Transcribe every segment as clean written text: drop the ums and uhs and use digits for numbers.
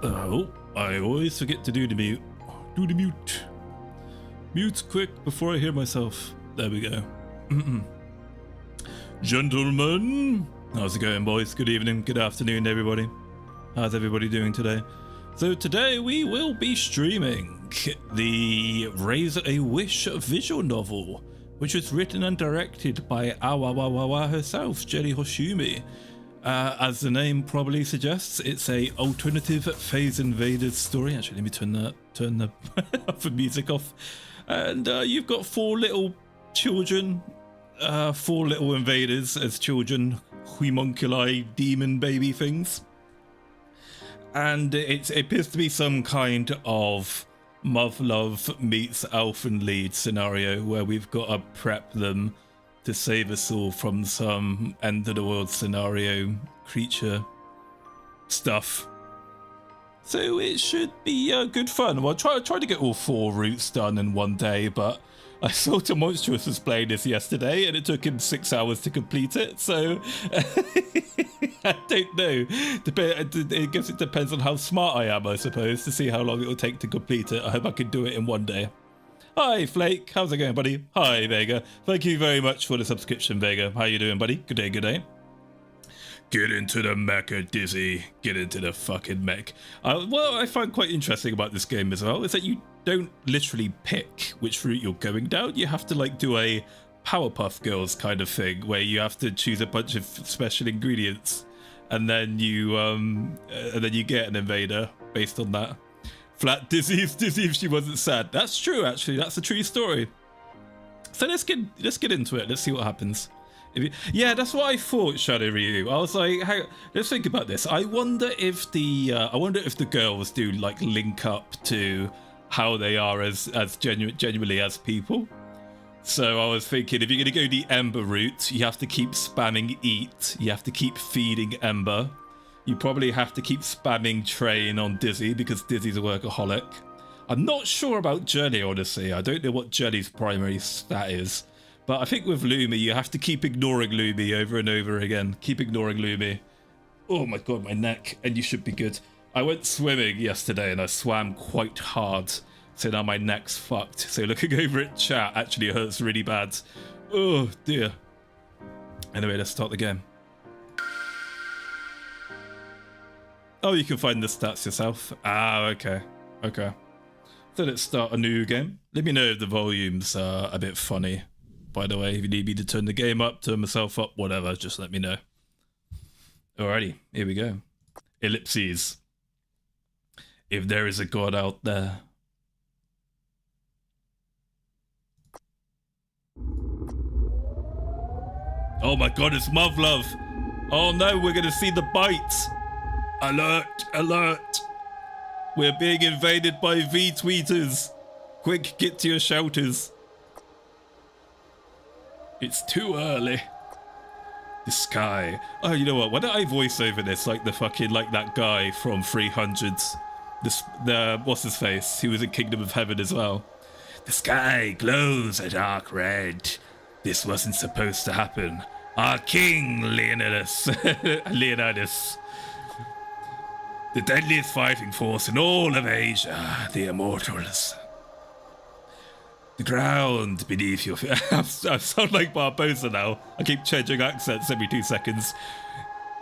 Oh, I always forget to do the mute. Do the mute. Mute quick before I hear myself. There we go. Gentlemen, how's it going, boys? Good evening, good afternoon, everybody. How's everybody doing today? So today we will be streaming the Raise a Wish visual novel, which was written and directed by Awawawawa herself, Jelly Hoshimi. As the name probably suggests, it's a alternative phase Invaders story. Actually, let me turn the the music off. And you've got four little children, four little invaders as children, homunculi demon baby things. And it appears to be some kind of Muv-Love meets Elfen Lied scenario where we've got to prep them to save us all from some end of the world scenario creature stuff. So it should be good fun. Well, I tried to get all four routes done in one day, but I saw Monstrous was playing this yesterday and it took him 6 hours to complete it, so I don't know. I guess it depends on how smart I am, I suppose, to see how long it will take to complete it. I hope I can do it in one day. Hi, Flake. How's it going, buddy? Hi, Vega. Thank you very much for the subscription, Vega. How you doing, buddy? Good day, good day. Get into the mecha, Dizzy. Get into the fucking mech. What I find quite interesting about this game as well is that you don't literally pick which route you're going down. You have to like do a Powerpuff Girls kind of thing where you have to choose a bunch of special ingredients and then you get an invader based on that. Flat Dizzy if she wasn't sad. That's true, actually. That's a true story. So let's get into it. Let's see what happens. Yeah, that's what I thought, Shadow Ryu. I was like, let's think about this. I wonder if the girls do like link up to how they are as genuinely as people. So I was thinking, if you're gonna go the Ember route, you have to keep spamming eat. You have to keep feeding Ember. You probably have to keep spamming train on Dizzy because Dizzy's a workaholic. I'm not sure about Jelly, honestly. I don't know what Jelly's primary stat is. But I think with Lumi, you have to keep ignoring Lumi over and over again. Keep ignoring Lumi. Oh my god, my neck. And you should be good. I went swimming yesterday and I swam quite hard. So now my neck's fucked. So looking over at chat actually hurts really bad. Oh dear. Anyway, let's start the game. Oh, you can find the stats yourself. Ah, okay. Okay. So let's start a new game. Let me know if the volumes are a bit funny. By the way, if you need me to turn the game up, turn myself up, whatever, just let me know. Alrighty, here we go. Ellipses. If there is a god out there. Oh my god, it's Muv-Love. Oh no, we're gonna see the bites. Alert, alert. We're being invaded by V-tweeters. Quick, get to your shelters. It's too early. The sky. Oh, you know what? Why don't I voice over this like the fucking, like that guy from 300s? What's his face? He was in Kingdom of Heaven as well. The sky glows a dark red. This wasn't supposed to happen. Our king, Leonidas. The deadliest fighting force in all of Asia, the Immortals. The ground beneath your feet. I sound like Barbosa now. I keep changing accents every 2 seconds.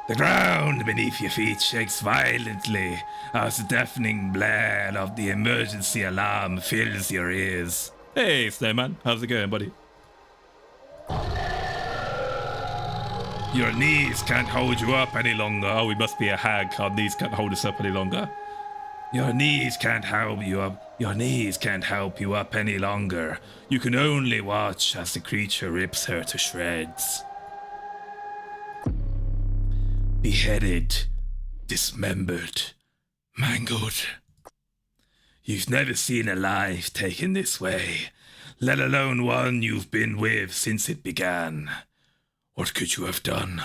The ground beneath your feet shakes violently as the deafening blare of the emergency alarm fills your ears. Hey, Snowman. How's it going, buddy? Your knees can't hold you up any longer. Oh, we must be a hag. Our knees can't hold us up any longer. Your knees can't help you up. Your knees can't help you up any longer. You can only watch as the creature rips her to shreds. Beheaded, dismembered, mangled. You've never seen a life taken this way, let alone one you've been with since it began. What could you have done?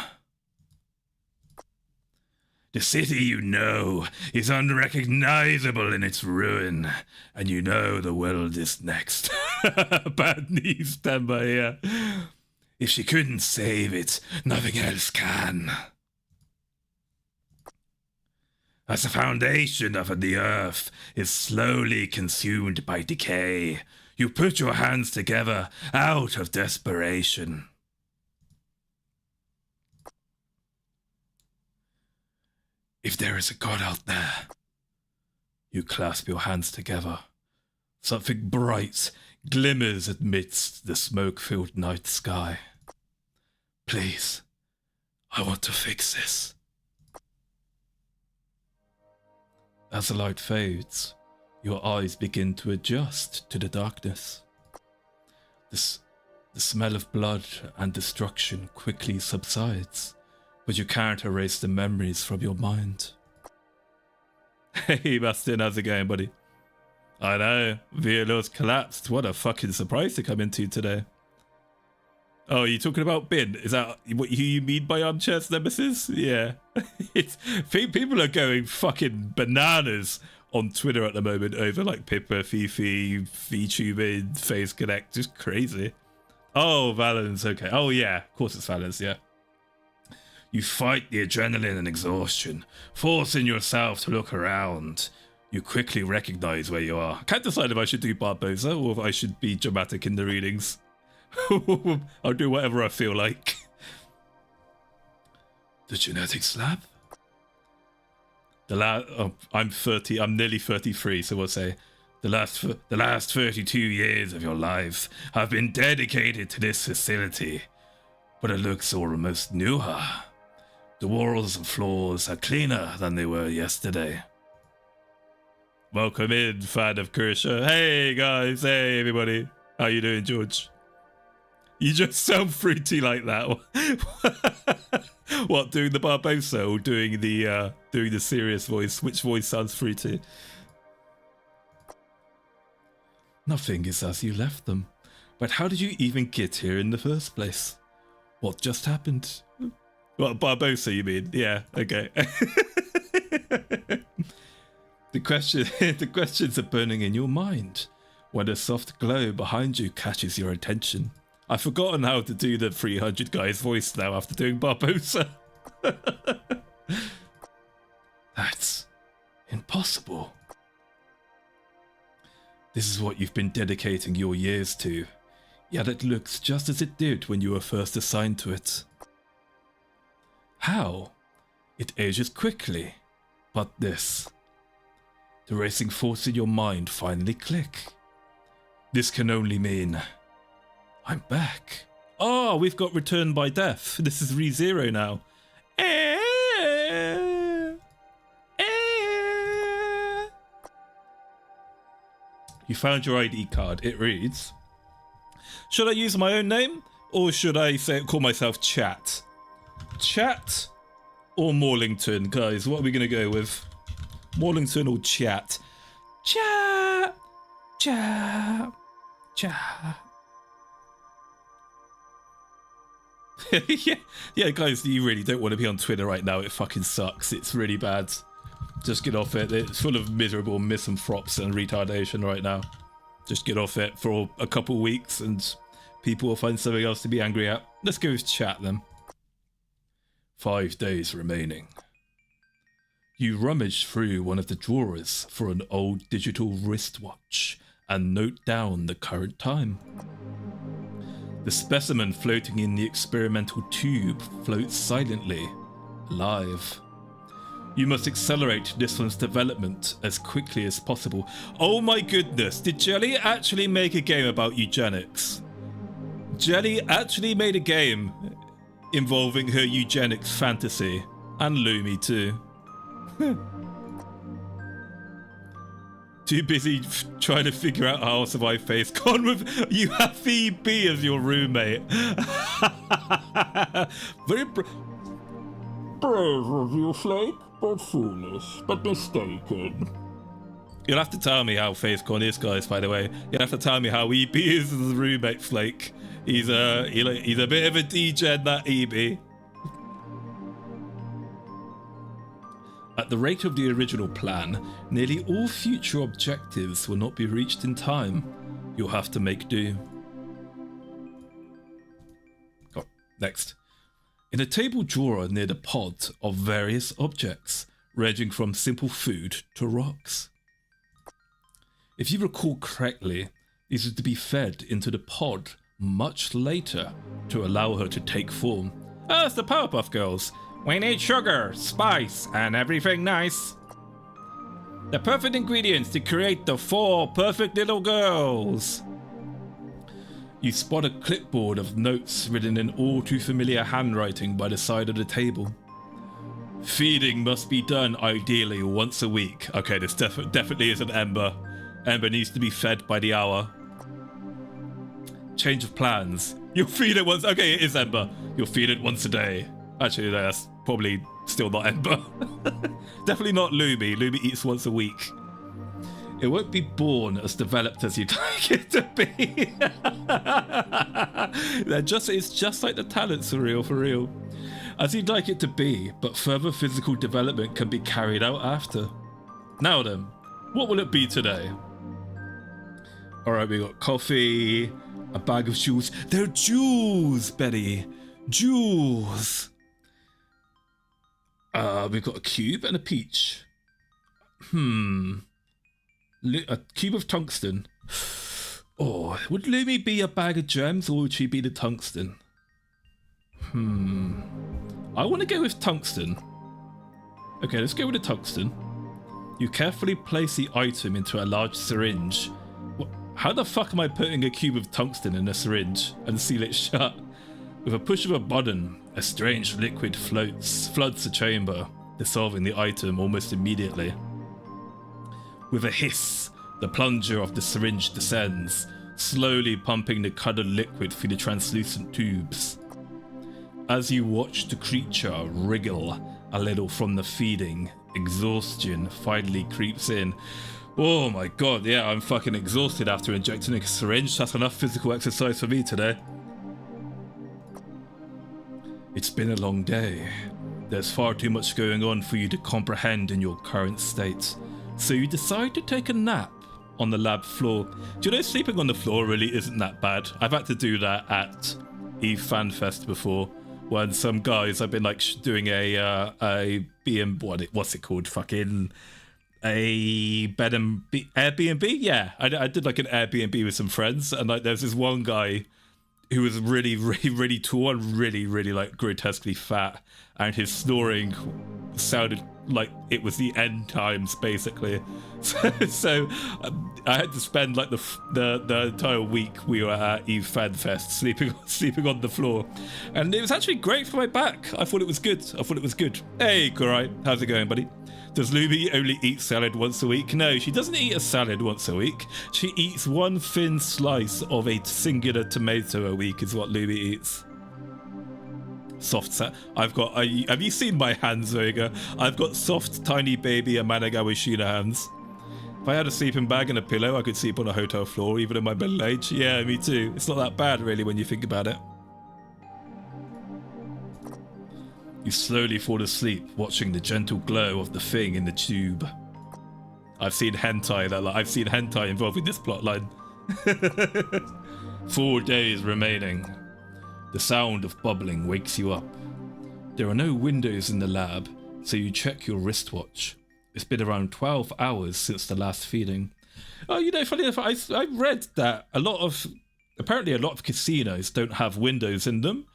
The city you know is unrecognizable in its ruin, and you know the world is next. Bad news, Tenma here. If she couldn't save it, nothing else can. As the foundation of the earth is slowly consumed by decay, you put your hands together out of desperation. If there is a God out there, you clasp your hands together. Something bright glimmers amidst the smoke-filled night sky. Please, I want to fix this. As the light fades, your eyes begin to adjust to the darkness. The smell of blood and destruction quickly subsides, but you can't erase the memories from your mind. Hey, Bastin, how's it going, buddy? I know, Violo's collapsed. What a fucking surprise to come into today. Oh, you talking about Bin? Is that what you mean by Armchair's Nemesis? Yeah. People are going fucking bananas on Twitter at the moment over like Pippa, Fifi, VTubing, Face Connect. Just crazy. Oh, Valens. Okay. Oh, yeah. Of course it's Valens. Yeah. You fight the adrenaline and exhaustion, forcing yourself to look around. You quickly recognize where you are. I can't decide if I should do Barbosa or if I should be dramatic in the readings. I'll do whatever I feel like. The genetics lab? I'm 30. I'm nearly 33, so we'll say the last 32 years of your life have been dedicated to this facility, but it looks almost newer. The walls and floors are cleaner than they were yesterday. Welcome in, fan of Kershaw. Hey guys, hey everybody. How you doing, George? You just sound fruity like that. What, doing the Barbosa or doing the serious voice? Which voice sounds fruity? Nothing is as you left them. But how did you even get here in the first place? What just happened? What, Barbosa, you mean? Yeah, okay. The questions are burning in your mind when a soft glow behind you catches your attention. I've forgotten how to do the 300 guy's voice now after doing Barbosa. That's impossible. This is what you've been dedicating your years to, yet it looks just as it did when you were first assigned to it. How? It ages quickly, but this. The racing thoughts in your mind finally click. This can only mean I'm back. Oh, we've got Return by Death. This is ReZero now. You found your ID card. It reads, should I use my own name or should I call myself Chat? Chat or Maulington? Guys, what are we going to go with? Maulington or Chat? Chat. Chat. Chat. yeah, guys, you really don't want to be on Twitter right now. It fucking sucks. It's really bad. Just get off it. It's full of miserable misanthropes and retardation right now. Just get off it for a couple weeks and people will find something else to be angry at. Let's go with Chat then. 5 days remaining. You rummage through one of the drawers for an old digital wristwatch and note down the current time. The specimen floating in the experimental tube floats silently, alive. You must accelerate this one's development as quickly as possible. Oh my goodness, did Jelly actually make a game about eugenics? Jelly actually made a game involving her eugenics fantasy, and Lumi too. Too busy trying to figure out how to survive FaceCon with you have EB as your roommate. Very brave of you, Flake, but foolish, but mistaken. You'll have to tell me how FaceCon is, guys, by the way. You'll have to tell me how EB is as a roommate, Flake. He's a bit of a degen, that EB. At the rate of the original plan, nearly all future objectives will not be reached in time. You'll have to make do. Oh, next. In a table drawer near the pod are various objects, ranging from simple food to rocks. If you recall correctly, these are to be fed into the pod much later to allow her to take form. Oh, it's the Powerpuff Girls. We need sugar, spice, and everything nice. The perfect ingredients to create the 4 perfect little girls. You spot a clipboard of notes written in all too familiar handwriting by the side of the table. Feeding must be done ideally once a week. Okay, this definitely isn't Ember. Ember needs to be fed by the hour. Change of plans. You'll feed it once. Okay, it is Ember. You'll feed it once a day. Actually, that's probably still not Ember. Definitely not Lumi. Lumi eats once a week. It won't be born as developed as you'd like it to be. It's just like the talents, for real. As you'd like it to be, but further physical development can be carried out after. Now then, what will it be today? Alright, we got coffee, a bag of jewels. They're jewels, Betty. Jewels. We've got a cube and a peach. A cube of tungsten. Oh, would Lumi be a bag of gems or would she be the tungsten? I want to go with tungsten. Okay, let's go with the tungsten. You carefully place the item into a large syringe. How the fuck am I putting a cube of tungsten in a syringe and seal it shut? With a push of a button, a strange liquid floods the chamber, dissolving the item almost immediately. With a hiss, the plunger of the syringe descends, slowly pumping the colored liquid through the translucent tubes. As you watch the creature wriggle a little from the feeding, exhaustion finally creeps in. Oh my god, yeah, I'm fucking exhausted after injecting a syringe. That's enough physical exercise for me today. It's been a long day. There's far too much going on for you to comprehend in your current state. So you decide to take a nap on the lab floor. Do you know, sleeping on the floor really isn't that bad. I've had to do that at Eve FanFest before, when some guys, I've been like doing what's it called? Fucking a bed and Airbnb? Yeah, I did like an Airbnb with some friends, and like there's this one guy who was really tall and really like grotesquely fat, and his snoring sounded like it was the end times basically. So I had to spend like the entire week we were at Eve FanFest sleeping on the floor, and it was actually great for my back. I thought it was good. Hey, Korai, how's it going, buddy? Does Lumi only eat salad once a week? No, she doesn't eat a salad once a week. She eats one thin slice of a singular tomato a week is what Lumi eats. Soft salad. Have you seen my hands, Vega? I've got soft, tiny baby Amanagawa Shina hands. If I had a sleeping bag and a pillow, I could sleep on a hotel floor, even in my middle age. Yeah, me too. It's not that bad, really, when you think about it. You slowly fall asleep, watching the gentle glow of the thing in the tube. I've seen hentai involving this plotline. 4 days remaining. The sound of bubbling wakes you up. There are no windows in the lab, so you check your wristwatch. It's been around 12 hours since the last feeding. Oh, you know, funny enough, I read that apparently a lot of casinos don't have windows in them,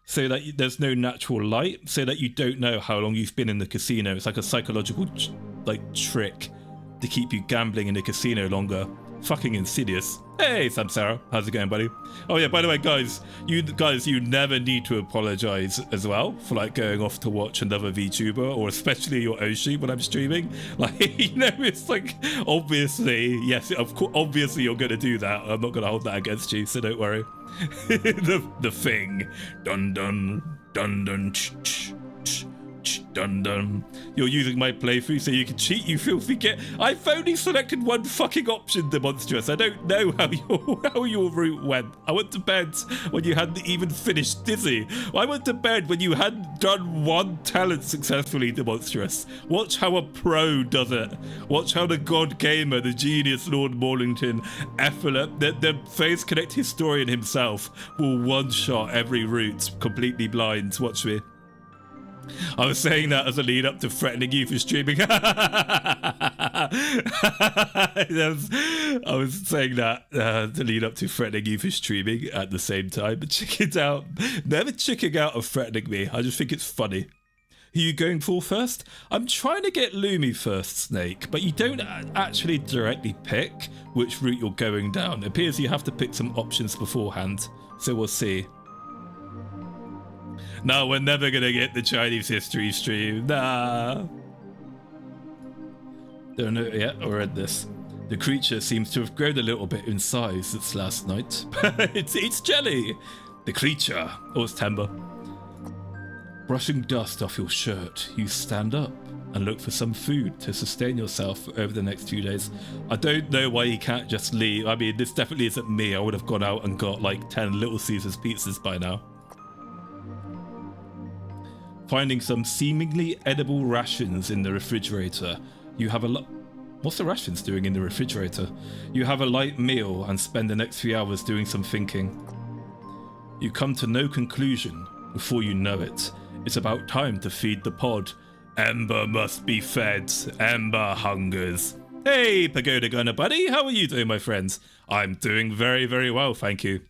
so that there's no natural light, so that you don't know how long you've been in the casino. It's like a psychological trick to keep you gambling in the casino longer. Fucking insidious. Hey, Samsara, how's it going, buddy? Oh yeah, by the way, guys, you never need to apologize as well for like going off to watch another VTuber, or especially your Oshi when I'm streaming. Like, you know, it's like, obviously, yes, of course, obviously you're gonna do that. I'm not gonna hold that against you, so don't worry. the thing, dun dun dun dun ch ch ch ch dun dun. You're using my playthrough so you can cheat, you filthy git. I've only selected one fucking option, Demonstrous. I don't know how your route went. I went to bed when you hadn't even finished Dizzy. I went to bed when you hadn't done one talent successfully, Demonstrous. Watch how a pro does it. Watch how the god gamer, the genius Lord Maulington, the Phase Connect historian himself, will one-shot every route completely blind. Watch me. I was saying that as a lead up to threatening you for streaming. I was saying that to lead up to threatening you for streaming at the same time. But chickened out, never chicking out of threatening me. I just think it's funny. Who are you going for first? I'm trying to get Lumi first, Snake, but you don't actually directly pick which route you're going down. It appears you have to pick some options beforehand, so we'll see. No, we're never gonna get the Chinese history stream. Nah. Don't know yet. I read this. The creature seems to have grown a little bit in size since last night. it's Jelly. The creature. Oh, it's Tenma. Brushing dust off your shirt, you stand up and look for some food to sustain yourself over the next few days. I don't know why you can't just leave. I mean, this definitely isn't me. I would have gone out and got like 10 Little Caesars pizzas by now. Finding some seemingly edible rations in the refrigerator, you have a lot. What's the rations doing in the refrigerator? You have a light meal and spend the next few hours doing some thinking. You come to no conclusion before you know it. It's about time to feed the pod. Ember must be fed. Ember hungers. Hey, Pagoda Gunner buddy, how are you doing, my friends? I'm doing very, very well, thank you.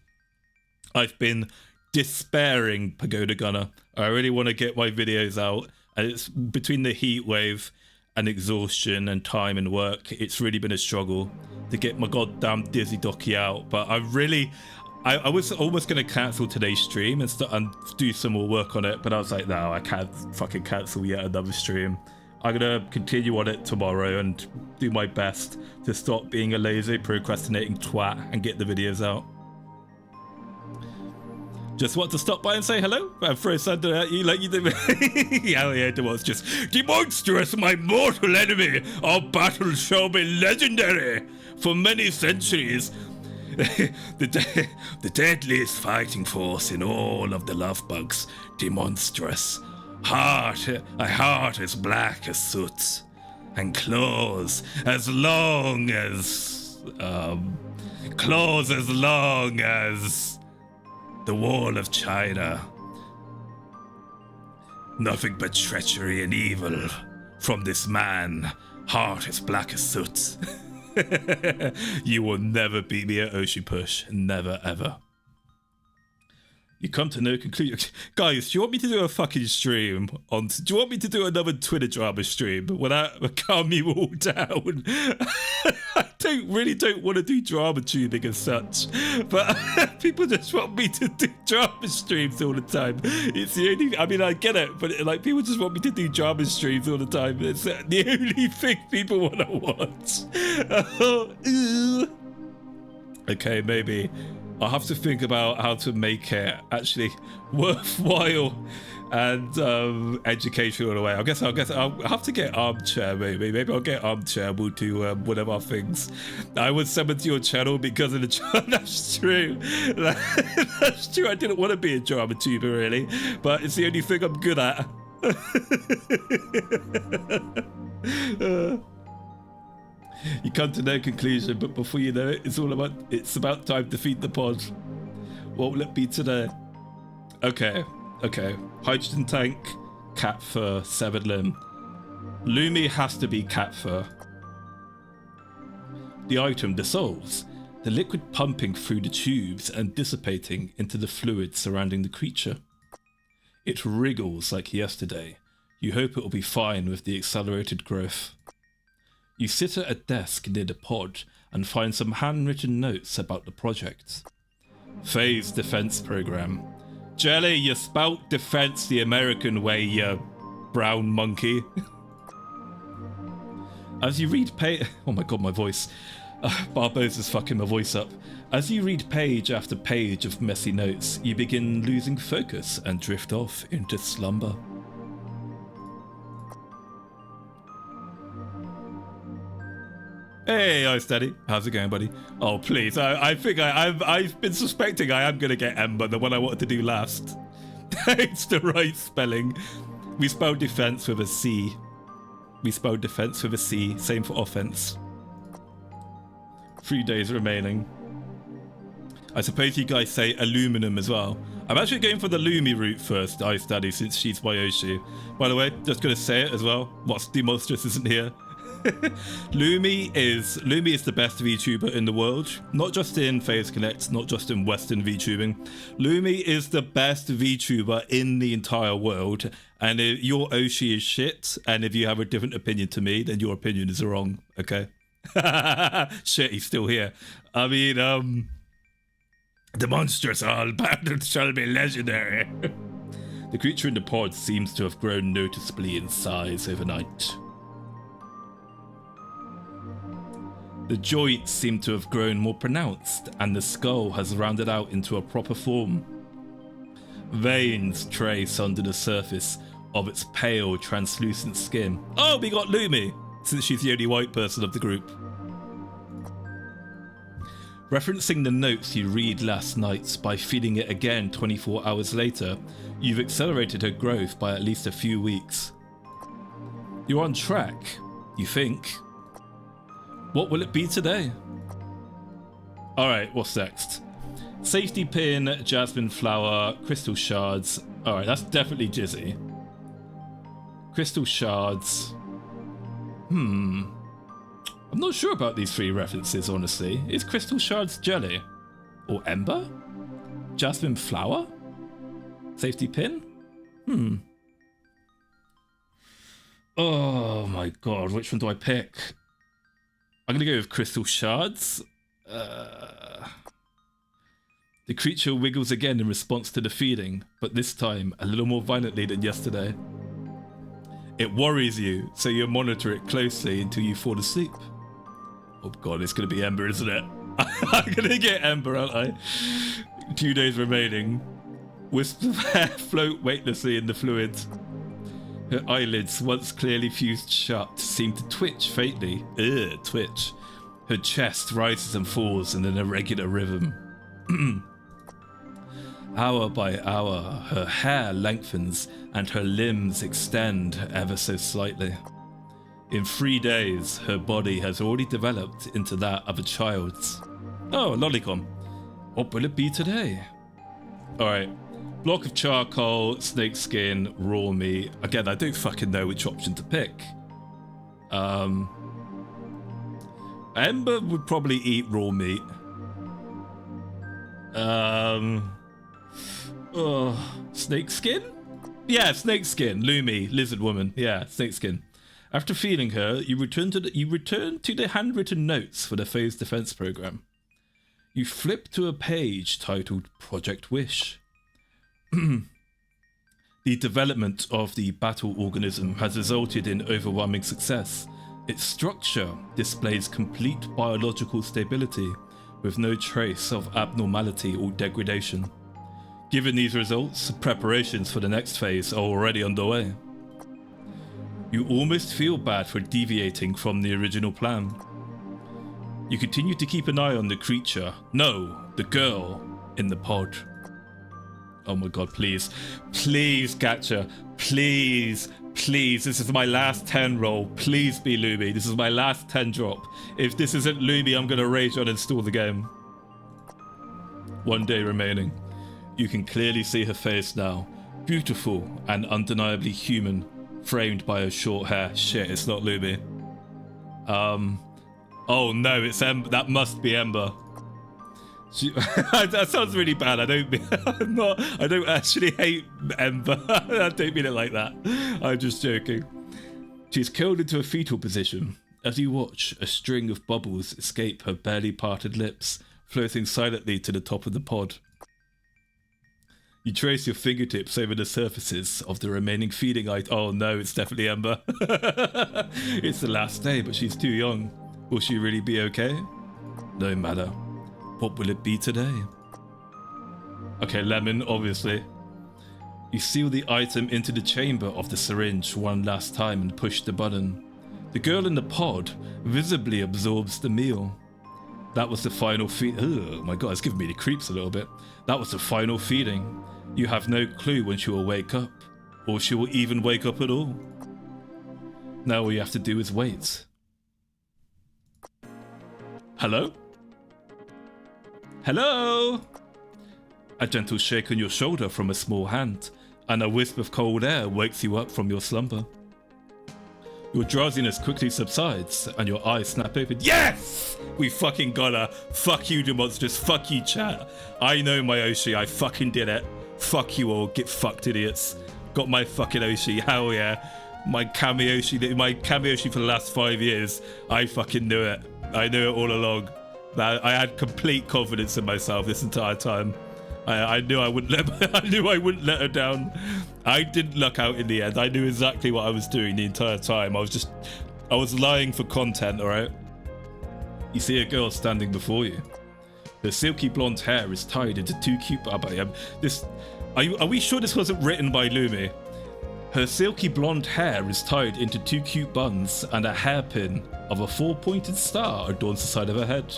I've been despairing, Pagoda Gunner. I really want to get my videos out, and it's between the heat wave and exhaustion and time and work, it's really been a struggle to get my goddamn Dizzy Docky out. But I was almost going to cancel today's stream and do some more work on it, but I was like, no, I can't fucking cancel yet another stream. I'm going to continue on it tomorrow and do my best to stop being a lazy, procrastinating twat and get the videos out. Just want to stop by and say hello and throw thunder at you like you did. Hell yeah, it was just demonstrous, my mortal enemy. Our battle shall be legendary for many centuries. the deadliest fighting force in all of the love bugs, demonstrous. A heart as black as soot, and claws as long as the wall of China. Nothing but treachery and evil from this man. Heart as black as soot. You will never beat me at Oshi Push. Never, ever. You come to no conclusion. Guys, do you want me to do a fucking stream? Do you want me to do another Twitter drama stream when I calm you all down? I really don't want to do drama tubing as such, but people just want me to do drama streams all the time. It's the only, I mean, I get it, but like people just want me to do drama streams all the time. It's the only thing people want to watch. Okay, maybe. I'll have to think about how to make it actually worthwhile and educational in a way. I guess I'll have to get Armchair maybe. Maybe I'll get Armchair. We'll do one of our things. I was summoned to your channel because of the drama. That's true. That's true. I didn't want to be a drama tuber really, but it's the only thing I'm good at. You come to no conclusion, but before you know it, it's about time to feed the pod. What will it be today? Okay. Hydrogen tank, cat fur, severed limb. Lumi has to be cat fur. The item dissolves, the liquid pumping through the tubes and dissipating into the fluid surrounding the creature. It wriggles like yesterday. You hope it will be fine with the accelerated growth. You sit at a desk near the pod and find some handwritten notes about the project. Phase Defense Program. Jelly, you spout defense the American way, you brown monkey. As you read oh my god, my voice. Barbosa's fucking my voice up. As you read page after page of messy notes, you begin losing focus and drift off into slumber. Hey, Ice Daddy. How's it going, buddy? Oh, please. I think I've been suspecting I am going to get Ember, the one I wanted to do last. It's the right spelling. We spelled defense with a C. Same for offense. 3 days remaining. I suppose you guys say aluminum as well. I'm actually going for the Lumi route first, Ice Daddy, since she's my Oshi. By the way, just gonna say it as well. What's Demonstrous isn't here. Lumi is the best VTuber in the world, not just in FaZe Connect, not just in Western VTubing. Lumi is the best VTuber in the entire world, and if your Oshi is shit, and if you have a different opinion to me, then your opinion is wrong, okay? Shit, he's still here. I mean, the monstrous all battle shall be legendary. The creature in the pod seems to have grown noticeably in size overnight. The joints seem to have grown more pronounced, and the skull has rounded out into a proper form. Veins trace under the surface of its pale, translucent skin. Oh, we got Lumi, since she's the only white person of the group. Referencing the notes you read last night by feeding it again 24 hours later, you've accelerated her growth by at least a few weeks. You're on track, you think. What will it be today? Alright, what's next? Safety pin, jasmine flower, crystal shards. Alright, that's definitely Jizzy. Crystal shards. I'm not sure about these three references, honestly. Is crystal shards jelly? Or ember? Jasmine flower? Safety pin? Oh my god, which one do I pick? I'm gonna go with crystal shards. The creature wiggles again in response to the feeding, but this time a little more violently than yesterday. It worries you, so you monitor it closely until you fall asleep. Oh god, it's gonna be Ember, isn't it? I'm gonna get Ember, aren't I? 2 days remaining. Wisps of hair float weightlessly in the fluids. Her eyelids, once clearly fused shut, seem to twitch faintly. Twitch. Her chest rises and falls in an irregular rhythm. Hour by hour, her hair lengthens and her limbs extend ever so slightly. In 3 days, her body has already developed into that of a child's. Oh, a lolicon. What will it be today? Alright. Block of charcoal, snake skin, raw meat. Again, I don't fucking know which option to pick. Ember would probably eat raw meat. Snake skin? Yeah, snake skin. Lumi, lizard woman. Yeah, snake skin. After feeding her, you return to the handwritten notes for the FaZe defense program. You flip to a page titled Project Wish. The development of the battle organism has resulted in overwhelming success. Its structure displays complete biological stability, with no trace of abnormality or degradation. Given these results, preparations for the next phase are already underway. You almost feel bad for deviating from the original plan. You continue to keep an eye on the creature, no, the girl, in the pod. Oh my god, please. Please, Gacha. Please, please. This is my last 10 roll. Please be Lumi. This is my last 10 drop. If this isn't Lumi, I'm gonna rage uninstall the game. 1 day remaining. You can clearly see her face now. Beautiful and undeniably human, framed by her short hair. Shit, it's not Lumi. Oh no, it's Ember. That must be Ember. That sounds really bad. I don't actually hate Ember. I don't mean it like that. I'm just joking. She's curled into a fetal position. As you watch, a string of bubbles escape her barely parted lips, floating silently to the top of the pod. You trace your fingertips over the surfaces of the remaining feeding item. Oh no, it's definitely Ember. It's the last day, but she's too young. Will she really be okay? No matter. What will it be today? Okay, lemon, obviously. You seal the item into the chamber of the syringe one last time and push the button. The girl in the pod visibly absorbs the meal. That was the final feed. Oh my god, it's giving me the creeps a little bit. That was the final feeding. You have no clue when she will wake up, or she will even wake up at all. Now all you have to do is wait. Hello? Hello? A gentle shake on your shoulder from a small hand, and a wisp of cold air wakes you up from your slumber. Your drowsiness quickly subsides, and your eyes snap open. Yes! We fucking got her. Fuck you, Demonstrous. Fuck you, chat. I know my Oshi. I fucking did it. Fuck you all. Get fucked, idiots. Got my fucking Oshi. Hell yeah. My Kami-Oshi for the last 5 years. I fucking knew it. I knew it all along. I had complete confidence in myself this entire time. I knew I wouldn't let her down. I didn't luck out in the end. I knew exactly what I was doing the entire time. I was lying for content, all right? You see a girl standing before you. Her silky blonde hair is tied into two cute... Are we sure this wasn't written by Lumi? Her silky blonde hair is tied into two cute buns, and a hairpin of a four-pointed star adorns the side of her head.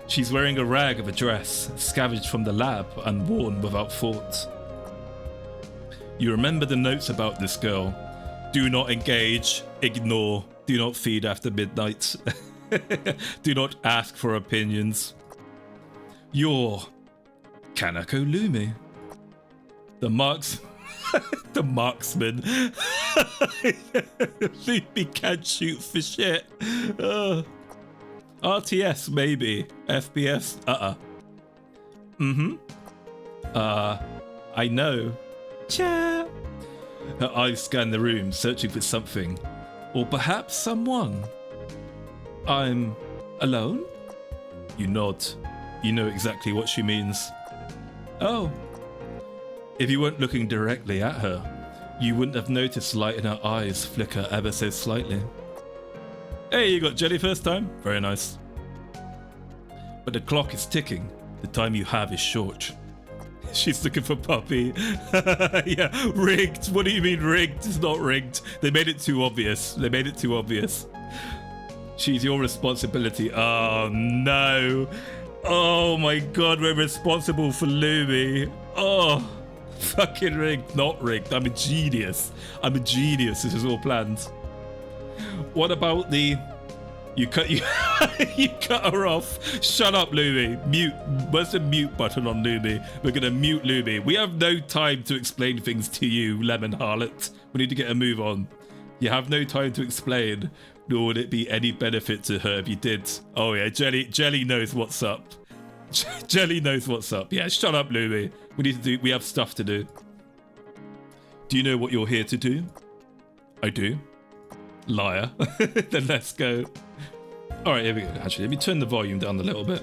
She's wearing a rag of a dress, scavenged from the lab and worn without thought. You remember the notes about this girl. Do not engage, ignore, do not feed after midnight. Do not ask for opinions. You're Kanako Lumi. The marksman. Lumi can't shoot for shit. RTS maybe. FPS? I know. Chat. Her eyes scan the room, searching for something. Or perhaps someone. I'm alone? You nod. You know exactly what she means. Oh. If you weren't looking directly at her, you wouldn't have noticed light in her eyes flicker ever so slightly. Hey, you got jelly first time? Very nice. But the clock is ticking. The time you have is short. She's looking for puppy. Yeah, rigged. What do you mean rigged? It's not rigged. They made it too obvious. She's your responsibility. Oh, no. Oh, my God. We're responsible for Lumi. Oh, fucking rigged. Not rigged. I'm a genius. This is all planned. What about the... You cut her off. Shut up, Lumi. Mute. Where's the mute button on Lumi? We're gonna mute Lumi. We have no time to explain things to you, Lemon Harlot. We need to get a move on. You have no time to explain, nor would it be any benefit to her if you did. Oh yeah, Jelly knows what's up. Jelly knows what's up. Yeah, shut up, Lumi. We have stuff to do. Do you know what you're here to do? I do. Liar. Then let's go. Alright, here we go. Actually, let me turn the volume down a little bit.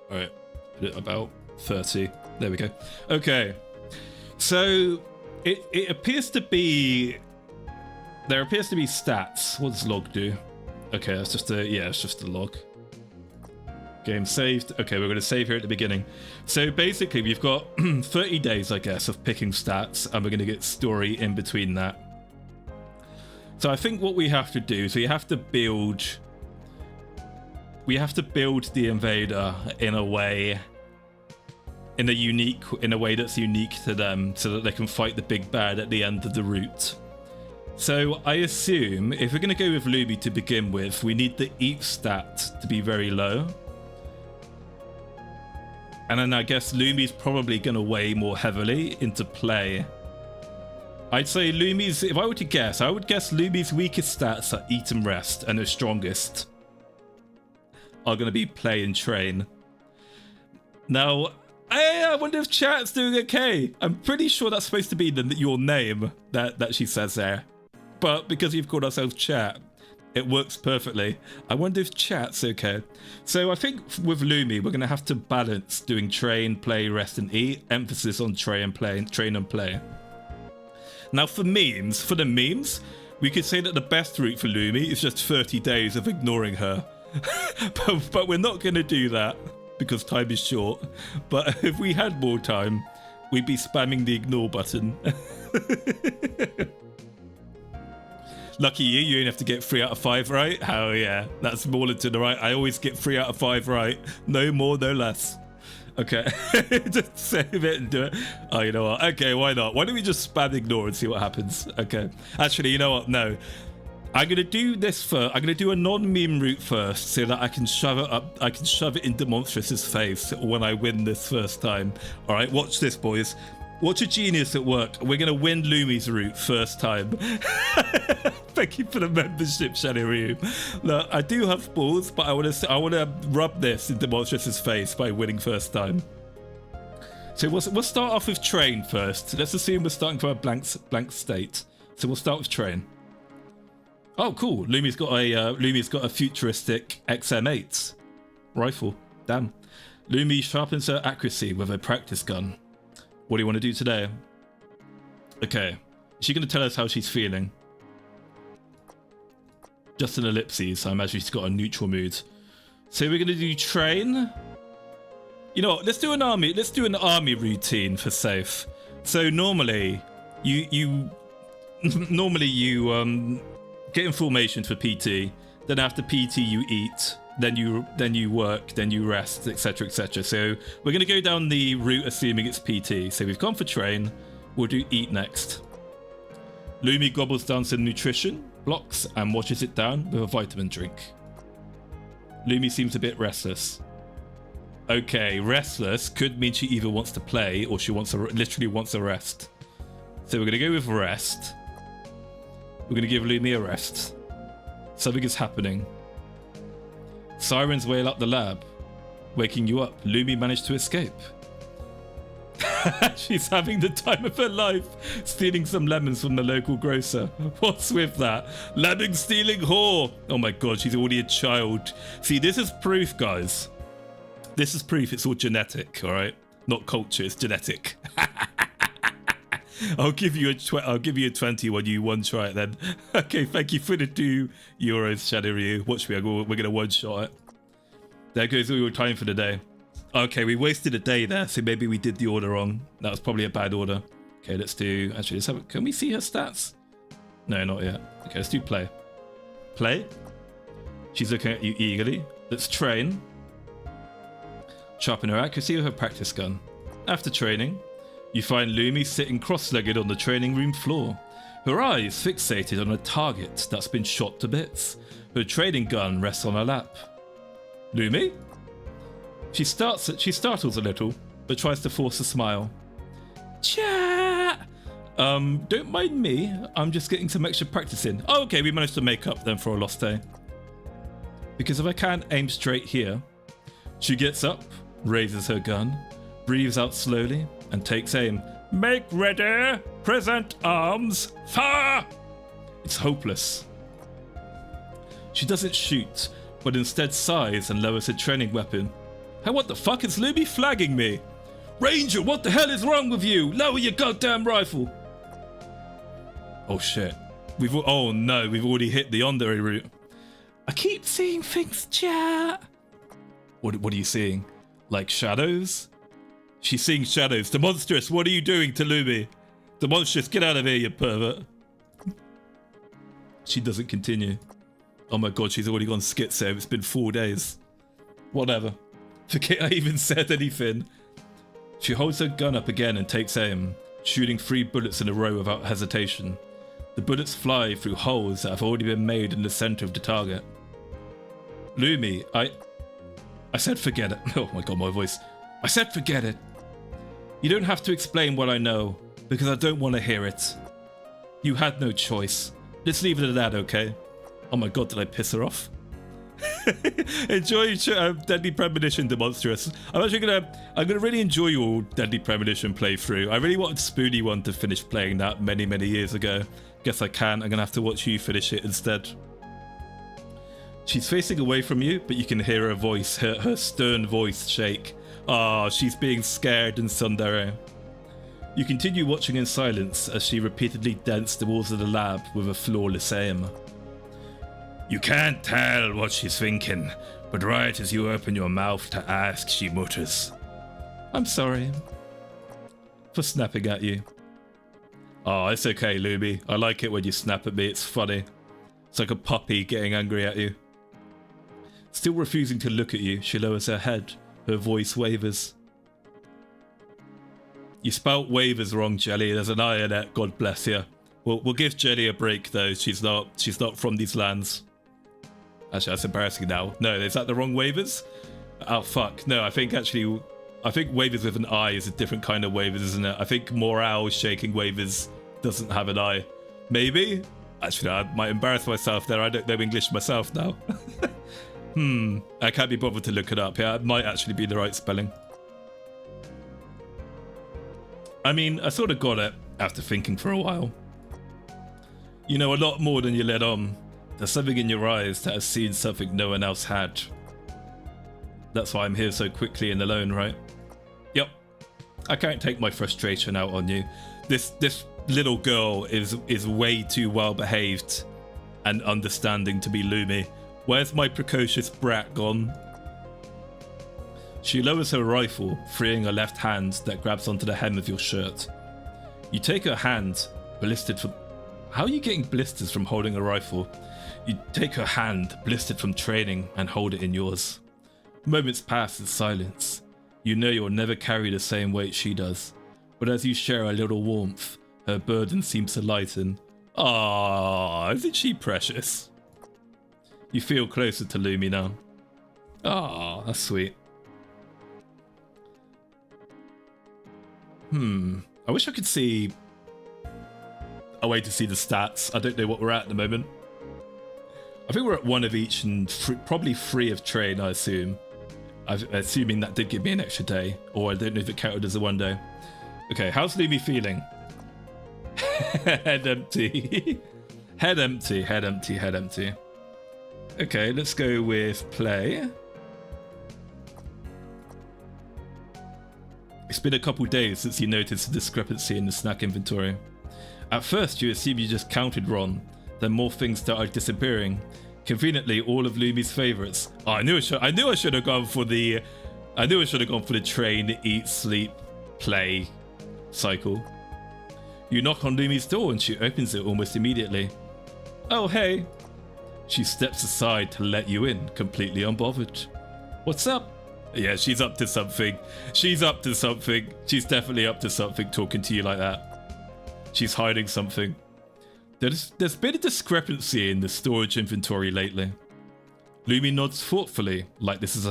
Alright, put it about 30. There we go. Okay. So, it appears to be... There appears to be stats. What does log do? Okay, that's just a... Yeah, it's just a log. Game saved. Okay, we're going to save here at the beginning. So basically, we've got 30 days, I guess, of picking stats, and we're going to get story in between that. So I think what we have to do is we have to build the invader in a way that's unique to them, so that they can fight the big bad at the end of the route. So I assume if we're going to go with Lumi to begin with, we need the eat stat to be very low. And then I guess Lumi's probably going to weigh more heavily into play. I'd say Lumi's, if I were to guess, I would guess Lumi's weakest stats are eat and rest, and her strongest are going to be play and train. Now, I wonder if chat's doing okay. I'm pretty sure that's supposed to be your name that she says there. But because you've called ourselves chat, it works perfectly. I wonder if chat's okay. So I think with Lumi, we're going to have to balance doing train, play, rest, and eat. Emphasis on train and play. Now for the memes, we could say that the best route for Lumi is just 30 days of ignoring her. but we're not going to do that because time is short. But if we had more time, we'd be spamming the ignore button. Lucky you only have to get 3 out of 5 right. Hell yeah, that's Maulington, right? I always get 3 out of 5 right. No more, no less. Okay, just save it and do it. Oh, you know what? Okay, why not? Why don't we just spam ignore and see what happens? Okay, actually, you know what? No, I'm gonna do this first. I'm gonna do a non-meme route first, so that I can shove it up. I can shove it into Monstrous's face when I win this first time. All right, watch this, boys. Watch a genius at work. We're gonna win Lumi's route first time. Thank you for the membership, Shani Ryu. Look, I do have balls, but I wanna rub this into Monstrous's face by winning first time. So we'll start off with train first. Let's assume we're starting from a blank state. So we'll start with train. Oh, cool. Lumi's got a futuristic XM8 rifle. Damn. Lumi sharpens her accuracy with a practice gun. What do you want to do today? Okay. Is she going to tell us how she's feeling? Just an ellipses. I imagine she's got a neutral mood. So we're going to do train. You know what? Let's do an army routine for safe. So normally you get in formation for PT, then after PT you eat, then you work, then you rest, etc, etc. So we're going to go down the route assuming it's PT. So we've gone for train, we'll do eat next. Lumi gobbles down some nutrition blocks and washes it down with a vitamin drink. Lumi seems a bit restless. Okay, restless could mean she either wants to play or she literally wants a rest. So we're going to go with rest. We're going to give Lumi a rest. Something is happening. Sirens wail up the lab, waking you up. Lumi managed to escape. She's having the time of her life, stealing some lemons from the local grocer. What's with that? Lemon stealing whore. Oh my god, she's already a child. See, this is proof, guys. This is proof it's all genetic, all right? Not culture, it's genetic. I'll give you a 20 when you one try it then. Okay, thank you for the €2, Shadow Ryu. Watch me, we're gonna one shot it. There goes all your time for the day. Okay, we wasted a day there, so maybe we did the order wrong. That was probably a bad order. Okay, let's do, actually, let's have, can we see her stats? No, not yet. Okay, let's do play. Play. She's looking at you eagerly. Let's train. Sharpen her accuracy with her practice gun. After training, you find Lumi sitting cross-legged on the training room floor. Her eyes fixated on a target that's been shot to bits. Her training gun rests on her lap. Lumi? She startles a little, but tries to force a smile. Chat! Don't mind me. I'm just getting some extra practice in. Oh, okay, we managed to make up then for a lost day. Because if I can't aim straight here, she gets up, raises her gun, breathes out slowly, and takes aim. Make ready! Present arms! Fire! It's hopeless. She doesn't shoot, but instead sighs and lowers her training weapon. Hey, what the fuck is Lumi flagging me? Ranger, what the hell is wrong with you? Lower your goddamn rifle! Oh shit. Oh no, we've already hit the Yandere route. I keep seeing things, chat. What are you seeing? Like shadows? She's seeing shadows. The monstrous, what are you doing to Lumi? The monstrous, get out of here, you pervert. She doesn't continue. Oh my god, she's already gone schizo. It's been 4 days. Whatever. Forget I even said anything. She holds her gun up again and takes aim, shooting 3 bullets in a row without hesitation. The bullets fly through holes that have already been made in the center of the target. Lumi, I said forget it. Oh my god, my voice. I said forget it. You don't have to explain what I know, because I don't want to hear it. You had no choice. Let's leave it at that, okay? Oh my god, did I piss her off? Enjoy Deadly Premonition, Demonstrous. I'm gonna really enjoy your Deadly Premonition playthrough. I really wanted Spoony One to finish playing that many years ago. Guess I can't. I'm gonna have to watch you finish it instead. She's facing away from you, but you can hear her voice, her stern voice shake. Ah, she's being scared and tsundere. You continue watching in silence as she repeatedly dents the walls of the lab with a flawless aim. You can't tell what she's thinking, but right as you open your mouth to ask, she mutters, I'm sorry for snapping at you. Oh, it's okay, Lumi. I like it when you snap at me. It's funny. It's like a puppy getting angry at you. Still refusing to look at you, she lowers her head. Her voice wavers. You spelt wavers wrong, Jelly. There's an I in it. God bless you. We'll give Jenny a break though. She's not from these lands. Actually, that's embarrassing now. No, is that the wrong waivers? Oh fuck. No, I think waivers with an I is a different kind of waivers, isn't it? I think morale shaking waivers doesn't have an I. Maybe? Actually, I might embarrass myself there. I don't know English myself now. I can't be bothered to look it up. Yeah, it might actually be the right spelling. I mean, I sort of got it after thinking for a while. You know a lot more than you let on. There's something in your eyes that has seen something no one else had. That's why I'm here so quickly and alone, right? Yep. I can't take my frustration out on you. This little girl is way too well behaved and understanding to be Lumi. Where's my precocious brat gone? She lowers her rifle, freeing her left hand that grabs onto the hem of your shirt. You take her hand, blistered from... How are you getting blisters from holding a rifle? You take her hand, blistered from training, and hold it in yours. Moments pass in silence. You know you'll never carry the same weight she does, but as you share a little warmth, her burden seems to lighten. Ah, isn't she precious? You feel closer to Lumi now. Ah, that's sweet. I wish I could see a way to see the stats. I don't know what we're at the moment. I think we're at 1 of each and probably 3 of train, I assume. Assuming that did give me an extra day, or I don't know if it counted as a 1 day. Okay, how's Lumi feeling? Head empty. Head empty, head empty, head empty. Okay, let's go with play. It's been a couple days since you noticed a discrepancy in the snack inventory. At first, you assume you just counted wrong, then more things started disappearing. Conveniently, all of Lumi's favorites. Oh, I knew I should have gone for the train, eat, sleep, play cycle. You knock on Lumi's door and she opens it almost immediately. Oh, hey. She steps aside to let you in, completely unbothered. What's up? Yeah, she's up to something. She's up to something. She's definitely up to something talking to you like that. She's hiding something. There's been a discrepancy in the storage inventory lately. Lumi nods thoughtfully, like this is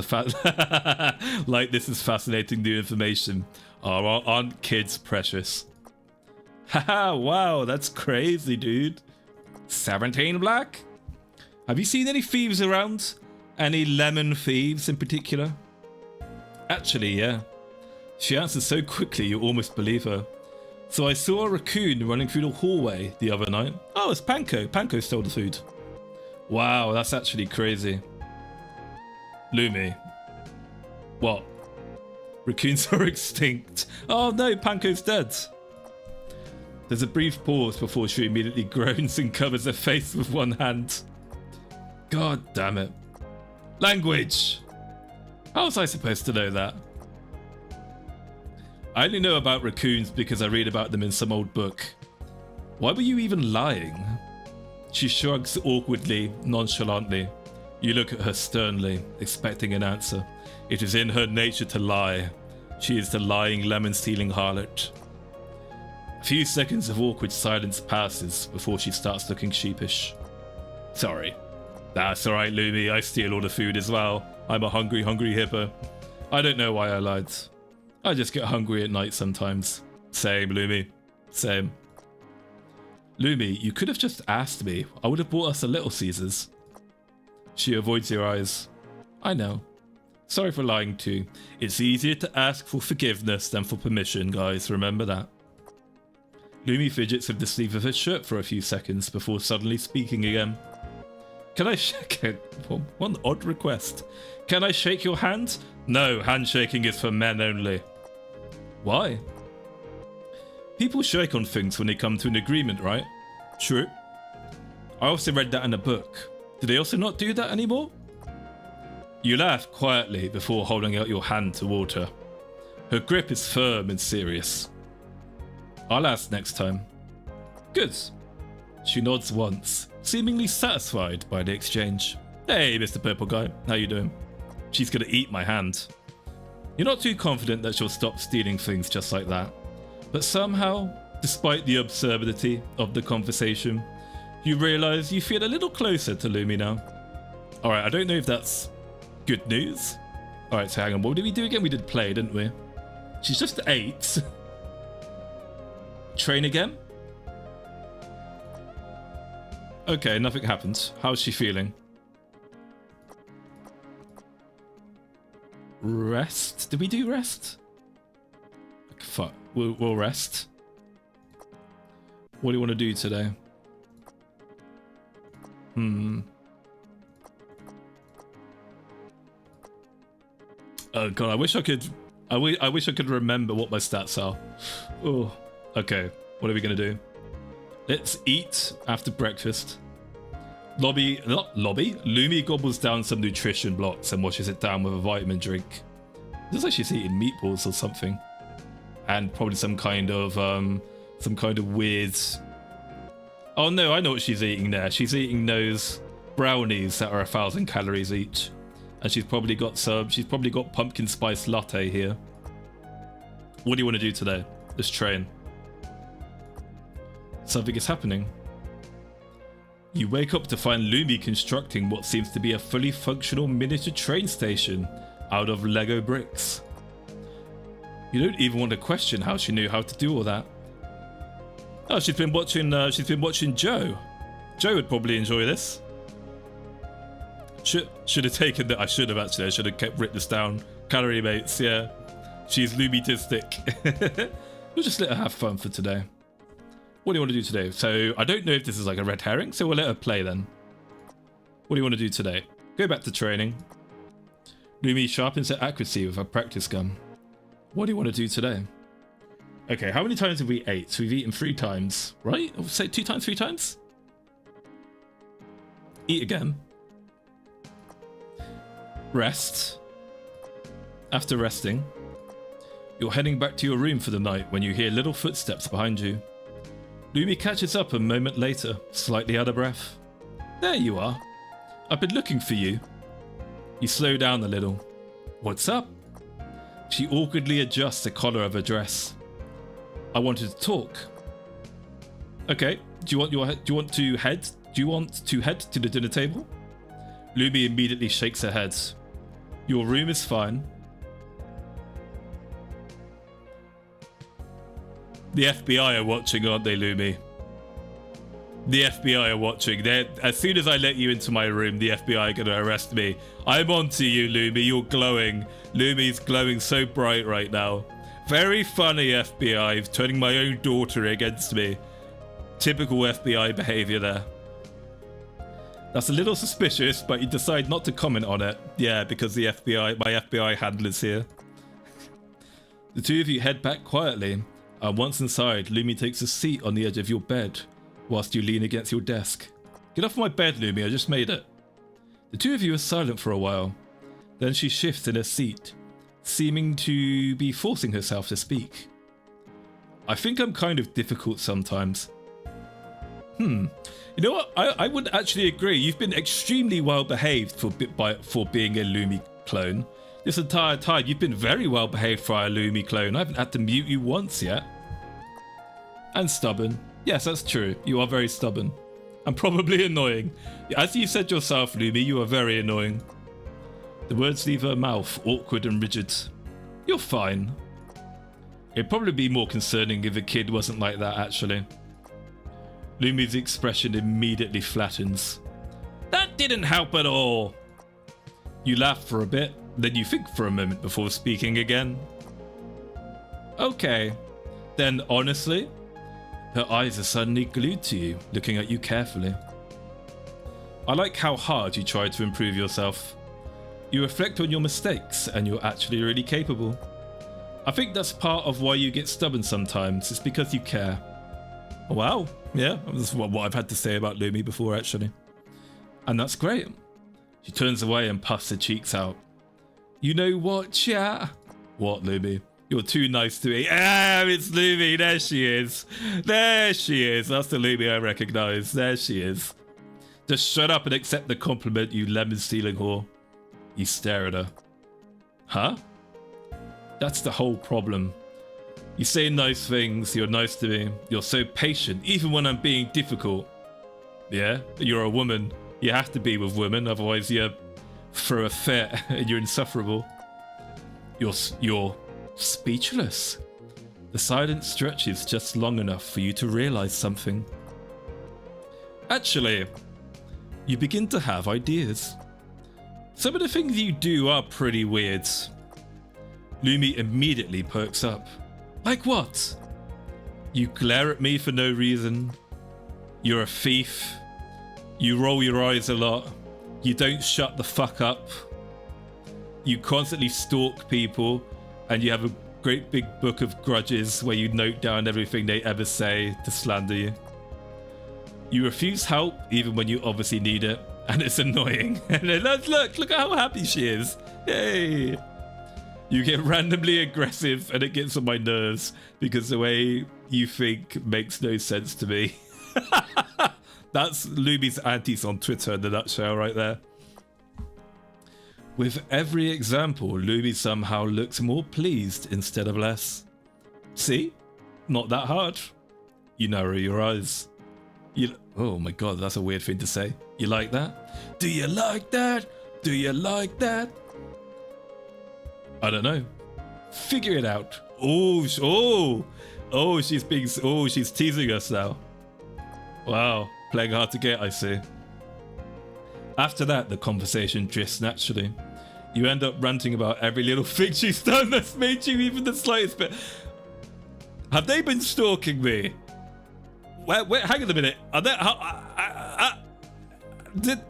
fascinating new information. Oh, aren't kids precious? Haha, wow, that's crazy, dude. 17 black? Have you seen any thieves around? Any lemon thieves in particular? Actually, yeah. She answers so quickly you almost believe her. So I saw a raccoon running through the hallway the other night. Oh, it's Panko. Panko stole the food. Wow, that's actually crazy. Lumi. What? Raccoons are extinct. Oh no, Panko's dead. There's a brief pause before she immediately groans and covers her face with one hand. God damn it. Language! How was I supposed to know that? I only know about raccoons because I read about them in some old book. Why were you even lying? She shrugs awkwardly, nonchalantly. You look at her sternly, expecting an answer. It is in her nature to lie. She is the lying, lemon-stealing harlot. A few seconds of awkward silence passes before she starts looking sheepish. Sorry. That's alright, Lumi. I steal all the food as well. I'm a hungry, hungry hippo. I don't know why I lied. I just get hungry at night sometimes. Same, Lumi. Same. Lumi, you could have just asked me. I would have bought us a Little Caesars. She avoids your eyes. I know. Sorry for lying too. It's easier to ask for forgiveness than for permission, guys. Remember that. Lumi fidgets with the sleeve of her shirt for a few seconds before suddenly speaking again. Can I shake it? One odd request. Can I shake your hand? No, handshaking is for men only. Why? People shake on things when they come to an agreement, right? True. I also read that in a book. Do they also not do that anymore? You laugh quietly before holding out your hand toward her. Her grip is firm and serious. I'll ask next time. Good. She nods once, seemingly satisfied by the exchange. Hey, Mr. Purple Guy, how you doing? She's gonna eat my hand. You're not too confident that she'll stop stealing things just like that, but somehow Despite the absurdity of the conversation, you realise you feel a little closer to Lumi now. Alright, I don't know if that's good news. Alright, so hang on, what did we do again? We did play, didn't we? She's just 8. Train again? Okay, nothing happened. How's she feeling? Rest? Did we do rest? Fuck, we'll rest. What do you want to do today? Oh god, I wish I could. I wish I could remember what my stats are. Oh, okay. What are we gonna do? Let's eat after breakfast. Lumi gobbles down some nutrition blocks and washes it down with a vitamin drink. Looks like she's eating meatballs or something, and probably some kind of weird. Oh no, I know what she's eating there. She's eating those brownies that are 1,000 calories each. And she's probably got pumpkin spice latte here. What do you want to do today? Let's train. Something is happening. You wake up to find Lumi constructing what seems to be a fully functional miniature train station out of Lego bricks. You don't even want to question how she knew how to do all that. Oh, she's been watching Joe. Joe would probably enjoy this. Should have taken that. I should have written this down. Calorie mates, yeah. She's Lumitistic. We'll just let her have fun for today. What do you want to do today? So I don't know if this is like a red herring, so we'll let her play then. What do you want to do today? Go back to training. Lumi sharpens her accuracy with her practice gun. What do you want to do today? Okay, how many times have we ate? So we've eaten 3 times, right? Or say 2 times, 3 times? Eat again. Rest. After resting, you're heading back to your room for the night when you hear little footsteps behind you. Lumi catches up a moment later, slightly out of breath. There you are. I've been looking for you. You slow down a little. What's up? She awkwardly adjusts the collar of her dress. I wanted to talk. Okay, do you want to head to the dinner table? Lumi immediately shakes her head. Your room is fine. The FBI are watching, aren't they, Lumi? The FBI are watching. As soon as I let you into my room, the FBI are going to arrest me. I'm onto you, Lumi. You're glowing. Lumi's glowing so bright right now. Very funny, FBI, turning my own daughter against me. Typical FBI behavior there. That's a little suspicious, but you decide not to comment on it. Yeah, because my FBI handler's here. The two of you head back quietly, and once inside, Lumi takes a seat on the edge of your bed, whilst you lean against your desk. Get off my bed, Lumi, I just made it. The two of you are silent for a while. Then she shifts in her seat, seeming to be forcing herself to speak. I think I'm kind of difficult sometimes. You know what? I would actually agree. You've been extremely well behaved for being a Lumi clone. This entire time, you've been very well behaved for a Lumi clone. I haven't had to mute you once yet. And stubborn. Yes, that's true. You are very stubborn. And probably annoying. As you said yourself, Lumi, you are very annoying. The words leave her mouth awkward and rigid. You're fine. It'd probably be more concerning if a kid wasn't like that, actually. Lumi's expression immediately flattens. That didn't help at all. You laugh for a bit, then you think for a moment before speaking again. Okay, then honestly, her eyes are suddenly glued to you, looking at you carefully. I like how hard you try to improve yourself. You reflect on your mistakes, and you're actually really capable. I think that's part of why you get stubborn sometimes. It's because you care. Wow, yeah, that's what I've had to say about Lumi before, actually. And that's great. She turns away and puffs her cheeks out. You know what, chat? What, Lumi? You're too nice to me. Ah, it's Lumi. There she is. There she is. That's the Lumi I recognise. There she is. Just shut up and accept the compliment, you lemon-stealing whore. You stare at her. Huh? That's the whole problem. You say nice things, you're nice to me, you're so patient, even when I'm being difficult. Yeah, you're a woman. You have to be with women, otherwise you throw a fit and you're insufferable. You're speechless. The silence stretches just long enough for you to realize something. Actually, you begin to have ideas. Some of the things you do are pretty weird. Lumi immediately perks up. Like what? You glare at me for no reason. You're a thief. You roll your eyes a lot. You don't shut the fuck up. You constantly stalk people, and you have a great big book of grudges where you note down everything they ever say to slander you. You refuse help even when you obviously need it, and it's annoying. And then look at how happy she is. Yay! You get randomly aggressive, and it gets on my nerves because the way you think makes no sense to me. That's Lumi's aunties on Twitter in a nutshell right there. With every example, Lumi somehow looks more pleased instead of less. See? Not that hard. You narrow your eyes. Oh my god, that's a weird thing to say. You like that? Do you like that? Do you like that? I don't know. Figure it out. She's teasing us now. Wow, playing hard to get, I see. After that, the conversation drifts naturally. You end up ranting about every little thing she's done that's made you even the slightest bit. Have they been stalking me? Wait, hang on a minute. Are they,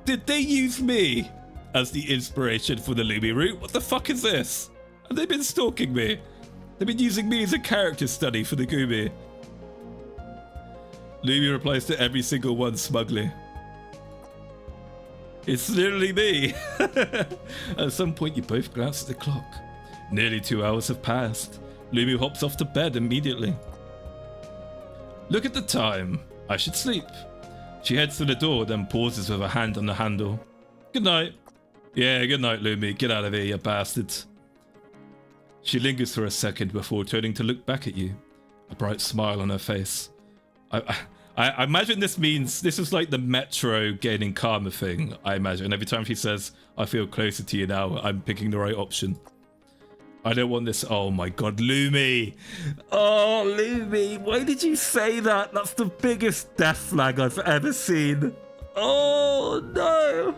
did they use me as the inspiration for the Lumi route? What the fuck is this? Have they been stalking me? They've been using me as a character study for the Gumi. Lumi replies to every single one smugly. It's literally me. At some point, you both glance at the clock. Nearly 2 hours have passed. Lumi hops off to bed immediately. Look at the time. I should sleep. She heads to the door, then pauses with her hand on the handle. Good night. Yeah, good night, Lumi. Get out of here, you bastard. She lingers for a second before turning to look back at you. A bright smile on her face. I imagine this is like the Metro gaining karma thing, I imagine. Every time she says, I feel closer to you now, I'm picking the right option. I don't want this. Oh my god, Lumi. Oh, Lumi, why did you say that? That's the biggest death flag I've ever seen. Oh no.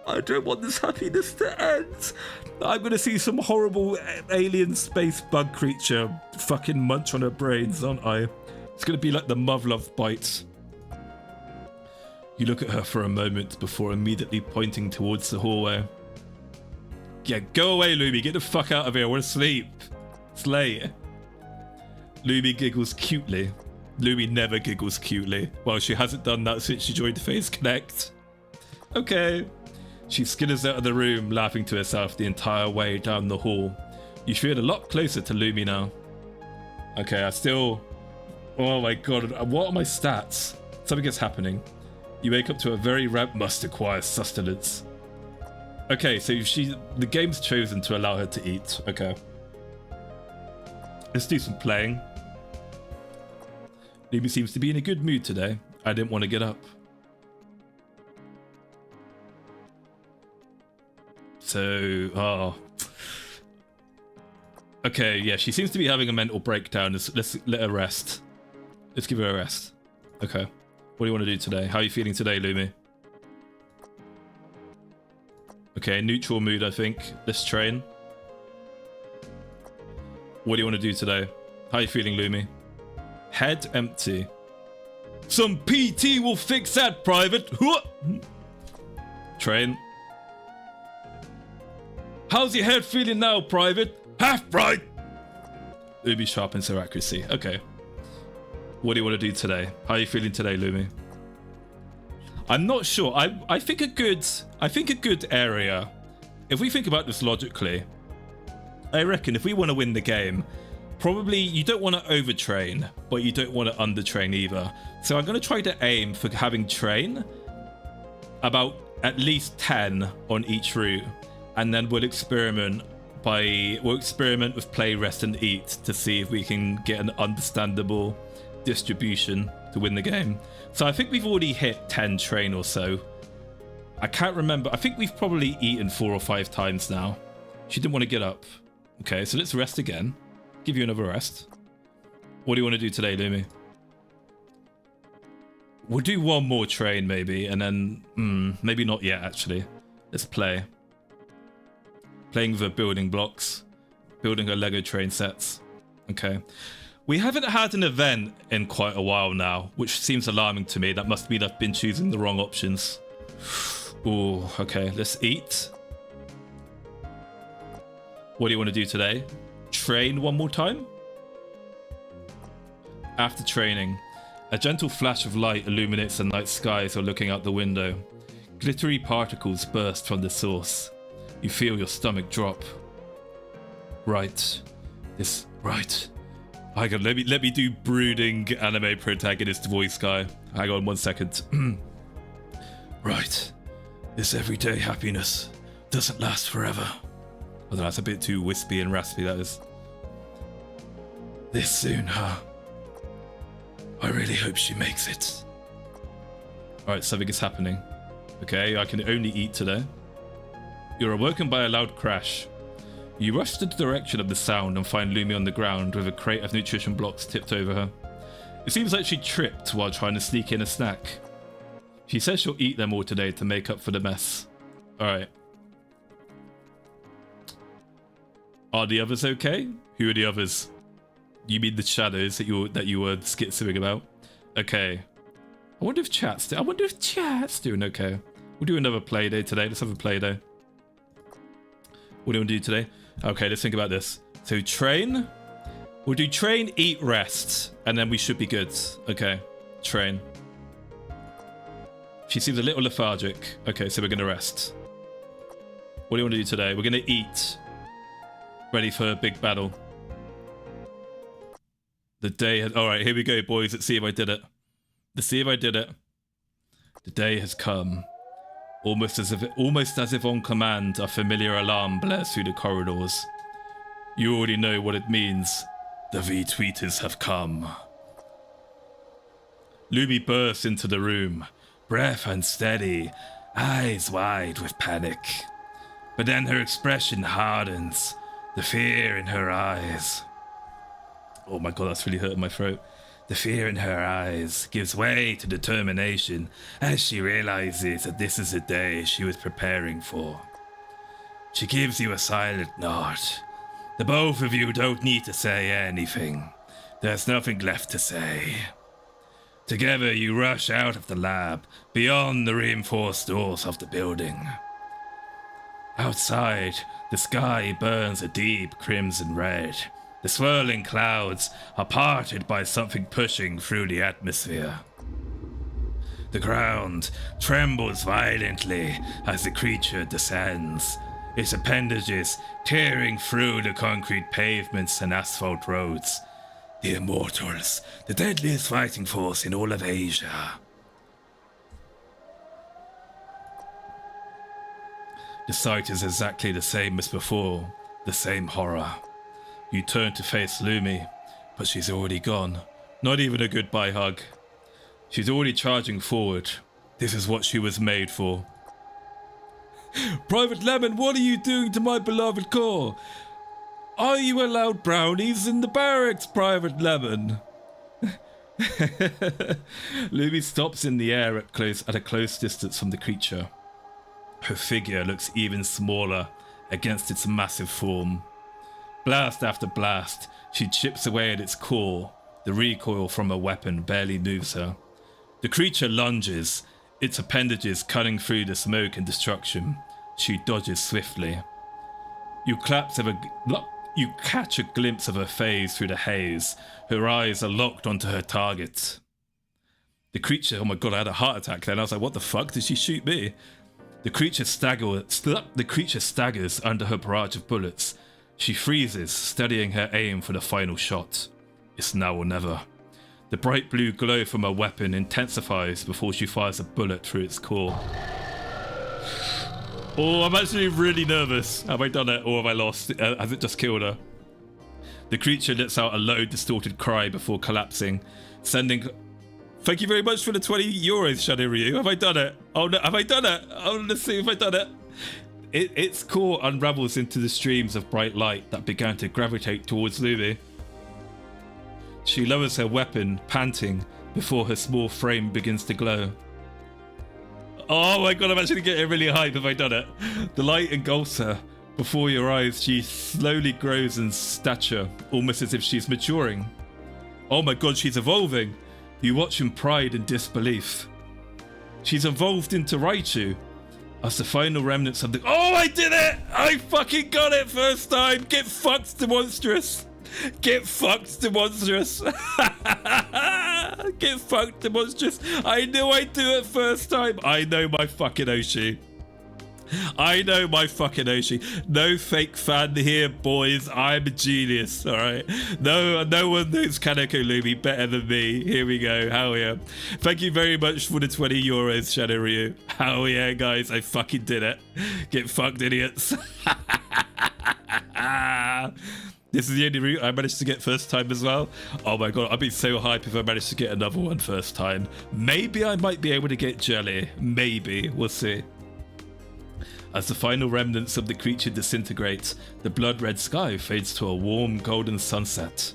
I don't want this happiness to end. I'm going to see some horrible alien space bug creature fucking munch on her brains, aren't I? It's going to be like the Muv-Love bite. You look at her for a moment before immediately pointing towards the hallway. Yeah, go away, Lumi. Get the fuck out of here. I want to sleep. It's late. Lumi giggles cutely. Lumi never giggles cutely. Well, she hasn't done that since she joined Phase Connect. Okay. She skitters out of the room, laughing to herself the entire way down the hall. You feel a lot closer to Lumi now. Okay, I still... Oh my god, what are my stats? Something is happening. You wake up to a very ramp must acquire sustenance. Okay, so the game's chosen to allow her to eat. Okay. Let's do some playing. Lumi seems to be in a good mood today. I didn't want to get up. So, okay, yeah, she seems to be having a mental breakdown. Let's let her rest. Let's give her a rest. Okay. What do you want to do today? How are you feeling today, Lumi? Okay, neutral mood, I think. Let's train. What do you want to do today? How are you feeling, Lumi? Head empty. Some PT will fix that, Private. Train. How's your head feeling now, Private? Half right. Lumi sharpens her accuracy. Okay. What do you want to do today? How are you feeling today, Lumi? I'm not sure. I think a good area. If we think about this logically, I reckon if we want to win the game, probably you don't want to overtrain, but you don't want to undertrain either. So I'm going to try to aim for having train about at least 10 on each route, and then we'll experiment we'll experiment with play, rest, and eat to see if we can get an understandable distribution to win the game. So I think we've already hit 10 train or so. I can't remember. I think we've probably eaten 4 or 5 times now. She didn't want to get up. Okay, so let's rest again. Give you another rest. What do you want to do today, Lumi? We'll do one more train maybe, and then maybe not yet actually. Let's play. Playing the building blocks. Building her Lego train sets. Okay. We haven't had an event in quite a while now, which seems alarming to me. That must mean I've been choosing the wrong options. Ooh, okay, let's eat. What do you want to do today? Train one more time? After training, a gentle flash of light illuminates the night sky as you're looking out the window. Glittery particles burst from the source. You feel your stomach drop. Right. Right. Hang on, let me do brooding anime protagonist voice guy. Hang on 1 second. Right. This everyday happiness doesn't last forever. I don't know, that's a bit too wispy and raspy, that is. This soon, huh? I really hope she makes it. Alright, something is happening. Okay, I can only eat today. You're awoken by a loud crash. You rush to the direction of the sound and find Lumi on the ground with a crate of nutrition blocks tipped over her. It seems like she tripped while trying to sneak in a snack. She says she'll eat them all today to make up for the mess. Alright. Are the others okay? Who are the others? You mean the shadows that you were schizoing about? Okay. I wonder if chat's doing okay. We'll do another play day today. Let's have a play day. What do you want to do today? Okay, let's think about this. So train. We'll do train, eat, rest. And then we should be good. Okay. Train. She seems a little lethargic. Okay, so we're going to rest. What do you want to do today? We're going to eat. Ready for a big battle. The day has... Alright, here we go, boys. Let's see if I did it. Let's see if I did it. The day has come. Almost as if on command, a familiar alarm blares through the corridors. You already know what it means. The V-tweeters have come. Lumi bursts into the room, breath unsteady, eyes wide with panic. But then her expression hardens, the fear in her eyes. Oh my god, that's really hurting my throat. The fear in her eyes gives way to determination as she realizes that this is the day she was preparing for. She gives you a silent nod. The both of you don't need to say anything. There's nothing left to say. Together you rush out of the lab, beyond the reinforced doors of the building. Outside, the sky burns a deep crimson red. The swirling clouds are parted by something pushing through the atmosphere. The ground trembles violently as the creature descends, its appendages tearing through the concrete pavements and asphalt roads. The Immortals, the deadliest fighting force in all of Asia. The sight is exactly the same as before, the same horror. You turn to face Lumi, but she's already gone. Not even a goodbye hug. She's already charging forward. This is what she was made for. Private Lemon, what are you doing to my beloved core? Are you allowed brownies in the barracks, Private Lemon? Lumi stops in the air at a close distance from the creature. Her figure looks even smaller against its massive form. Blast after blast, she chips away at its core. The recoil from a weapon barely moves her. The creature lunges, its appendages cutting through the smoke and destruction. She dodges swiftly. You catch a glimpse of her face through the haze. Her eyes are locked onto her target. The creature... Oh my god, I had a heart attack then. I was like, what the fuck? Did she shoot me? The creature staggers under her barrage of bullets. She freezes, steadying her aim for the final shot. It's now or never. The bright blue glow from her weapon intensifies before she fires a bullet through its core. Oh, I'm actually really nervous. Have I done it or have I lost? Has it just killed her? The creature lets out a low, distorted cry before collapsing, sending... Thank you very much for the 20 euros, Shadow Ryu. Have I done it? Oh, no, have I done it? Oh, let's see if I done it. Its core unravels into the streams of bright light that began to gravitate towards Lumi. She lowers her weapon, panting, before her small frame begins to glow. Oh my god, I'm actually getting really hype. Have I done it? The light engulfs her. Before your eyes, she slowly grows in stature, almost as if she's maturing. Oh my god, she's evolving. You watch in pride and disbelief. She's evolved into Raichu. As the final remnants of the... Oh, I did it! I fucking got it first time! Get fucked, the monstrous! Get fucked, the monstrous! Get fucked, the monstrous! I knew I'd do it first time! I know my fucking Oshi. I know my fucking Oshi. No fake fan here, boys. I'm a genius, alright? No one knows Kaneko Lumi better than me. Here we go. Hell yeah. Thank you very much for the 20 euros, Shadow Ryu. Hell yeah, guys. I fucking did it. Get fucked, idiots. This is the only route I managed to get first time as well. Oh my god, I'd be so hyped if I managed to get another one first time. Maybe I might be able to get Jelly. Maybe. We'll see. As the final remnants of the creature disintegrate, the blood-red sky fades to a warm golden sunset.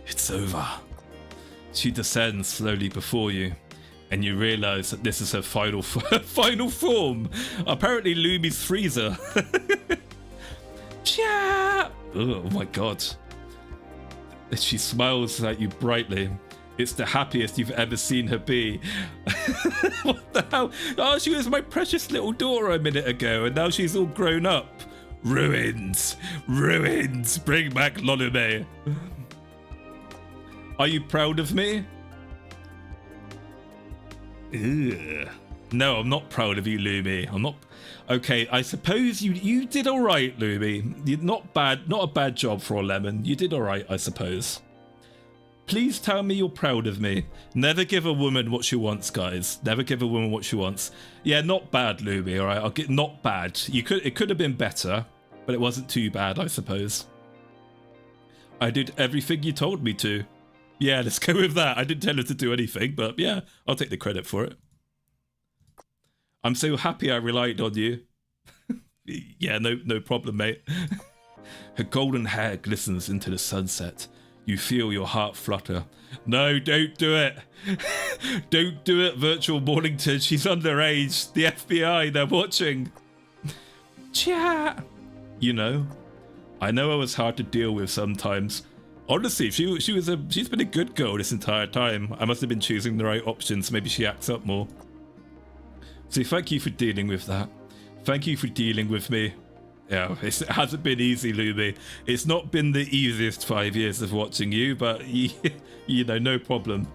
It's over. She descends slowly before you, and you realise that this is her final form. Apparently Lumi's freezer. Yeah. Oh my god. She smiles at you brightly. It's the happiest you've ever seen her be. What the hell? Oh, she was my precious little daughter a minute ago, and now she's all grown up. Ruins. Ruins. Bring back Lolume. Are you proud of me? Ugh. No, I'm not proud of you, Lumi. I'm not... Okay, I suppose you did all right, Lumi. You're not bad. Not a bad job for a lemon. You did all right, I suppose. Please tell me you're proud of me. Never give a woman what she wants, guys. Never give a woman what she wants. Yeah, not bad, Lumi, all right? I'll get not bad. It could have been better, but it wasn't too bad, I suppose. I did everything you told me to. Yeah, let's go with that. I didn't tell her to do anything, but yeah, I'll take the credit for it. I'm so happy I relied on you. Yeah, no problem, mate. Her golden hair glistens into the sunset. You feel your heart flutter. No, don't do it. Don't do it, virtual Maulington. She's underage. The FBI, they're watching. Chat. You know, I know I was hard to deal with sometimes. Honestly, she's been a good girl this entire time. I must have been choosing the right options. Maybe she acts up more. So thank you for dealing with that. Thank you for dealing with me. Yeah, it hasn't been easy, Lumi. It's not been the easiest 5 years of watching you, but you know, no problem.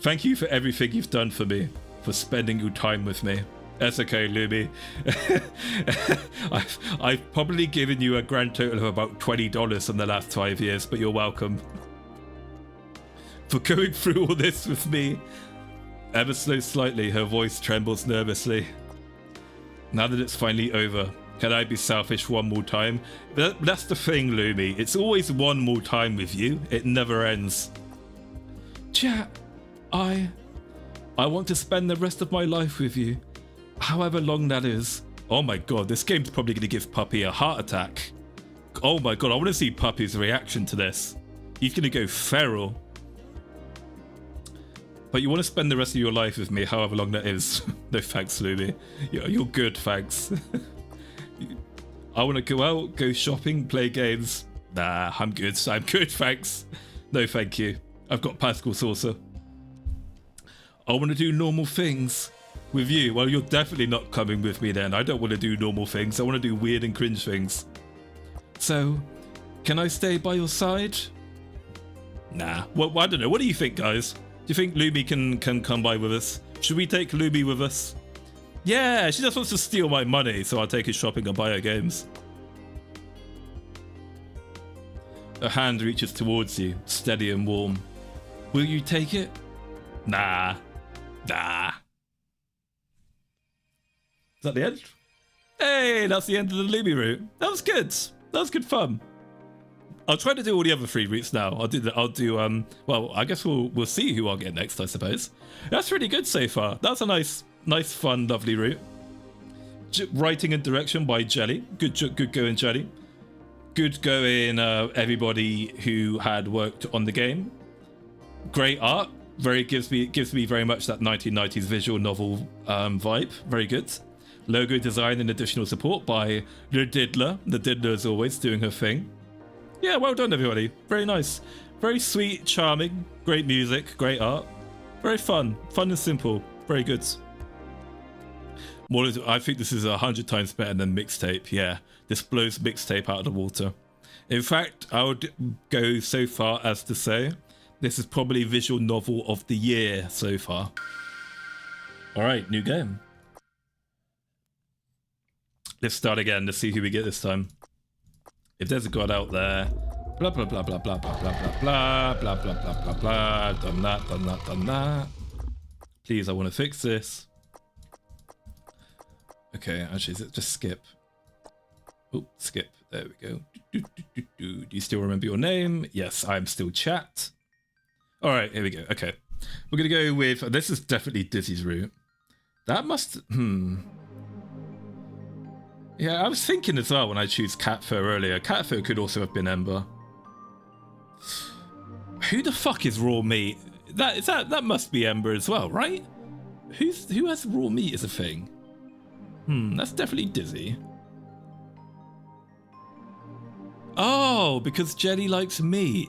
Thank you for everything you've done for me, for spending your time with me. That's okay, Lumi. I've probably given you a grand total of about $20 in the last 5 years, but you're welcome. For going through all this with me. Ever so slightly, her voice trembles nervously. Now that it's finally over, can I be selfish one more time? That's the thing, Lumi. It's always one more time with you. It never ends. Chat, I want to spend the rest of my life with you. However long that is. Oh my god, this game's probably going to give Puppy a heart attack. Oh my god, I want to see Puppy's reaction to this. He's going to go feral. But you want to spend the rest of your life with me, however long that is. No thanks, Lumi. You're good, thanks. I want to go out, go shopping, play games. Nah, I'm good. I'm good, thanks. No, thank you. I've got Pascal Saucer. I want to do normal things with you. Well, you're definitely not coming with me then. I don't want to do normal things. I want to do weird and cringe things. So, can I stay by your side? Nah. Well, I don't know. What do you think, guys? Do you think Lumi can come by with us? Should we take Lumi with us? Yeah, she just wants to steal my money, so I'll take her shopping and buy her games. Her hand reaches towards you, steady and warm. Will you take it? Nah. Nah. Is that the end? Hey, that's the end of the Lumi route. That was good. That was good fun. I'll try to do all the other 3 routes now. I'll do well, I guess we'll see who I'll get next, I suppose. That's really good so far. That's a nice, fun, lovely route. Writing and direction by Jelly. Good going, Jelly. Good going, everybody who had worked on the game. Great art. Gives me very much that 1990s visual novel vibe. Very good. Logo design and additional support by the Diddler. The Diddler is always doing her thing. Yeah, well done, everybody. Very nice. Very sweet, charming, great music, great art. Very fun. Fun and simple. Very good. I think this is 100 times better than mixtape. Yeah, this blows mixtape out of the water. In fact, I would go so far as to say this is probably visual novel of the year so far. All right, new game. Let's start again. Let's see who we get this time. If there's a god out there, blah blah blah blah blah blah blah blah blah blah blah blah blah. Done that, done that, done that. Please, I want to fix this. Okay, actually, just skip. Oh, skip. There we go. Do you still remember your name? Yes, I'm still chat. All right, here we go. Okay, we're gonna go with. This is definitely Dizzy's route. That must. Yeah, I was thinking as well when I choose Catfur earlier. Catfur could also have been Ember. Who the fuck is raw meat? That must be Ember as well, right? Who has raw meat as a thing? That's definitely Dizzy. Oh, because Jelly likes meat.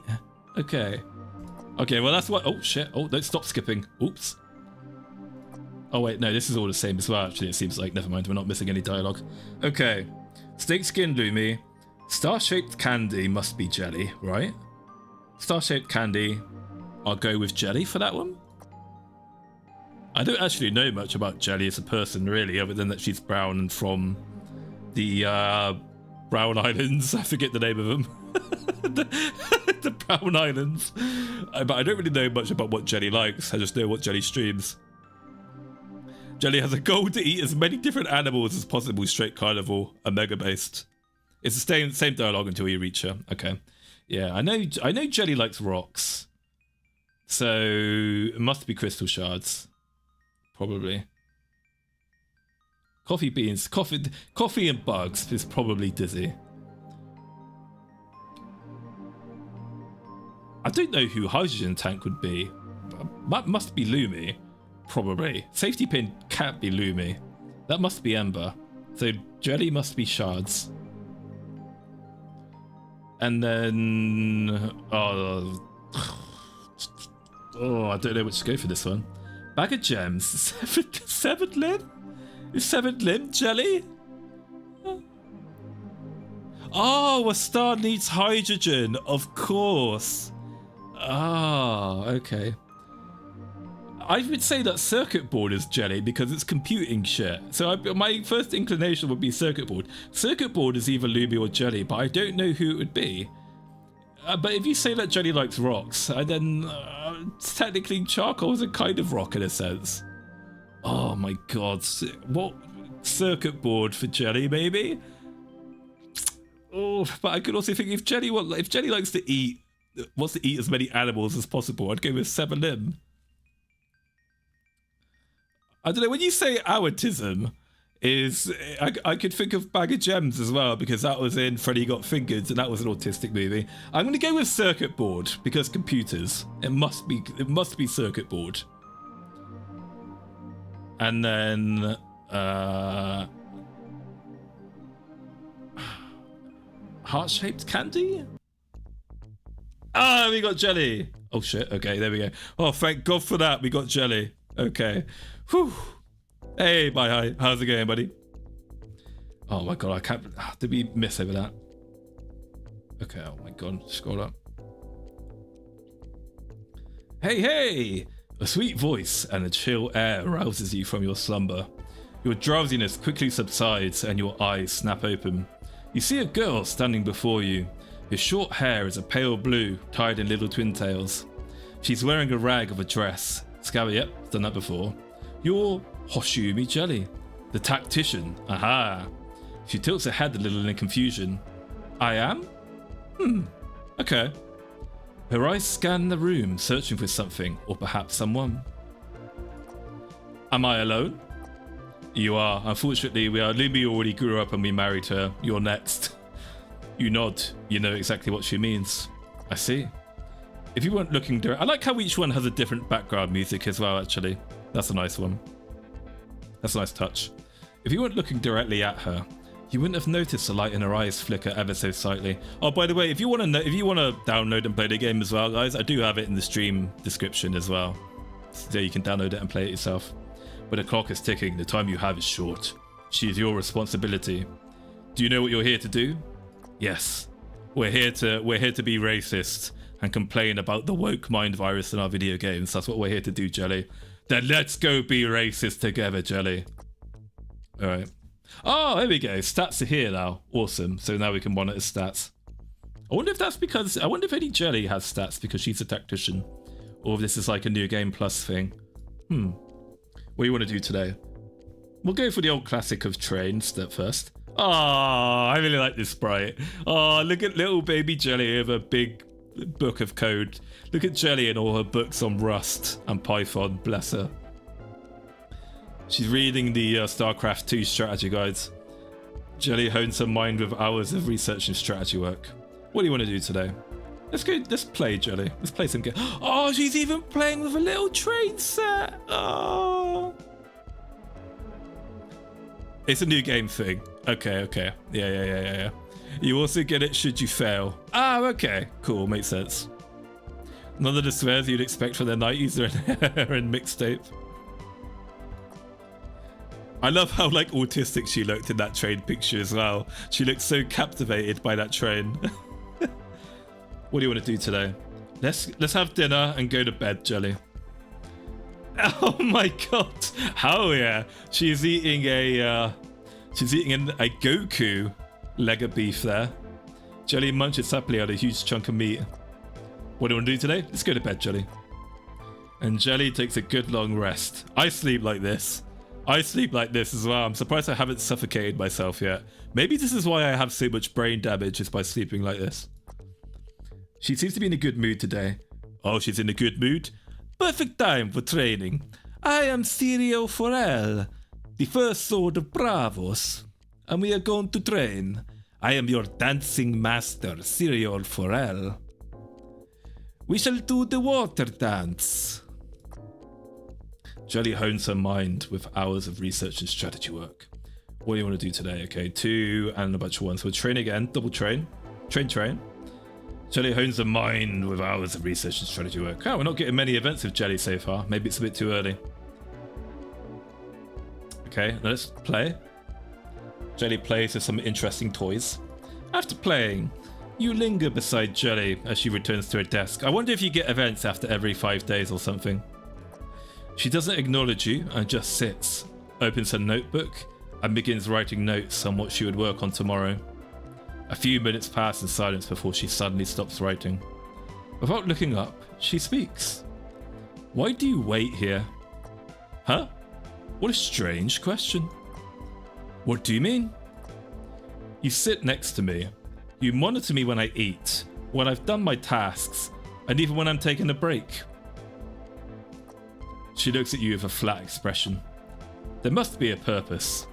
Okay. Okay, well that's what. Oh shit. Oh, don't stop skipping. Oops. Oh wait, no, this is all the same as well, actually, it seems like. Never mind, we're not missing any dialogue. Okay. Snakeskin Lumi. Star-shaped candy must be Jelly, right? Star-shaped candy. I'll go with Jelly for that one. I don't actually know much about Jelly as a person, really, other than that she's brown and from the Brown Islands. I forget the name of them. the Brown Islands. But I don't really know much about what Jelly likes. I just know what Jelly streams. Jelly has a goal to eat as many different animals as possible, straight carnivore, Omega based. It's the same dialogue until you reach her. Okay. Yeah, I know Jelly likes rocks. So it must be crystal shards. Probably. Coffee beans, coffee and bugs is probably Dizzy. I don't know who Hydrogen Tank would be. That must be Lumi. Probably. Safety pin can't be Lumi. That must be Ember. So Jelly must be shards. And then... Oh, I don't know which to go for this one. Bag of gems. Severed limb? Is severed limb Jelly? Oh, a star needs hydrogen. Of course. Ah, okay. I would say that circuit board is Jelly because it's computing shit. So my first inclination would be circuit board. Circuit board is either Lumi or Jelly, but I don't know who it would be. But if you say that Jelly likes rocks, then technically charcoal is a kind of rock in a sense. Oh my god. What? Circuit board for Jelly, maybe? Oh, but I could also think if Jelly likes to eat, wants to eat as many animals as possible, I'd go with sever limb. I don't know, when you say autism, I could think of Bag of Gems as well, because that was in Freddy Got Fingered, and that was an autistic movie. I'm going to go with circuit board, because computers. It must be circuit board. And then... heart-shaped candy? Ah, we got Jelly. Oh shit, okay, there we go. Oh, thank God for that, we got Jelly. Okay. Whew. Hey, bye, hi. How's it going, buddy? Oh my God, I can't... Did we miss over that? Okay, oh my God, scroll up. Hey, hey! A sweet voice and a chill air rouses you from your slumber. Your drowsiness quickly subsides and your eyes snap open. You see a girl standing before you. Her short hair is a pale blue, tied in little twin tails. She's wearing a rag of a dress. Scabby, yep, done that before. You're Hoshumi Jelly, the tactician. Aha! She tilts her head a little in confusion. I am? Okay. Her eyes scan the room, searching for something, or perhaps someone. Am I alone? You are. Unfortunately, we are. Libby already grew up and we married her. You're next. You nod. You know exactly what she means. I see. If you weren't looking direct, I like how each one has a different background music as well, actually. That's a nice one. That's a nice touch. If you weren't looking directly at her, you wouldn't have noticed the light in her eyes flicker ever so slightly. Oh, by the way, if you want to download and play the game as well, guys, I do have it in the stream description as well. So you can download it and play it yourself. But the clock is ticking. The time you have is short. She is your responsibility. Do you know what you're here to do? Yes. We're here to be racist and complain about the woke mind virus in our video games. That's what we're here to do, Jelly. Then let's go be racist together, Jelly. All right. Oh, there we go. Stats are here now. Awesome. So now we can monitor stats. I wonder if any Jelly has stats because she's a tactician, or if this is like a new game plus thing. What do you want to do today? We'll go for the old classic of trains at first. Oh, I really like this sprite. Oh, look at little baby Jelly with a big book of code. Look at Jelly and all her books on Rust and Python. Bless her. She's reading the StarCraft 2 strategy guides. Jelly hones her mind with hours of research and strategy work. What do you want to do today? Let's play, Jelly. Let's play some game. Oh, she's even playing with a little train set. Oh. It's a new game thing. Okay. Yeah. You also get it should you fail. Ah, okay. Cool, makes sense. None of the swears you'd expect from their 90s and mixtape. I love how like autistic she looked in that train picture as well. She looked so captivated by that train. What do you want to do today? Let's have dinner and go to bed, Jelly. Oh my god! Hell yeah! She's eating a Goku leg of beef there. Jelly munches happily on a huge chunk of meat. What do you want to do today? Let's go to bed, Jelly. And Jelly takes a good long rest. I sleep like this. I sleep like this as well. I'm surprised I haven't suffocated myself yet. Maybe this is why I have so much brain damage, is by sleeping like this. She seems to be in a good mood today. Oh, she's in a good mood? Perfect time for training. I am Sirio Forel, the first sword of Bravos, and we are going to train. I am your dancing master, Sirio Forel. We shall do the water dance. Jelly hones her mind with hours of research and strategy work. What do you want to do today? Okay, 2 and a bunch of 1. So we'll train again, double train. Train. Jelly hones her mind with hours of research and strategy work. Oh, we're not getting many events with Jelly so far. Maybe it's a bit too early. Okay, let's play. Jelly plays with some interesting toys. After playing, you linger beside Jelly as she returns to her desk. I wonder if you get events after every 5 days or something. She doesn't acknowledge you and just sits, opens her notebook, and begins writing notes on what she would work on tomorrow. A few minutes pass in silence before she suddenly stops writing. Without looking up, she speaks. Why do you wait here? Huh? What a strange question. What do you mean? You sit next to me. You monitor me when I eat, when I've done my tasks, and even when I'm taking a break. She looks at you with a flat expression. There must be a purpose.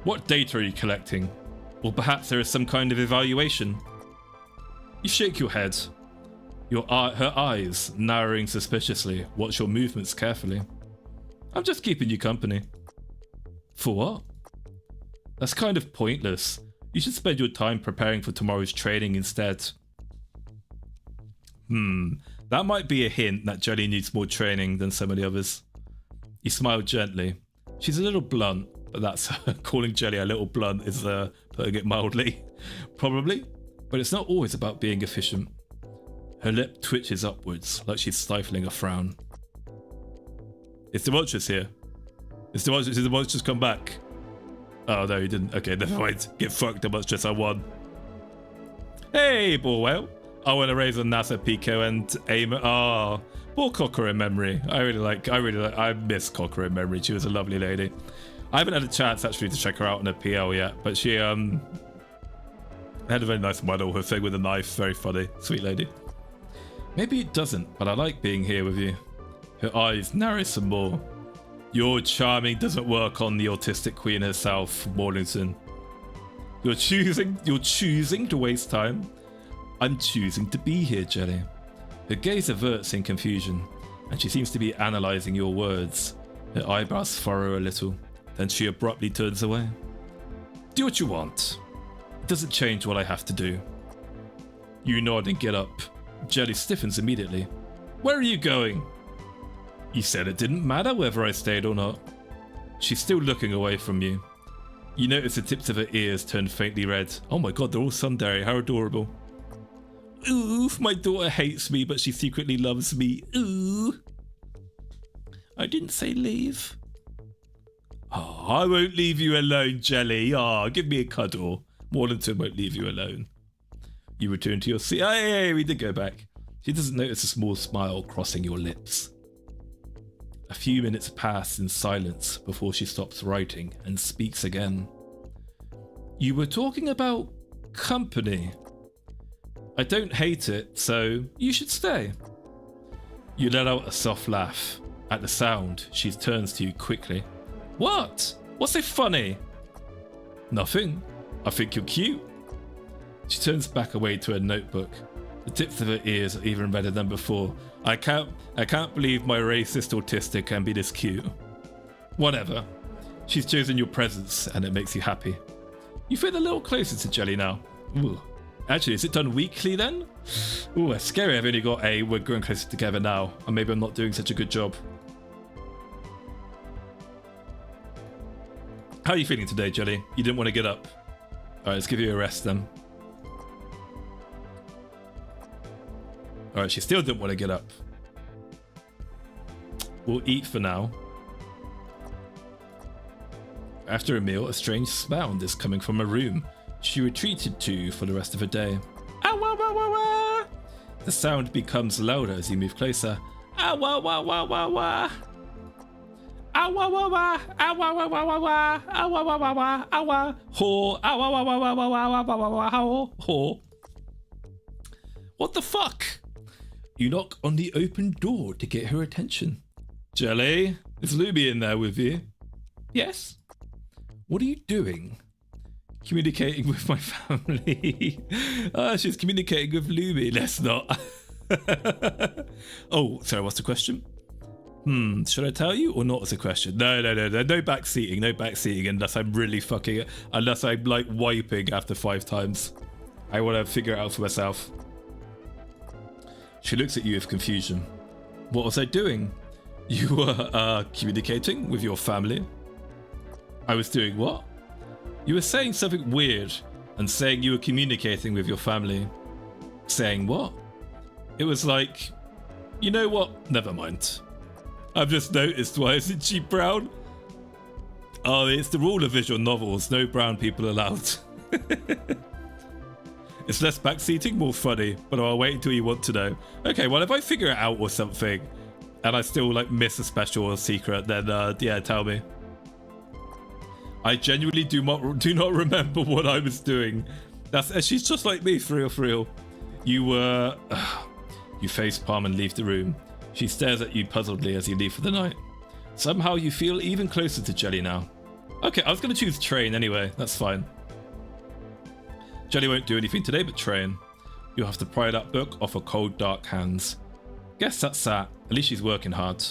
What data are you collecting? Or perhaps there is some kind of evaluation. You shake your head. Her eyes, narrowing suspiciously, watch your movements carefully. I'm just keeping you company. For what? That's kind of pointless. You should spend your time preparing for tomorrow's training instead. That might be a hint that Jelly needs more training than some of the others. You smile gently. She's a little blunt, but that's calling Jelly a little blunt is putting it mildly. Probably, but it's not always about being efficient. Her lip twitches upwards like she's stifling a frown. Is Demonstrous here? Did Demonstrous come back? Oh no, he didn't. Okay, never mind. Get fucked, Demonstrous, I won. Hey, Borwell. I want to raise on NASA Pico and aim at poor Cocker in memory. I miss Cocker in memory. She was a lovely lady. I haven't had a chance actually to check her out on her PL yet, but she had a very nice model, her thing with a knife, very funny, sweet lady. Maybe it doesn't, but I like being here with you. Her eyes narrow some more. Your charming doesn't work on the autistic queen herself, Maulington. You're choosing to waste time. I'm choosing to be here, Jelly. Her gaze averts in confusion, and she seems to be analysing your words. Her eyebrows furrow a little, then she abruptly turns away. Do what you want. It doesn't change what I have to do. You nod and get up. Jelly stiffens immediately. Where are you going? You said it didn't matter whether I stayed or not. She's still looking away from you. You notice the tips of her ears turn faintly red. Oh my god, they're all sundary. How adorable. Oof, my daughter hates me, but she secretly loves me. Ooh. I didn't say leave. Oh, I won't leave you alone, Jelly. Oh, give me a cuddle. Maulington won't leave you alone. You return to your seat. Hey, we did go back. She doesn't notice a small smile crossing your lips. A few minutes pass in silence before she stops writing and speaks again. You were talking about company. I don't hate it, so you should stay. You let out a soft laugh. At the sound, she turns to you quickly. What? What's so funny? Nothing. I think you're cute. She turns back away to her notebook. The tips of her ears are even redder than before. I can't believe my racist autistic can be this cute. Whatever. She's chosen your presence and it makes you happy. You feel a little closer to Jelly now. Ooh. Actually, is it done weekly then? Ooh, that's scary. I've only got a we're growing closer together now, and maybe I'm not doing such a good job. How are you feeling today, Jelly? You didn't want to get up. Alright, let's give you a rest then. Alright, she still didn't want to get up. We'll eat for now. After a meal, a strange sound is coming from a room she retreated to for the rest of her day. Ah, wah, wah, wah, wah. The sound becomes louder as you move closer. Ah, wah, wah, wah, wah, wah. Ah, wah, wah, wah. Ah, wah, wah, wah, wah, wah. Ah, wah, wah, wah, wah. Ah, wah. Ho. Ah, wah, wah, wah, wah, wah, wah, wah, wah, wah, ho. Ho. What the fuck? You knock on the open door to get her attention. Jelly, is Luby in there with you? Yes. What are you doing? Communicating with my family. She's communicating with Luby. Let's not. Oh, sorry, what's the question? Should I tell you or not as a question? No backseating. No backseating unless I'm really fucking it. Unless I'm like wiping after 5 times. I want to figure it out for myself. She looks at you with confusion. What was I doing? You were communicating with your family? I was doing what? You were saying something weird and saying you were communicating with your family. Saying what? It was like, you know what? Never mind. I've just noticed, why isn't she brown? Oh, it's the rule of visual novels. No brown people allowed. It's less backseating, more funny, but I'll wait until you want to know. Okay, well, if I figure it out or something and I still like miss a special or a secret, then yeah, tell me. I genuinely do not remember what I was doing. She's just like me, for real. You were... You face palm and leave the room. She stares at you puzzledly as you leave for the night. Somehow you feel even closer to Jelly now. Okay, I was going to choose train anyway. That's fine. Jelly won't do anything today but train. You'll have to pry that book off her cold, dark hands. Guess that's that. At least she's working hard.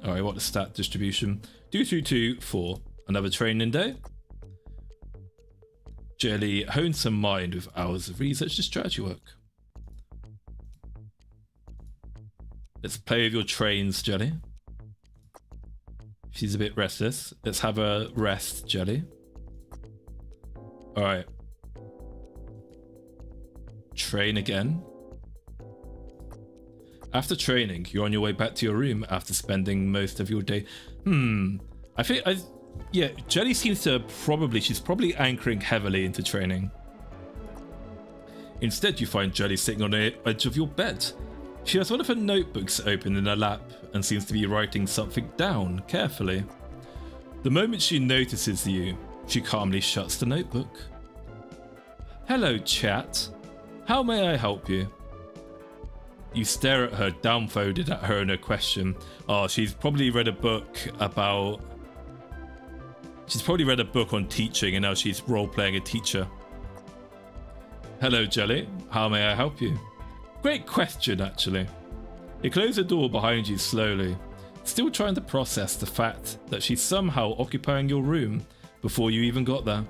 Alright, what the stat distribution? 2, 2, 2, 4. Another training day. Jelly hones her mind with hours of research and strategy work. Let's play with your trains, Jelly. She's a bit restless. Let's have a rest, Jelly. Alright. Train again. After training, you're on your way back to your room after spending most of your day. Yeah, Jelly seems to she's probably anchoring heavily into training. Instead, you find Jelly sitting on the edge of your bed. She has one of her notebooks open in her lap and seems to be writing something down carefully. The moment she notices you, she calmly shuts the notebook. Hello, chat. How may I help you? You stare at her, dumbfounded at her and her question. Oh, she's probably read a book about... She's probably read a book on teaching and now she's role-playing a teacher. Hello, Jelly. How may I help you? Great question, actually. You close the door behind you slowly, still trying to process the fact that she's somehow occupying your room before you even got there.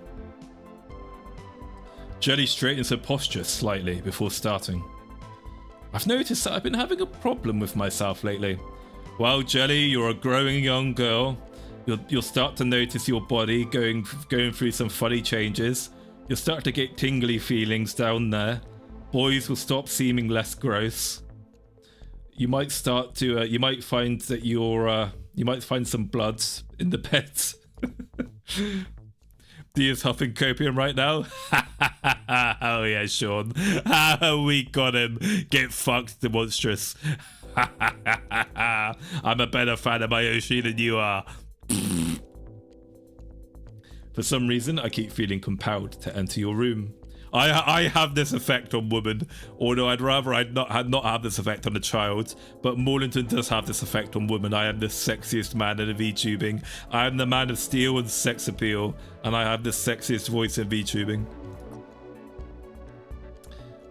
Jelly straightens her posture slightly before starting. I've noticed that I've been having a problem with myself lately. Well, Jelly, you're a growing young girl. You'll start to notice your body going through some funny changes. You'll start to get tingly feelings down there. Boys will stop seeming less gross. You might start to, you might find that you might find some blood in the bed. Dia's huffing copium right now. Oh yeah, Sean. We got him. Get fucked, the monstrous. I'm a better fan of Mayoshi than you are. For some reason, I keep feeling compelled to enter your room. I have this effect on women, although I'd rather I'd not have this effect on a child, but Maulington does have this effect on women. I am the sexiest man in VTubing. I am the man of steel and sex appeal, and I have the sexiest voice in VTubing.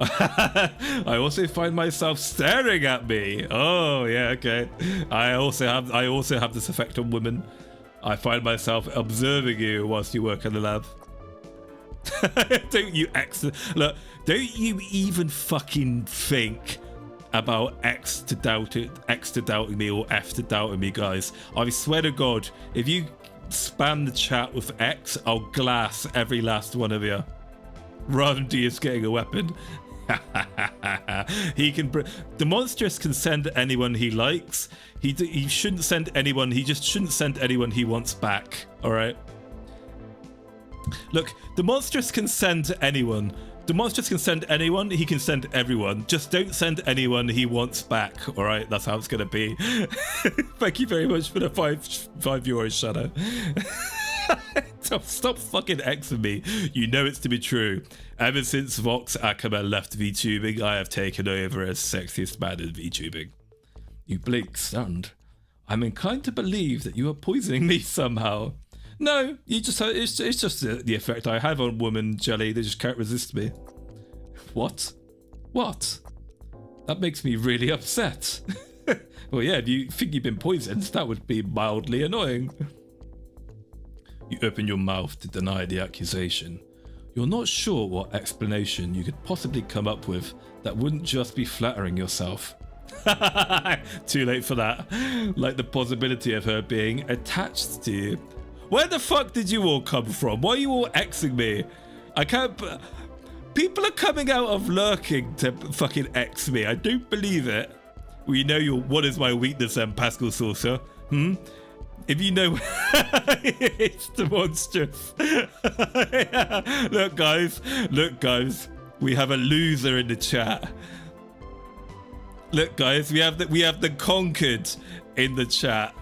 I also find myself staring at me. Oh yeah, okay. I also have this effect on women. I find myself observing you whilst you work in the lab. Don't you even fucking think about X to doubting me or F to doubting me, guys. I swear to God, if you spam the chat with X, I'll glass every last one of you. Rather than just getting a weapon. He can. The monstrous can send anyone he likes. He shouldn't send anyone. He just shouldn't send anyone he wants back. All right. Look, the monstrous can send anyone. The monstrous can send anyone. He can send everyone. Just don't send anyone he wants back. All right, that's how it's gonna be. Thank you very much for the €5 shadow. Stop fucking Xing me. You know it's to be true. Ever since Vox Akama left VTubing, I have taken over as sexiest man in VTubing. You blink stunned. I'm inclined to believe that you are poisoning me somehow. No, it's just the effect I have on women, Jelly. They just can't resist me. What? What? That makes me really upset. Well, yeah, if you think you've been poisoned, that would be mildly annoying. You open your mouth to deny the accusation. You're not sure what explanation you could possibly come up with that wouldn't just be flattering yourself. Too late for that. Like the possibility of her being attached to you. Where the fuck did you all come from? Why are you all Xing me? I can't... People are coming out of lurking to fucking X me. I don't believe it. Well, you know what is my weakness then, Pascal Saucer? If you know... It's the monstrous. Yeah. Look guys. We have a loser in the chat. Look guys, we have the conquered in the chat.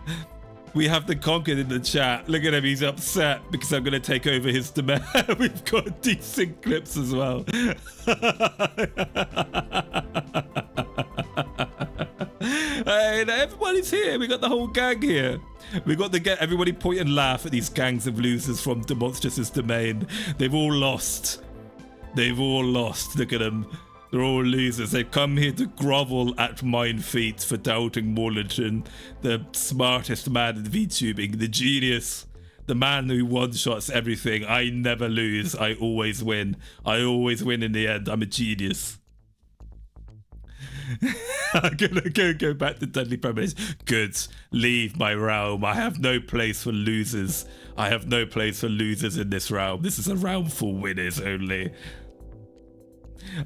We have the conquered in the chat. Look at him, he's upset because I'm going to take over his domain. We've got decent clips as well. Hey, everybody's here. We got the whole gang here. We got everybody point and laugh at these gangs of losers from Demonstrous' domain. They've all lost. They've all lost. Look at them. They're all losers. They've come here to grovel at mine feet for doubting Maulington, the smartest man in VTubing, the genius, the man who one-shots everything. I never lose. I always win. I always win in the end. I'm a genius. I'm gonna go back to Deadly Premonition. Good. Leave my realm. I have no place for losers. I have no place for losers in this realm. This is a realm for winners only.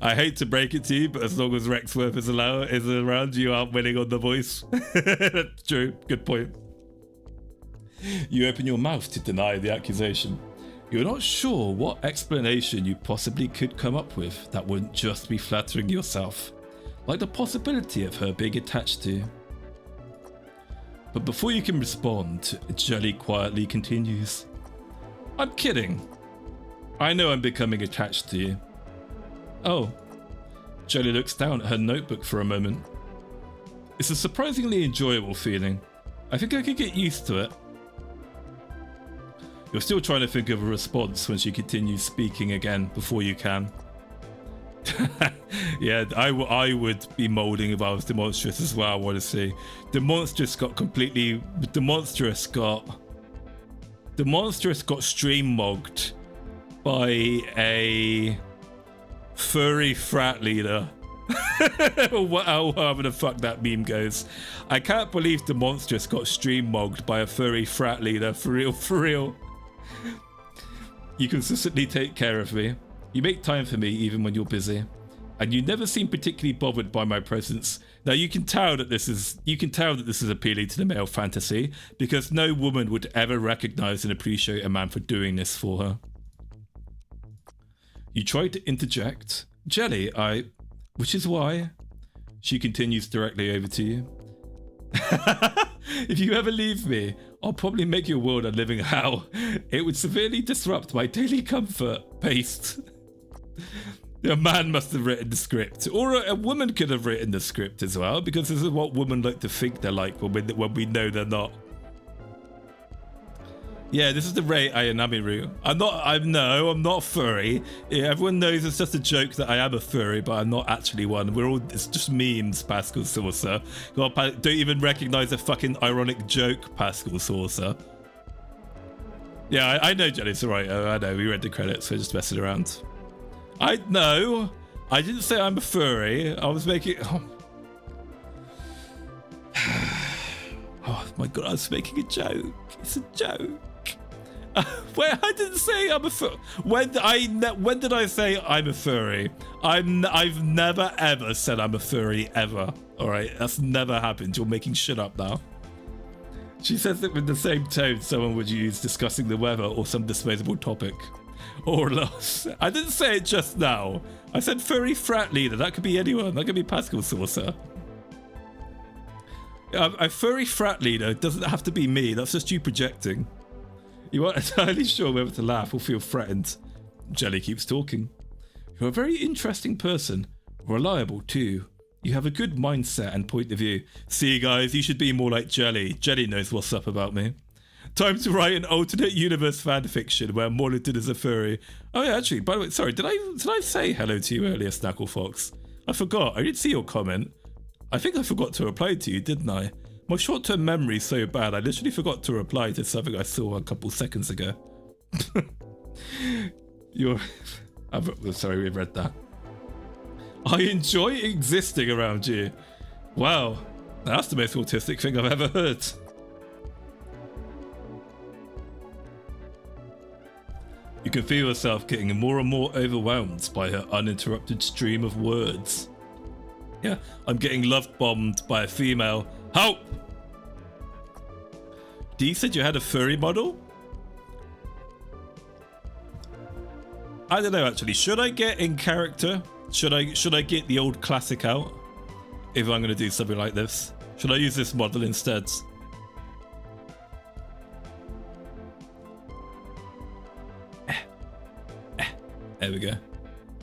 I hate to break it to you, but as long as Rexworth is around, you aren't winning on The Voice. That's true. Good point. You open your mouth to deny the accusation. You're not sure what explanation you possibly could come up with that wouldn't just be flattering yourself, like the possibility of her being attached to you. But before you can respond, Jelly quietly continues. I'm kidding. I know I'm becoming attached to you. Oh. Jelly looks down at her notebook for a moment. It's a surprisingly enjoyable feeling. I think I could get used to it. You're still trying to think of a response when she continues speaking again before you can. Yeah, I would be molding if I was demonstrous as well, I want to see. The monstrous got stream mogged by a furry frat leader. However the fuck that meme goes. I can't believe the monstrous got stream mogged by a furry frat leader. For real, for real. You consistently take care of me. You make time for me even when you're busy. And you never seem particularly bothered by my presence. Now you can tell that this is appealing to the male fantasy, because no woman would ever recognize and appreciate a man for doing this for her. You try to interject. Jelly, which is why she continues directly over to you. If you ever leave me, I'll probably make your world a living hell. It would severely disrupt my daily comfort. Paste. A man must have written the script, or a woman could have written the script as well, because this is what women like to think they're like when we know they're not. Yeah, this is the Rei Ayanami. I'm not furry. Yeah, everyone knows it's just a joke that I am a furry, but I'm not actually one. It's just memes, Pascal Saucer. Don't even recognize a fucking ironic joke, Pascal Saucer. Yeah, I know, Jenny, it's alright. I know, we read the credits, we're just messing around. I didn't say I'm a furry. I was making... Oh my god, I was making a joke. It's a joke. Where I didn't say I'm a furry. When did I say I'm a furry? I've never ever said I'm a furry ever. All right, that's never happened. You're making shit up now. She says it with the same tone someone would use discussing the weather or some disposable topic. Or loss. I didn't say it just now. I said furry frat leader. That could be anyone. That could be Pascal Saucer. A furry frat leader doesn't have to be me. That's just you projecting. You aren't entirely sure whether to laugh or feel threatened. Jelly keeps talking. You're a very interesting person. Reliable too. You have a good mindset and point of view. See guys, you should be more like Jelly. Jelly knows what's up about me. Time to write an alternate universe fanfiction where Maulington is a furry. Oh yeah, actually, by the way, sorry, did I say hello to you earlier, Snackle Fox? I forgot. I didn't see your comment. I think I forgot to reply to you, didn't I? My short-term memory is so bad, I literally forgot to reply to something I saw a couple seconds ago. Sorry, we read that. I enjoy existing around you. Wow, that's the most autistic thing I've ever heard. You can feel yourself getting more and more overwhelmed by her uninterrupted stream of words. Yeah, I'm getting love-bombed by a female. Help! Dee said you had a furry model? I don't know actually. Should I get in character? Should I get the old classic out? If I'm going to do something like this. Should I use this model instead? There we go.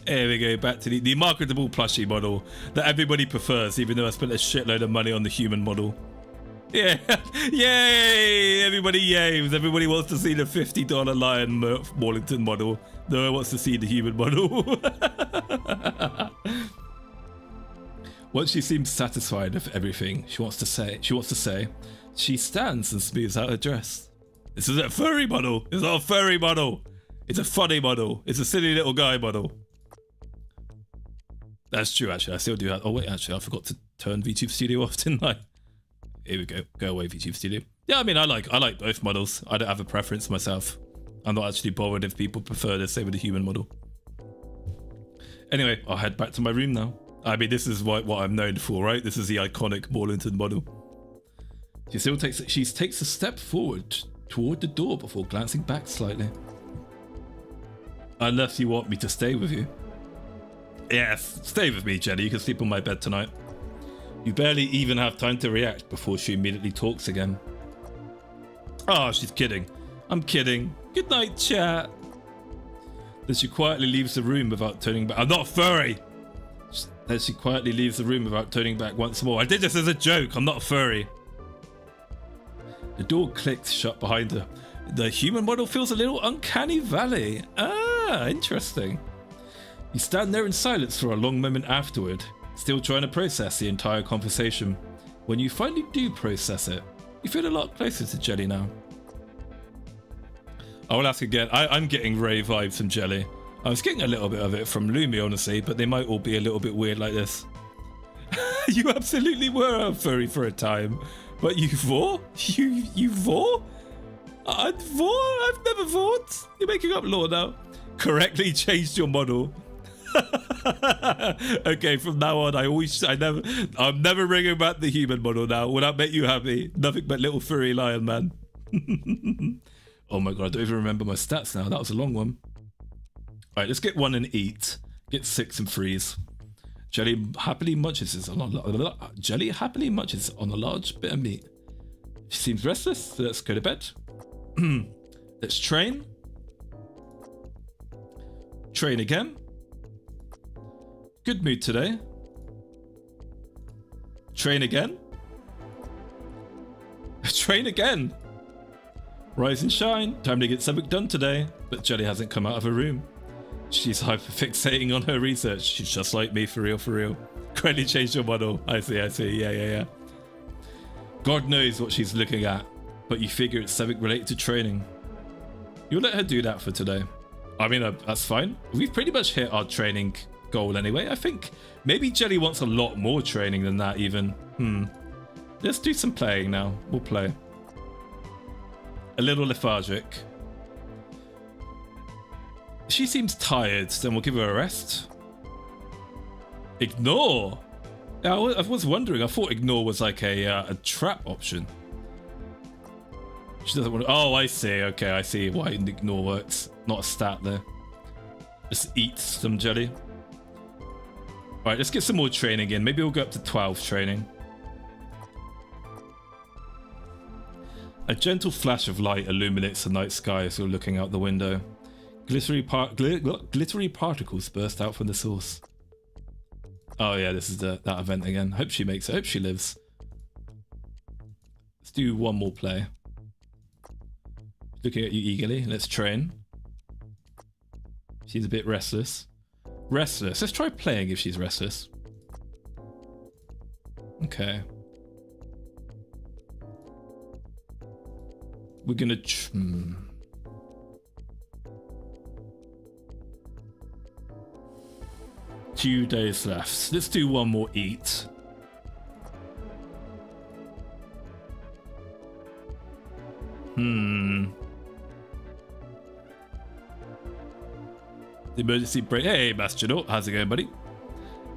There we go, back to the marketable plushie model that everybody prefers, even though I spent a shitload of money on the human model. Yeah, yay! Everybody yays. Everybody wants to see the $50 Lion Maulington model. No one wants to see the human model. Once she seems satisfied with everything she wants to say, she stands and smooths out her dress. This is a furry model. It's not a furry model. It's a funny model. It's a silly little guy model. That's true, actually. I still do have... Oh, wait, actually, I forgot to turn VTube Studio off, didn't I? Here we go. Go away, VTube Studio. Yeah, I mean, I like both models. I don't have a preference myself. I'm not actually bothered if people prefer the same with the human model. Anyway, I'll head back to my room now. I mean, this is what I'm known for, right? This is the iconic Maulington model. She takes a step forward toward the door before glancing back slightly. Unless you want me to stay with you. Yes, stay with me, Jenny. You can sleep on my bed tonight. You barely even have time to react before she immediately talks again. Oh, she's kidding. I'm kidding. Good night, chat. Then she quietly leaves the room without turning back. I'm not furry. Then she quietly leaves the room without turning back once more. I did this as a joke. I'm not furry. The door clicks shut behind her. The human model feels a little uncanny valley. Ah, interesting. You stand there in silence for a long moment afterward, still trying to process the entire conversation. When you finally do process it, you feel a lot closer to Jelly now. I will ask again. I'm getting Ray vibes from Jelly. I was getting a little bit of it from Lumi, honestly, but they might all be a little bit weird like this. You absolutely were a furry for a time, but you vor? You vor? I've never vored. You're making up law now. Correctly changed your model. Okay, from now on, I'm never bringing back the human model now. Will that make you happy? Nothing but little furry lion man. Oh my god, I don't even remember my stats now. That was a long one. All right, let's get one and eat. Get 6 and freeze. Jelly happily munches on a large bit of meat. She seems restless, so let's go to bed. Let's train. Train again. Good mood today. Train again. Train again. Rise and shine. Time to get something done today. But Jelly hasn't come out of her room. She's hyperfixating on her research. She's just like me, for real, for real. Greatly changed your model. I see. Yeah. God knows what she's looking at, but you figure it's something related to training. You'll let her do that for today. I mean, that's fine. We've pretty much hit our training goal anyway. I think maybe Jelly wants a lot more training than that even. Let's do some playing now. We'll play. A little lethargic. She seems tired, then we'll give her a rest. Ignore? Yeah, I was wondering. I thought ignore was like a trap option. She doesn't want to... Oh, I see. Okay, I see why ignore works. Not a stat there. Just eat some jelly. Alright, let's get some more training in. Maybe we'll go up to 12 training. A gentle flash of light illuminates the night sky as you're looking out the window. Glittery particles burst out from the source. Oh yeah, this is that event again. Hope she makes it. Hope she lives. Let's do one more play. Looking at you eagerly. Let's train. She's a bit restless. Restless. Let's try playing if she's restless. Okay. We're gonna... 2 days left. Let's do one more eat. The emergency break. Hey, Bastion. How's it going, buddy?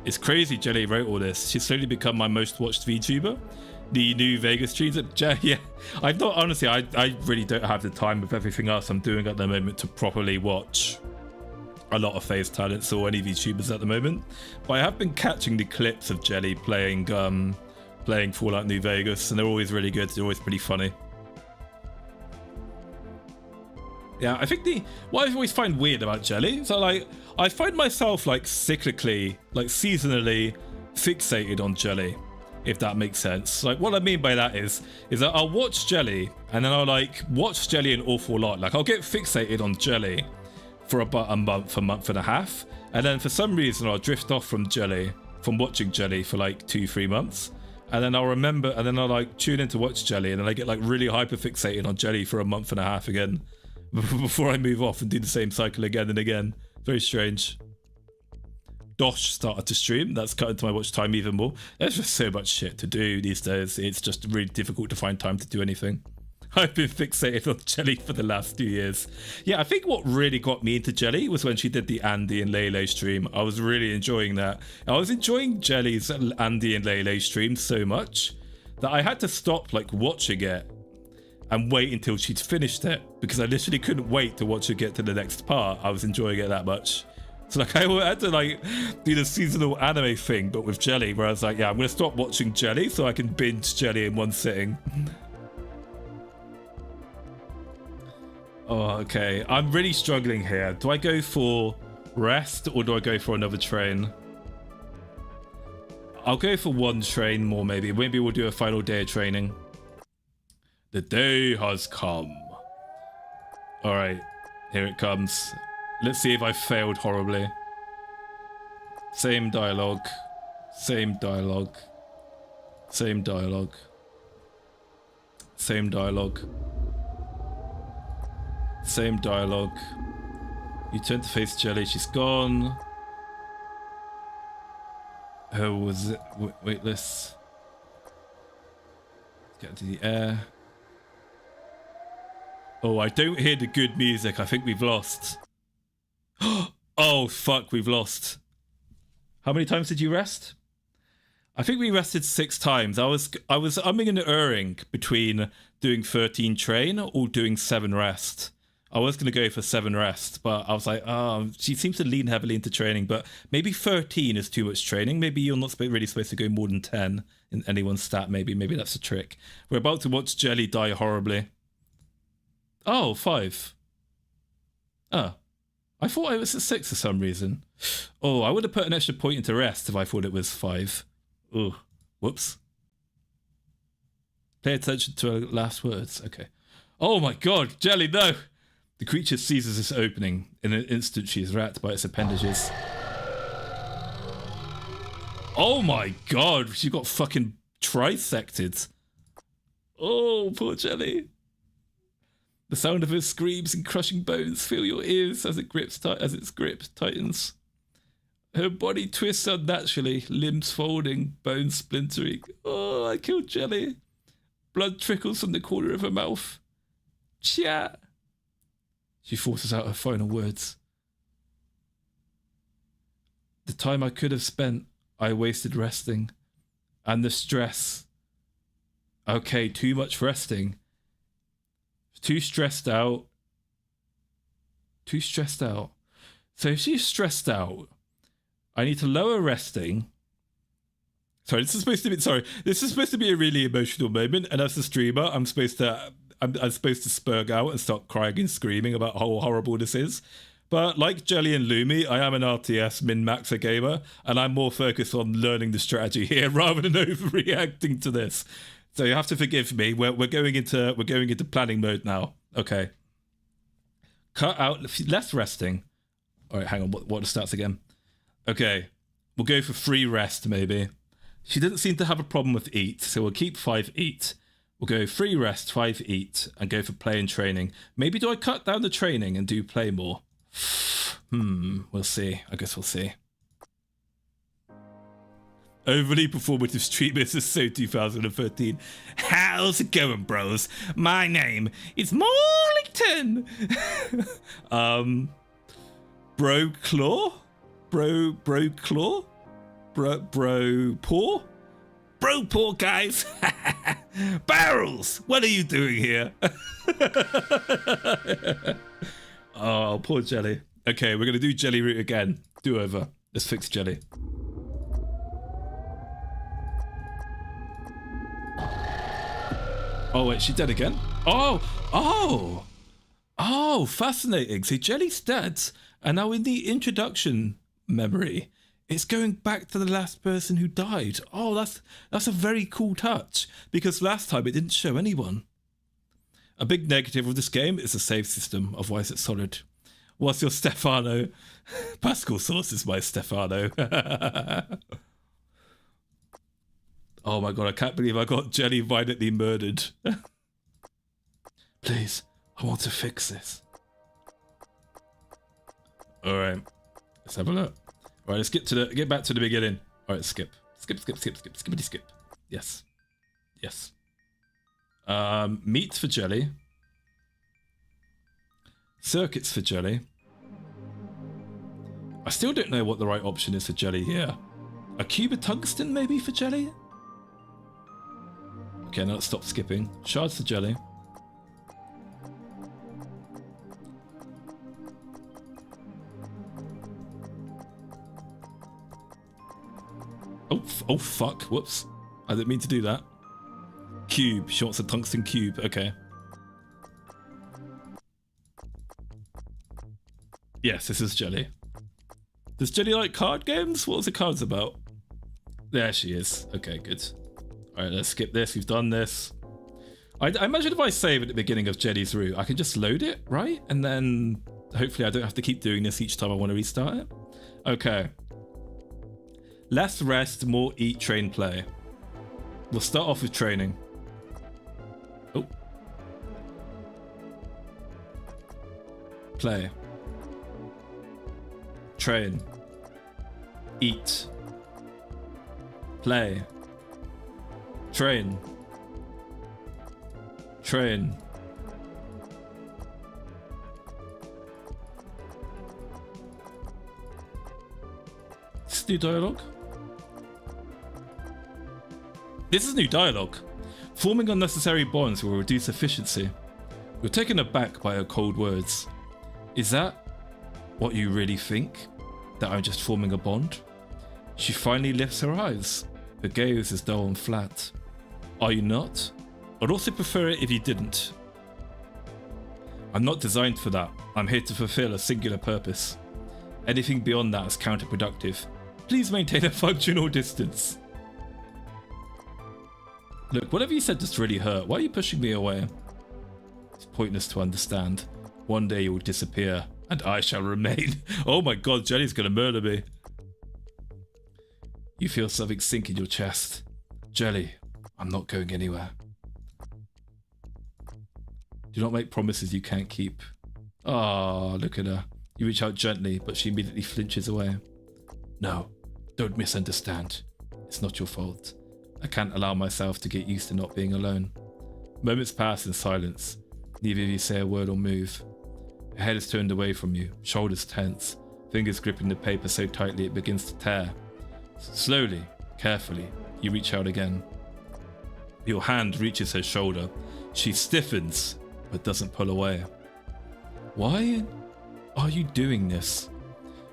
It's crazy Jelly wrote all this. She's slowly become my most watched VTuber. The new Vegas streams. Yeah, I've not, honestly, I really don't have the time with everything else I'm doing at the moment to properly watch a lot of FaZe talents or any VTubers at the moment. But I have been catching the clips of Jelly playing Fallout New Vegas, and they're always really good. They're always pretty funny. Yeah, I think what I always find weird about Jelly, so like, I find myself like cyclically, like seasonally fixated on Jelly, if that makes sense. Like what I mean by that is that I'll watch Jelly and then I'll like watch Jelly an awful lot. Like I'll get fixated on Jelly for about a month and a half. And then for some reason I'll drift off from watching Jelly for like 2-3 months. And then I'll remember, and then I'll like tune in to watch Jelly, and then I get like really hyper fixated on Jelly for a month and a half again before I move off and do the same cycle again and again. Very strange. Dosh started to stream. That's cut into my watch time even more. There's just so much shit to do these days. It's just really difficult to find time to do anything. I've been fixated on Jelly for the last 2 years. Yeah, I think what really got me into Jelly was when she did the Andy and Lele stream. I was really enjoying that. I was enjoying Jelly's Andy and Lele stream so much that I had to stop like watching it and wait until she'd finished it, because I literally couldn't wait to watch her get to the next part. I was enjoying it that much. So like I had to like do the seasonal anime thing, but with Jelly, where I was like, yeah, I'm gonna stop watching Jelly so I can binge Jelly in one sitting. Oh, okay. I'm really struggling here. Do I go for rest or do I go for another train? I'll go for one train more, maybe. Maybe we'll do a final day of training. The day has come. All right, here it comes. Let's see if I failed horribly. Same dialogue. Same dialogue. Same dialogue. Same dialogue. Same dialogue. You turn to face Jelly. She's gone. Oh, was it weightless? Let's get into the air. Oh, I don't hear the good music. I think we've lost. Oh, fuck, we've lost. How many times did you rest? I think we rested 6 times. I was umming and erring between doing 13 train or doing 7 rest. I was going to go for 7 rest, but I was like, oh, she seems to lean heavily into training, but maybe 13 is too much training. Maybe you're not really supposed to go more than 10 in anyone's stat, maybe. Maybe that's a trick. We're about to watch Jelly die horribly. Oh, 5. Oh. I thought it was at 6 for some reason. Oh, I would have put an extra point into rest if I thought it was 5. Oh, whoops. Pay attention to her last words. Okay. Oh my god, Jelly, no! The creature seizes this opening. In an instant, she is racked by its appendages. Oh my god, she got fucking trisected. Oh, poor Jelly. The sound of her screams and crushing bones fill your ears as its grip tightens. Her body twists unnaturally, limbs folding, bones splintering. Oh, I killed Jelly. Blood trickles from the corner of her mouth. Chat. She forces out her final words. The time I could have spent, I wasted resting. And the stress. Okay, too much resting. Too stressed out. Too stressed out. So if she's stressed out, I need to lower resting. Sorry, this is supposed to be a really emotional moment, and as a streamer, I'm supposed to spurg out and start crying and screaming about how horrible this is. But like Jelly and Lumi, I am an RTS min-maxer gamer, and I'm more focused on learning the strategy here rather than overreacting to this. So you have to forgive me. We're going into planning mode now. Okay. Cut out less resting. All right, hang on. What are the stats again? Okay, we'll go for 3 rest maybe. She doesn't seem to have a problem with eat, so we'll keep 5 eat. We'll go 3 rest, 5 eat, and go for play and training. Maybe do I cut down the training and do play more? We'll see. I guess we'll see. Overly performative streamers is so 2013. How's it going, bros? My name is Maulington. Bro Claw? Bro Claw? Bro Paw? Bro Paw, guys. Barrels, what are you doing here? Oh, poor Jelly. Okay, we're going to do Jelly route again. Do over. Let's fix Jelly. Oh, wait, she's dead again? Oh, fascinating. So Jelly's dead. And now in the introduction memory, it's going back to the last person who died. Oh, that's a very cool touch, because last time it didn't show anyone. A big negative of this game is the save system, otherwise it's solid. What's your Stefano? Pascal Sauce is my Stefano. Oh my god, I can't believe I got Jelly violently murdered. Please, I want to fix this. Alright, let's have a look. Alright, let's get back to the beginning. Alright, skip. Skippity skip. Yes. Yes. Meat for Jelly. Circuits for Jelly. I still don't know what the right option is for Jelly here. A cube of tungsten maybe for Jelly? Okay, now let's stop skipping. Shards for Jelly. Oh fuck, whoops. I didn't mean to do that. Cube, she wants a tungsten cube, okay. Yes, this is Jelly. Does Jelly like card games? What was the cards about? There she is. Okay, good. Alright, let's skip this. We've done this. I imagine if I save at the beginning of Jelly's route, I can just load it, right? And then hopefully I don't have to keep doing this each time I want to restart it. Okay. Less rest, more eat, train, play. We'll start off with training. Oh. Play. Train. Eat. Play. Train. Train. Is this new dialogue? This is new dialogue. Forming unnecessary bonds will reduce efficiency. You're taken aback by her cold words. Is that what you really think? That I'm just forming a bond? She finally lifts her eyes. Her gaze is dull and flat. Are you not? I'd also prefer it if you didn't. I'm not designed for that. I'm here to fulfill a singular purpose. Anything beyond that is counterproductive. Please maintain a functional distance. Look, whatever you said just really hurt. Why are you pushing me away? It's pointless to understand. One day you will disappear, and I shall remain. Oh my god, Jelly's gonna murder me. You feel something sink in your chest. Jelly, I'm not going anywhere. Do not make promises you can't keep. Ah, look at her. You reach out gently, but she immediately flinches away. No, don't misunderstand. It's not your fault. I can't allow myself to get used to not being alone. Moments pass in silence. Neither of you say a word or move. Her head is turned away from you, shoulders tense, fingers gripping the paper so tightly it begins to tear. Slowly, carefully, you reach out again. Your hand reaches her shoulder. She stiffens, but doesn't pull away. Why are you doing this?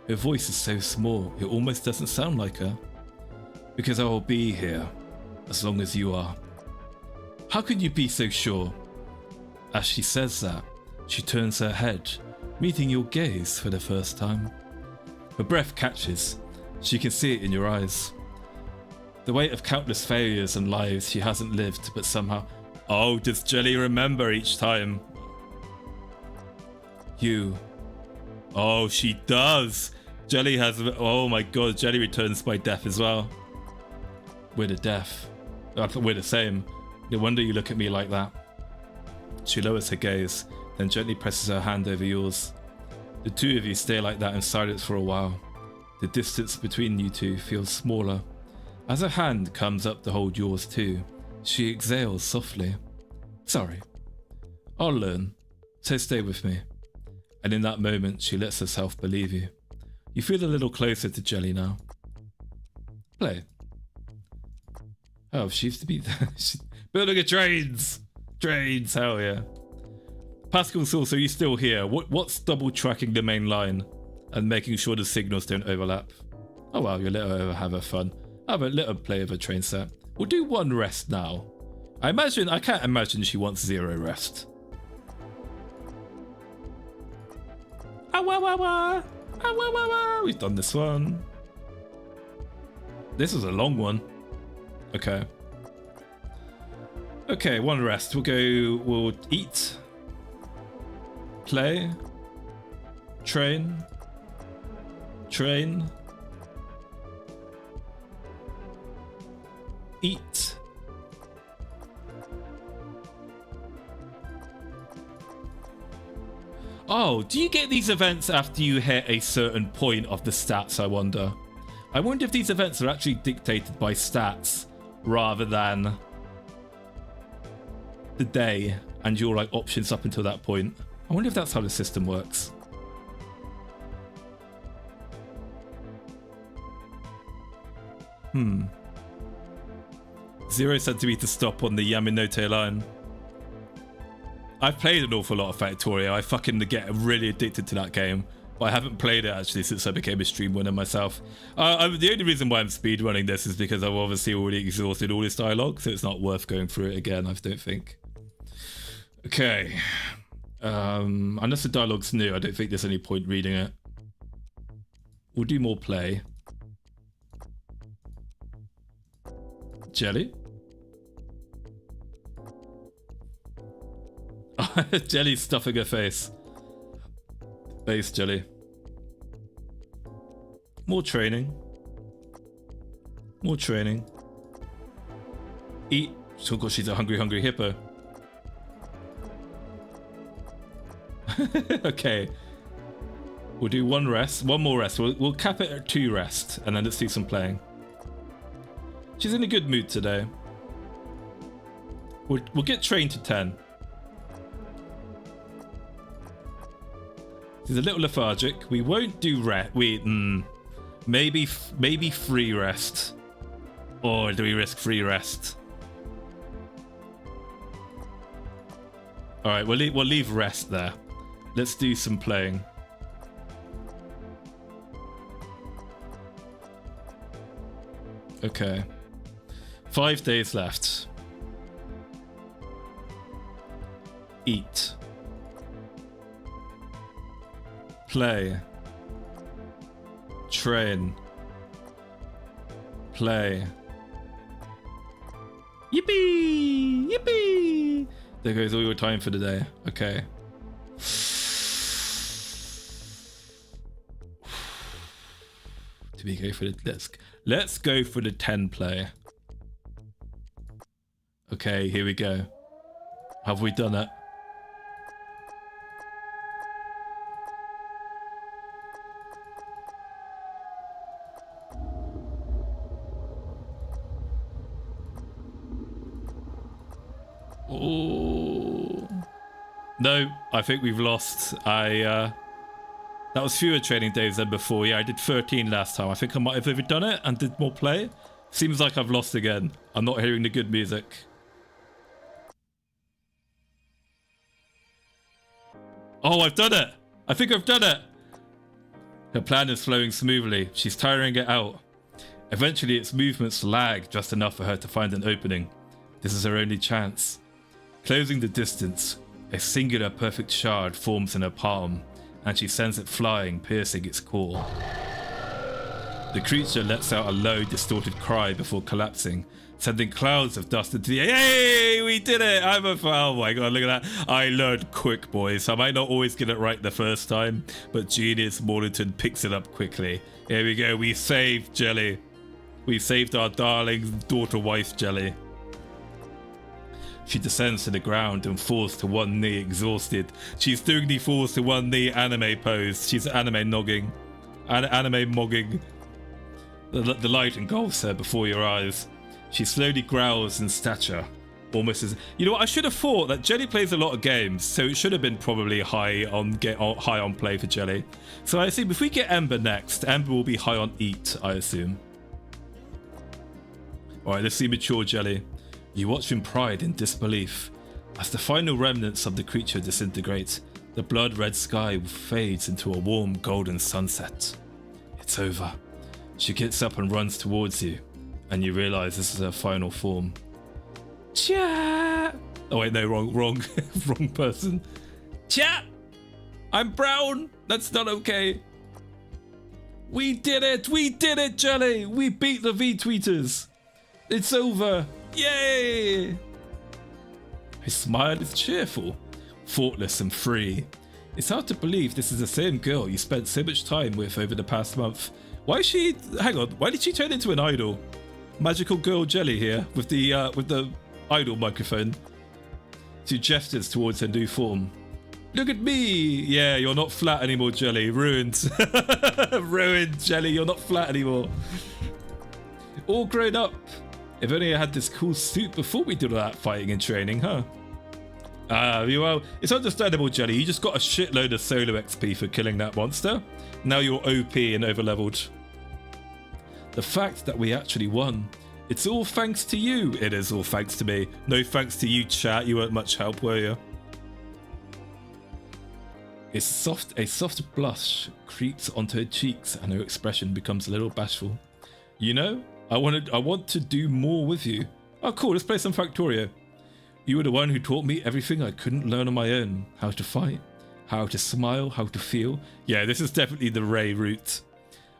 Her voice is so small, it almost doesn't sound like her. Because I will be here, as long as you are. How can you be so sure? As she says that, she turns her head, meeting your gaze for the first time. Her breath catches. She can see it in your eyes. The weight of countless failures and lives she hasn't lived, but somehow... Oh, does Jelly remember each time? You. Oh, she does. Jelly has... Oh my god, Jelly returns by death as well. We're the deaf. We're the same. No wonder you look at me like that. She lowers her gaze, then gently presses her hand over yours. The two of you stay like that in silence for a while. The distance between you two feels smaller. As her hand comes up to hold yours too, she exhales softly. Sorry. I'll learn. So stay with me. And in that moment, she lets herself believe you. You feel a little closer to Jelly now. Play. Oh, she used to be there. Building a trains! Trains, hell yeah. Pascal Sauce, are you still here? What's double tracking the main line and making sure the signals don't overlap? Oh wow, you let her have her fun. Have a little play of a train set. We'll do one rest now. I can't imagine she wants 0 rest. We've done this one. This was a long one. Okay. Okay, 1 rest. We'll eat. Play. Train. Train. Eat. Oh, do you get these events after you hit a certain point of the stats, I wonder? I wonder if these events are actually dictated by stats rather than the day and your like options up until that point. I wonder if that's how the system works. Zero centimeter stop on the Yamanote line. I've played an awful lot of Factorio. I fucking get really addicted to that game. But I haven't played it actually since I became a stream winner myself. The only reason why I'm speedrunning this is because I've obviously already exhausted all this dialogue, so it's not worth going through it again, I don't think. Okay. Unless the dialogue's new, I don't think there's any point reading it. We'll do more play. Jelly? Jelly's stuffing her face. Face jelly. More training. More training. Eat. Oh god, she's a hungry, hungry hippo. Okay. We'll do one more rest. We'll cap it at 2 rest, and then let's do some playing. She's in a good mood today. We'll get trained to 10. She's a little lethargic. We won't do rest. Maybe free rest. Or do we risk free rest? All right, we'll leave rest there. Let's do some playing. Okay. 5 days left. Eat. Play. Train. Play. Yippee! Yippee! There goes all your time for the day. Okay. Do we go for the let's go for the 10 play. Okay, here we go. Have we done it? Oh no, I think we've lost. That was fewer training days than before. Yeah, I did 13 last time. I think I might have overdone it and did more play. Seems like I've lost again. I'm not hearing the good music. Oh, I've done it! I think I've done it! Her plan is flowing smoothly. She's tiring it out. Eventually, its movements lag just enough for her to find an opening. This is her only chance. Closing the distance, a singular perfect shard forms in her palm, and she sends it flying, piercing its core. The creature lets out a low, distorted cry before collapsing, sending clouds of dust into the air. Hey, we did it! Oh my god, look at that. I learned quick, boys. I might not always get it right the first time, but genius Maulington picks it up quickly. Here we go, we saved Jelly. We saved our darling daughter-wife Jelly. She descends to the ground and falls to one knee, exhausted. She's doing the falls to one knee anime pose. She's anime nogging. Anime mogging. The light engulfs her before your eyes. She slowly growls in stature. Almost as... You know what, I should have thought that Jelly plays a lot of games, so it should have been probably high on play for Jelly. So I assume if we get Ember next, Ember will be high on eat, I assume. Alright, let's see mature Jelly. You watch in pride and disbelief. As the final remnants of the creature disintegrate, the blood-red sky fades into a warm golden sunset. It's over. She gets up and runs towards you, and you realize this is her final form. Chat! Oh wait, no, wrong, wrong person. Chat! I'm brown! That's not okay. We did it, Jelly! We beat the V-tweeters! It's over! Yay! His smile is cheerful, thoughtless and free. It's hard to believe this is the same girl you spent so much time with over the past month. Why is she... Hang on, why did she turn into an idol? Magical girl Jelly here with the idol microphone. She gestures towards her new form. Look at me! Yeah, you're not flat anymore, Jelly. Ruined. Ruined, Jelly. You're not flat anymore. All grown up. If only I had this cool suit before we did all that fighting and training, huh? Well, it's understandable, Jelly. You just got a shitload of solo XP for killing that monster. Now you're OP and overleveled. The fact that we actually won. It's all thanks to you. It is all thanks to me. No thanks to you, chat. You weren't much help, were you? A soft blush creeps onto her cheeks and her expression becomes a little bashful. You know, I want to do more with you. Oh cool, let's play some Factorio. You were the one who taught me everything I couldn't learn on my own. How to fight, how to smile, how to feel. Yeah, this is definitely the Ray route.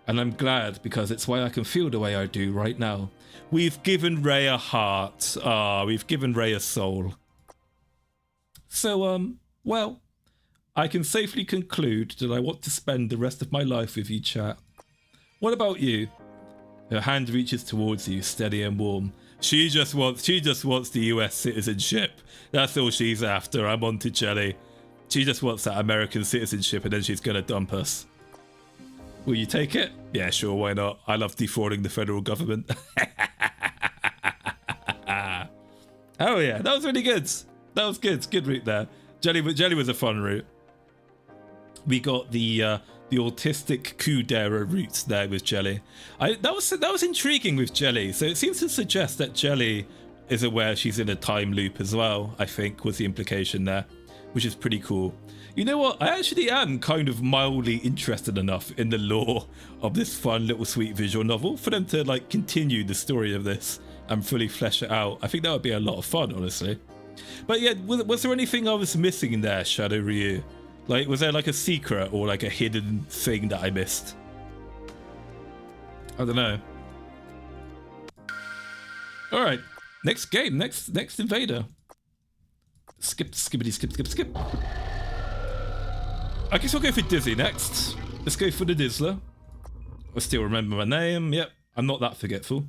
And I'm glad because it's why I can feel the way I do right now. We've given Ray a heart. We've given Ray a soul. So, well, I can safely conclude that I want to spend the rest of my life with you, chat. What about you? Her hand reaches towards you, steady and warm. She just wants the US citizenship. That's all she's after. I'm on to Jelly. She just wants that American citizenship and then she's gonna dump us. Will you take it? Yeah, sure, why not? I love defrauding the federal government. Oh yeah, that was really good. That was good. Good route there. Jelly was a fun route. We got the autistic Kudera route there with Jelly. That was intriguing with Jelly. So it seems to suggest that Jelly is aware she's in a time loop as well, I think, was the implication there, which is pretty cool. You know what? I actually am kind of mildly interested enough in the lore of this fun little sweet visual novel for them to like continue the story of this and fully flesh it out. I think that would be a lot of fun, honestly. But yeah, was there anything I was missing in there, Shadow Ryu? Like, was there like a secret or like a hidden thing that I missed? I don't know. All right, next game, next Invader. Skip. I guess we'll go for Dizzy next. Let's go for the Dizzler. I still remember my name. Yep, I'm not that forgetful.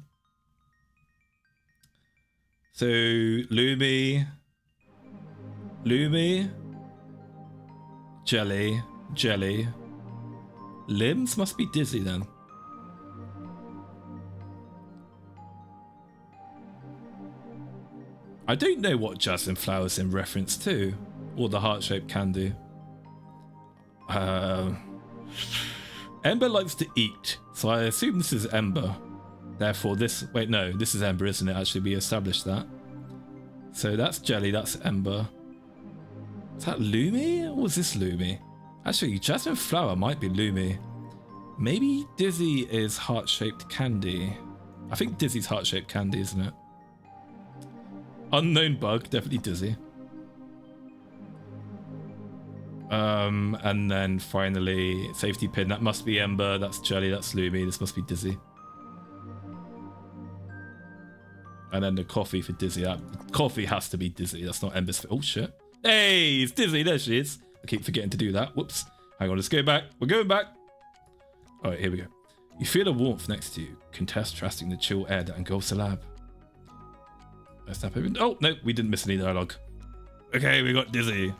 So, Lumi, Jelly. Limbs must be Dizzy then. I don't know what jasmine flower's in reference to, or the heart-shaped candy. Ember likes to eat, so I assume this is Ember. Therefore this, wait no, this is Ember, isn't it? Actually, we established that. So that's Jelly, that's Ember. Is that Lumi, or was this Lumi? Actually, jasmine flower might be Lumi. Maybe Dizzy is heart-shaped candy. I think Dizzy's heart-shaped candy, isn't it? Unknown bug, definitely Dizzy. And then finally, safety pin, that must be Ember, that's Jelly, that's Lumi, this must be Dizzy. And then the coffee for Dizzy, that coffee has to be Dizzy, that's not Ember's. Oh shit. Hey, it's Dizzy, there she is. I keep forgetting to do that, whoops. Hang on, let's go back, we're going back. All right, here we go. You feel a warmth next to you, contrasting the chill air that engulfs the lab. Let's tap open. Oh, no, we didn't miss any dialogue. Okay, we got Dizzy.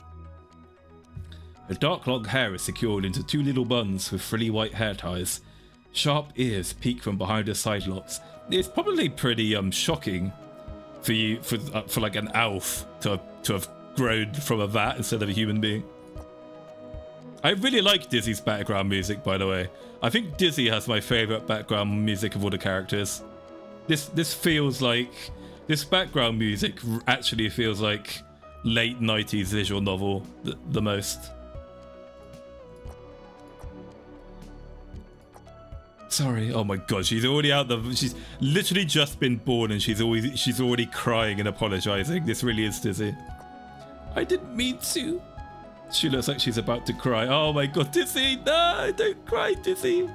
Her dark long hair is secured into two little buns with frilly white hair ties. Sharp ears peek from behind her side locks. It's probably pretty shocking for you, for like an elf to have grown from a vat instead of a human being. I really like Dizzy's background music, by the way. I think Dizzy has my favorite background music of all the characters. This feels like, this background music actually feels like late 90s visual novel the most. Sorry. Oh my god, she's already out the. She's literally just been born and she's already crying and apologizing. This really is Dizzy. I didn't mean to. She looks like she's about to cry. Oh my god, Dizzy! No, don't cry, Dizzy.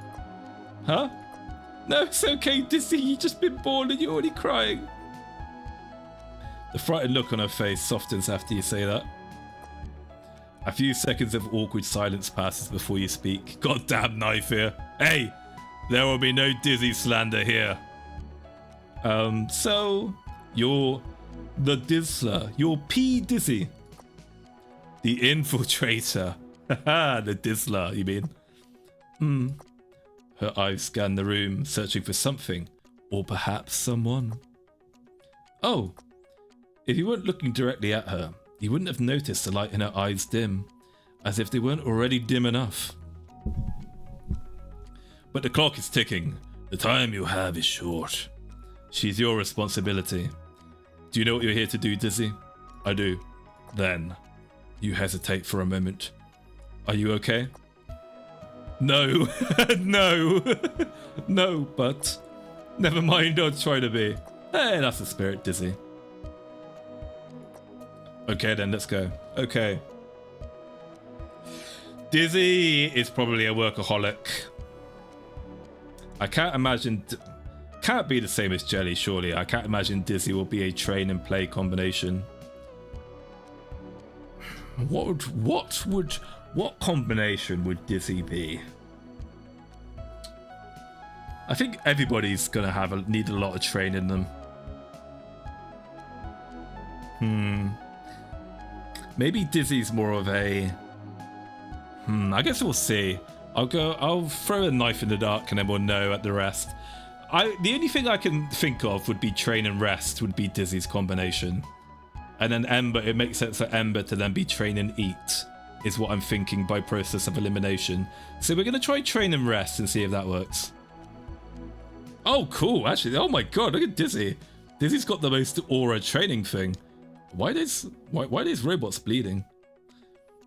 Huh? No, it's okay, Dizzy. You just been born and you're already crying. The frightened look on her face softens after you say that. A few seconds of awkward silence passes before you speak. Goddamn knife here. Hey! There will be no Dizzy slander here. So, you're the Dizzler. You're P. Dizzy. The infiltrator. Haha, the Dizzler, you mean? Her eyes scan the room, searching for something, or perhaps someone. Oh, if you weren't looking directly at her, you wouldn't have noticed the light in her eyes dim, as if they weren't already dim enough. But the clock is ticking. The time you have is short. She's your responsibility. Do you know what you're here to do, Dizzy? I do. Then, you hesitate for a moment. Are you okay? No. No. No, but never mind, I'll try to be. Hey, that's the spirit, Dizzy. Okay, then let's go. Okay. Dizzy is probably a workaholic. I can't imagine... Can't be the same as Jelly, surely. I can't imagine Dizzy will be a train and play combination. What combination would Dizzy be? I think everybody's gonna need a lot of train in them. Maybe Dizzy's more of a... I guess we'll see. I'll throw a knife in the dark and then we'll know at the rest. The only thing I can think of would be train and rest would be Dizzy's combination. And then Ember, it makes sense for Ember to then be train and eat, is what I'm thinking by process of elimination. So we're going to try train and rest and see if that works. Oh, cool. Actually, oh my god, look at Dizzy. Dizzy's got the most aura training thing. Why are these robots bleeding?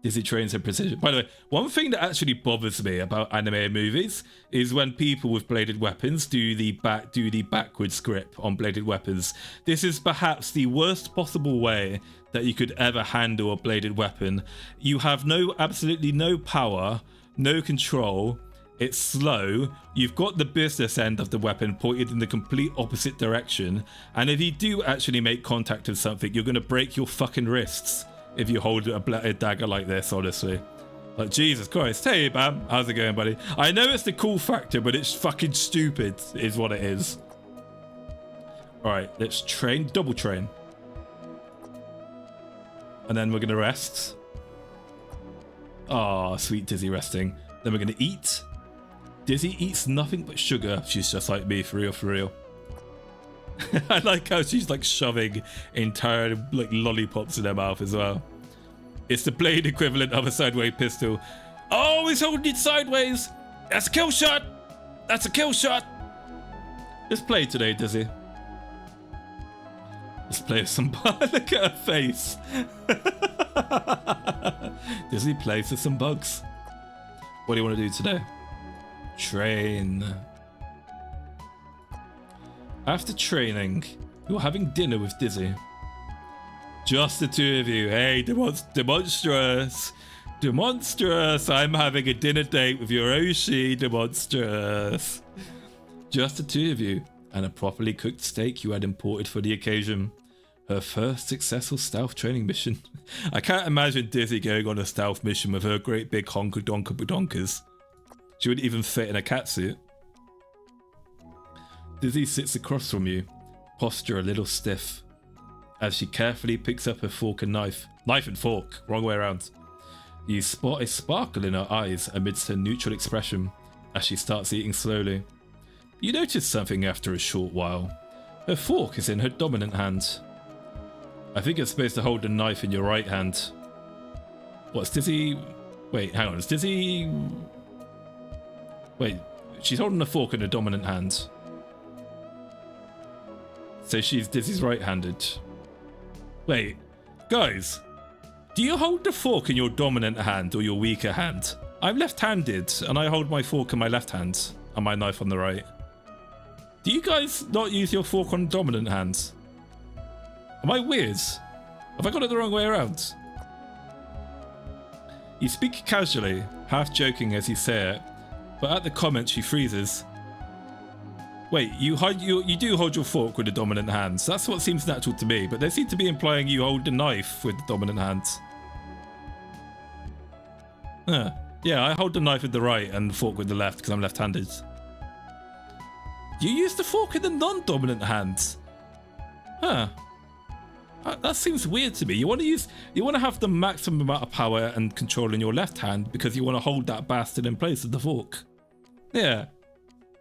Dizzy trains her precision. By the way, one thing that actually bothers me about anime movies is when people with bladed weapons do the backwards grip on bladed weapons. This is perhaps the worst possible way that you could ever handle a bladed weapon. You have absolutely no power, no control. It's slow. You've got the business end of the weapon pointed in the complete opposite direction. And if you do actually make contact with something, you're going to break your fucking wrists. If you hold a dagger like this, honestly. Like, Jesus Christ. Hey, Bam. How's it going, buddy? I know it's the cool factor, but it's fucking stupid, is what it is. Alright, let's train. Double train. And then we're going to rest. Ah, sweet Dizzy resting. Then we're going to eat. Dizzy eats nothing but sugar. She's just like me, for real, for real. I like how she's like shoving entire like lollipops in her mouth as well. It's the blade equivalent of a sideways pistol. Oh, he's holding it sideways. That's a kill shot. That's a kill shot. Let's play today, Dizzy. Let's play with some bugs. Look at her face. Dizzy plays with some bugs. What do you want to do today? Train. After training, you're having dinner with Dizzy. Just the two of you. Hey, demonstrous. Demonstrous. I'm having a dinner date with your Oshi. Demonstrous. Just the two of you and a properly cooked steak you had imported for the occasion. Her first successful stealth training mission. I can't imagine Dizzy going on a stealth mission with her great big honker-donker-badonkers. She wouldn't even fit in a catsuit. Dizzy sits across from you, posture a little stiff, as she carefully picks up her fork and knife. Knife and fork, wrong way around. You spot a sparkle in her eyes amidst her neutral expression as she starts eating slowly. You notice something after a short while. Her fork is in her dominant hand. I think you're supposed to hold the knife in your right hand. What's Dizzy... Wait, hang on, is Dizzy... Wait, she's holding the fork in her dominant hand. So she's Dizzy's right-handed. Wait, guys, do you hold the fork in your dominant hand or your weaker hand? I'm left-handed and I hold my fork in my left hand and my knife on the right. Do you guys not use your fork on dominant hands? Am I weird? Have I got it the wrong way around? You speak casually, half joking as you say it, but at the comment she freezes. Wait, you do hold your fork with the dominant hands. That's what seems natural to me, but they seem to be implying you hold the knife with the dominant hands. Yeah, I hold the knife with the right and the fork with the left because I'm left-handed. You use the fork in the non-dominant hands? Huh. That seems weird to me. You want to have the maximum amount of power and control in your left hand because you want to hold that bastard in place with the fork. Yeah.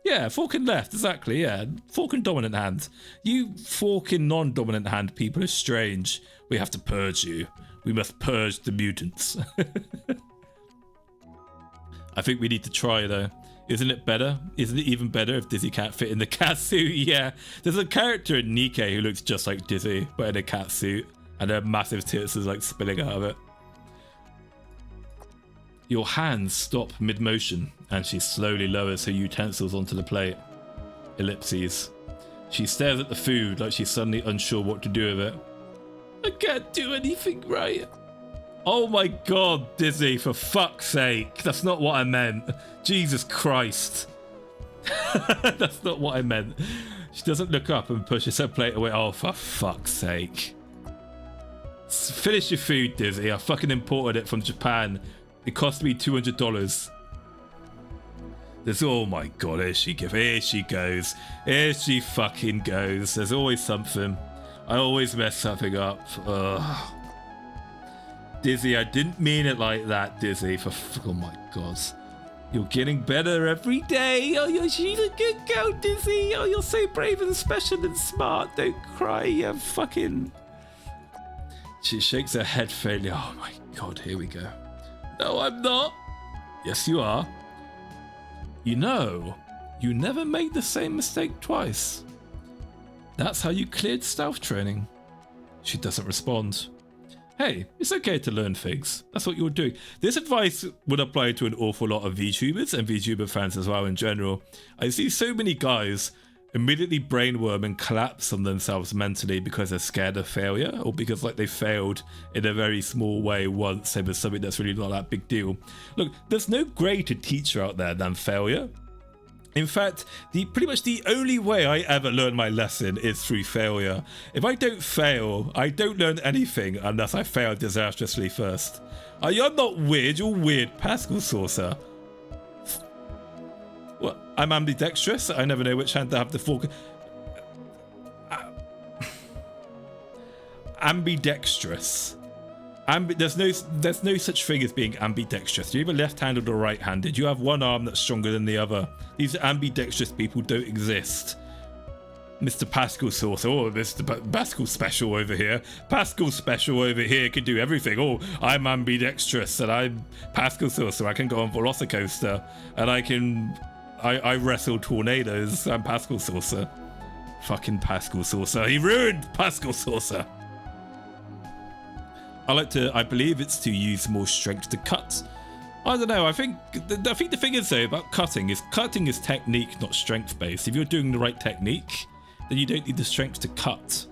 Yeah, fork and left, exactly, yeah. Fork and dominant hand. You fork in non-dominant hand people are strange. We have to purge you. We must purge the mutants. I think we need to try, though. Isn't it better? Isn't it even better if Dizzy can't fit in the cat suit? Yeah. There's a character in Nikkei who looks just like Dizzy, but in a cat suit. And her massive tits is like spilling out of it. Your hands stop mid-motion, and she slowly lowers her utensils onto the plate. Ellipses. She stares at the food like she's suddenly unsure what to do with it. I can't do anything right. Oh my god, Dizzy, for fuck's sake. That's not what I meant. Jesus Christ. That's not what I meant. She doesn't look up and pushes her plate away. Oh, for fuck's sake. Finish your food, Dizzy. I fucking imported it from Japan. It cost me $200. Oh my god, here she goes. Here she fucking goes. There's always something. I always mess something up. Ugh. Dizzy, I didn't mean it like that, Dizzy. Oh my god. You're getting better every day. Oh, she's a good girl, Dizzy. Oh, you're so brave and special and smart. Don't cry, you fucking... She shakes her head faintly. Oh my god, here we go. No, I'm not. Yes, you are. You know, you never made the same mistake twice. That's how you cleared stealth training. She doesn't respond. Hey, it's okay to learn things. That's what you're doing. This advice would apply to an awful lot of VTubers and VTuber fans as well in general. I see so many guys immediately brainworm and collapse on themselves mentally because they're scared of failure, or because like they failed in a very small way once over something that's really not that big deal. Look, there's no greater teacher out there than failure. In fact, pretty much the only way I ever learn my lesson is through failure. If I don't fail, I don't learn anything unless I fail disastrously first. You're not weird, you're weird, Pascal Saucer. What? I'm ambidextrous? I never know which hand to have the fork. Ambidextrous. There's no such thing as being ambidextrous. You're either left-handed or right-handed. You have one arm that's stronger than the other. These ambidextrous people don't exist. Mr. Pascal Saucer, or Mr. Pascal Special over here. Pascal Special over here can do everything. Oh, I'm ambidextrous and I'm Pascal Saucer. I can go on Velocicoaster and I wrestle tornadoes. I'm Pascal Saucer. Fucking Pascal Saucer. He ruined Pascal Saucer. I believe it's to use more strength to cut. I don't know. I think the thing is though about cutting is technique, not strength based. If you're doing the right technique, then you don't need the strength to cut.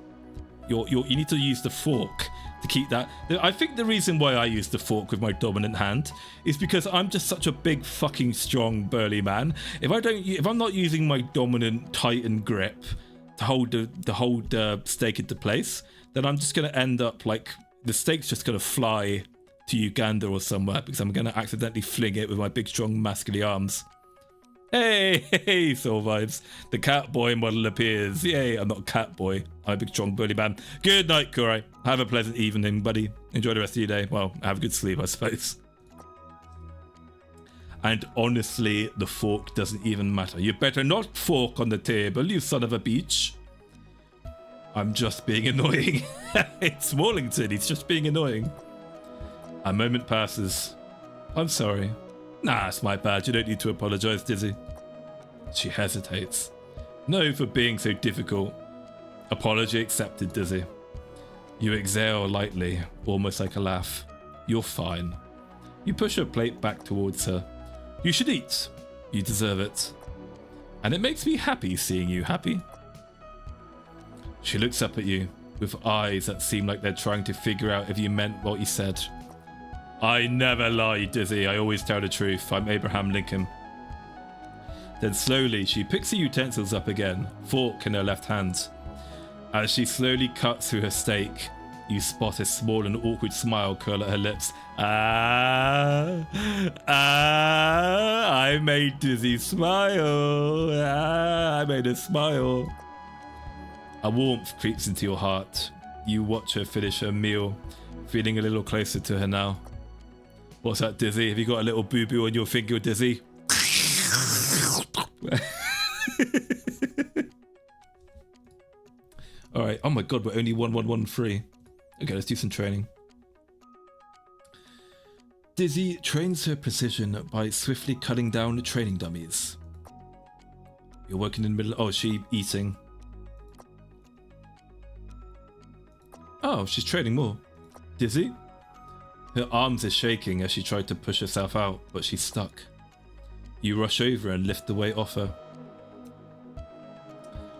You need to use the fork to keep that. I think the reason why I use the fork with my dominant hand is because I'm just such a big fucking strong burly man. If I'm not using my dominant tighten grip to hold the steak into place, then I'm just gonna end up like the steak's just gonna fly to Uganda or somewhere because I'm gonna accidentally fling it with my big strong masculine arms. Hey, soul vibes. The cat boy model appears. Yay, I'm not a cat boy. I'm a big strong burly man. Good night, Kurai. Have a pleasant evening, buddy. Enjoy the rest of your day. Well, have a good sleep, I suppose. And honestly, the fork doesn't even matter. You better not fork on the table, you son of a bitch. I'm just being annoying. It's Maulington, he's just being annoying. A moment passes. I'm sorry. Nah, it's my bad. You don't need to apologize, Dizzy. She hesitates. No, for being so difficult. Apology accepted, Dizzy. You exhale lightly, almost like a laugh. You're fine. You push her plate back towards her. You should eat. You deserve it. And it makes me happy seeing you happy. She looks up at you with eyes that seem like they're trying to figure out if you meant what you said. I never lie, Dizzy. I always tell the truth. I'm Abraham Lincoln. Then slowly, she picks the utensils up again, fork in her left hand. As she slowly cuts through her steak, you spot a small and awkward smile curl at her lips. I made Dizzy smile. I made her smile. A warmth creeps into your heart. You watch her finish her meal, feeling a little closer to her now. What's that, Dizzy? Have you got a little boo-boo on your finger, Dizzy? Alright, oh my god, we're only 1-1-1-3. Okay, let's do some training. Dizzy trains her precision by swiftly cutting down the training dummies. You're working in the middle. Oh, is she eating? Oh, she's training more. Dizzy? Her arms are shaking as she tried to push herself out, but she's stuck. You rush over and lift the weight off her.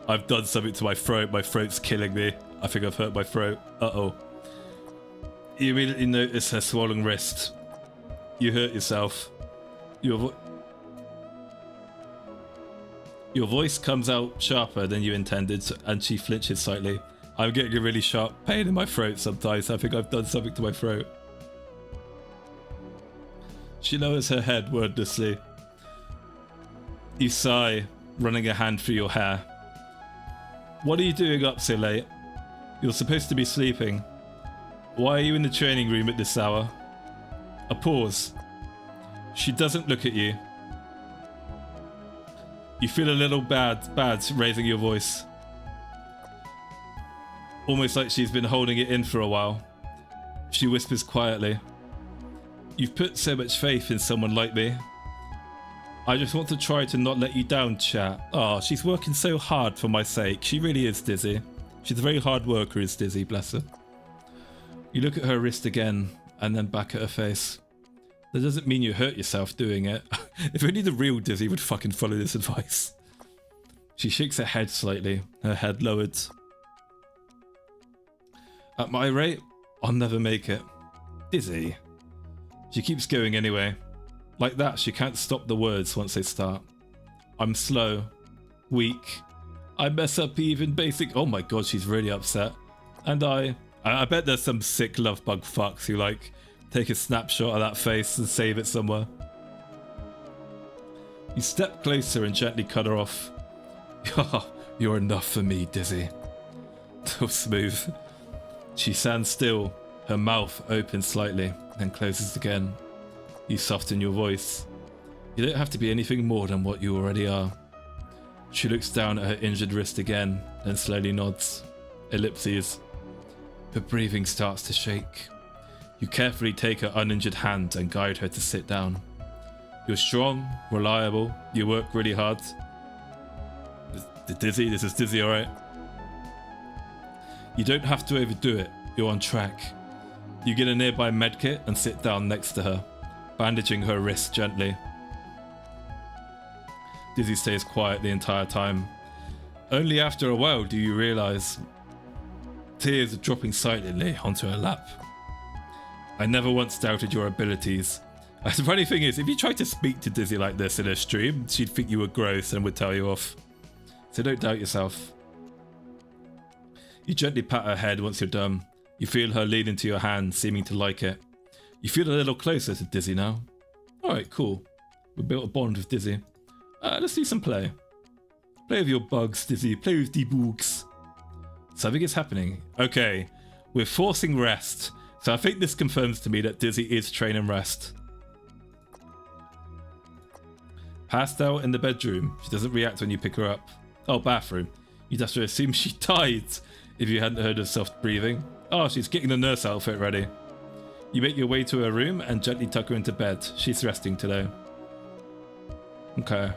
I've done something to my throat. My throat's killing me. I think I've hurt my throat. Uh-oh. You immediately notice her swollen wrist. You hurt yourself. Your voice comes out sharper than you intended, and she flinches slightly. I'm getting a really sharp pain in my throat sometimes. I think I've done something to my throat. She lowers her head wordlessly. You sigh, running a hand through your hair. What are you doing up so late? You're supposed to be sleeping. Why are you in the training room at this hour? A pause. She doesn't look at you. You feel a little bad raising your voice. Almost like she's been holding it in for a while. She whispers quietly. You've put so much faith in someone like me. I just want to try to not let you down, chat. Oh, she's working so hard for my sake. She really is Dizzy. She's a very hard worker, is Dizzy, bless her. You look at her wrist again, and then back at her face. That doesn't mean you hurt yourself doing it. If only the real Dizzy would fucking follow this advice. She shakes her head slightly, her head lowered. At my rate, I'll never make it. Dizzy. She keeps going anyway. Like that, she can't stop the words once they start. I'm slow. Weak. I mess up even basic... Oh my god, she's really upset. And I bet there's some sick love bug fucks who like take a snapshot of that face and save it somewhere. You step closer and gently cut her off. You're enough for me, Dizzy. So smooth. She stands still, her mouth opens slightly, then closes again. You soften your voice. You don't have to be anything more than what you already are. She looks down at her injured wrist again, then slowly nods. Ellipses. Her breathing starts to shake. You carefully take her uninjured hand and guide her to sit down. You're strong, reliable, you work really hard. Dizzy, this is Dizzy, alright? You don't have to overdo it, you're on track. You get a nearby medkit and sit down next to her, bandaging her wrist gently. Dizzy stays quiet the entire time. Only after a while do you realise. Tears are dropping silently onto her lap. I never once doubted your abilities. The funny thing is, if you tried to speak to Dizzy like this in a stream, she'd think you were gross and would tell you off. So don't doubt yourself. You gently pat her head once you're done. You feel her lean into your hand, seeming to like it. You feel a little closer to Dizzy now. Alright, cool. We built a bond with Dizzy. Let's do some play. Play with your bugs, Dizzy. Play with the bugs. Something is happening. Okay, we're forcing rest. So I think this confirms to me that Dizzy is train and rest. Passed out in the bedroom. She doesn't react when you pick her up. Oh, bathroom. You'd have to assume she died if you hadn't heard of soft breathing. Oh, she's getting the nurse outfit ready. You make your way to her room and gently tuck her into bed. She's resting today. Okay.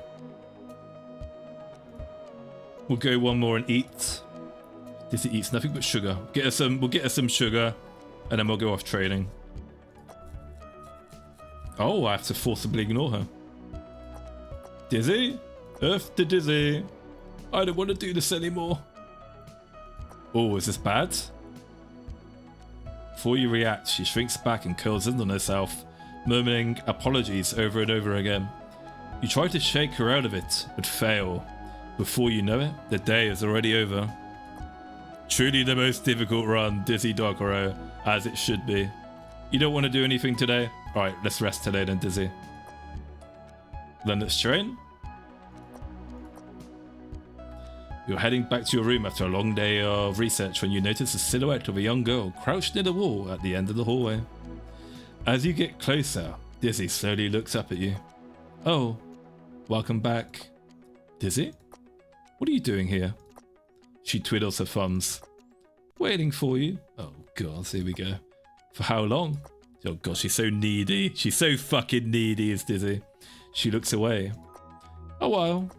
We'll go one more and eat. Dizzy eats nothing but sugar. We'll get her some sugar, and then we'll go off training. Oh, I have to forcibly ignore her. Dizzy? Earth to Dizzy. I don't want to do this anymore. Oh, is this bad? Before you react, she shrinks back and curls in on herself, murmuring apologies over and over again. You try to shake her out of it, but fail. Before you know it, the day is already over. Truly the most difficult run, Dizzy Dogro, as it should be. You don't want to do anything today? Alright, let's rest today then, Dizzy. Then let's train. You're heading back to your room after a long day of research when you notice the silhouette of a young girl crouched near the wall at the end of the hallway. As you get closer, Dizzy slowly looks up at you. Oh, welcome back. Dizzy? What are you doing here? She twiddles her thumbs. Waiting for you. Oh god, here we go. For how long? Oh god, she's so needy. She's so fucking needy, is Dizzy. She looks away. A while.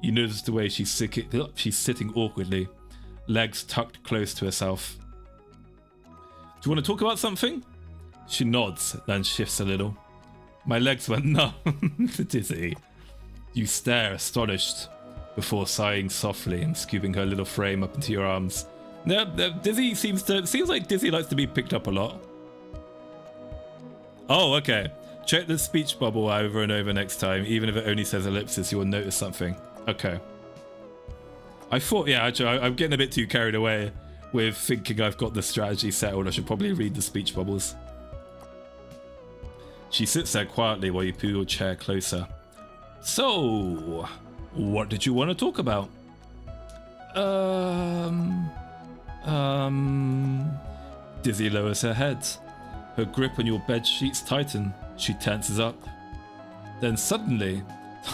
You notice the way she's sitting awkwardly, legs tucked close to herself. Do you want to talk about something? She nods, then shifts a little. My legs went numb. Dizzy. You stare, astonished, before sighing softly and scooping her little frame up into your arms. Yeah, Dizzy seems like Dizzy likes to be picked up a lot. Oh, okay. Check the speech bubble over and over next time. Even if it only says ellipsis, you will notice something. Okay. I thought, yeah, actually, I'm getting a bit too carried away with thinking I've got the strategy settled. I should probably read the speech bubbles. She sits there quietly while you pull your chair closer. So, what did you want to talk about? Dizzy lowers her head. Her grip on your bed sheets tighten. She tenses up. Then suddenly,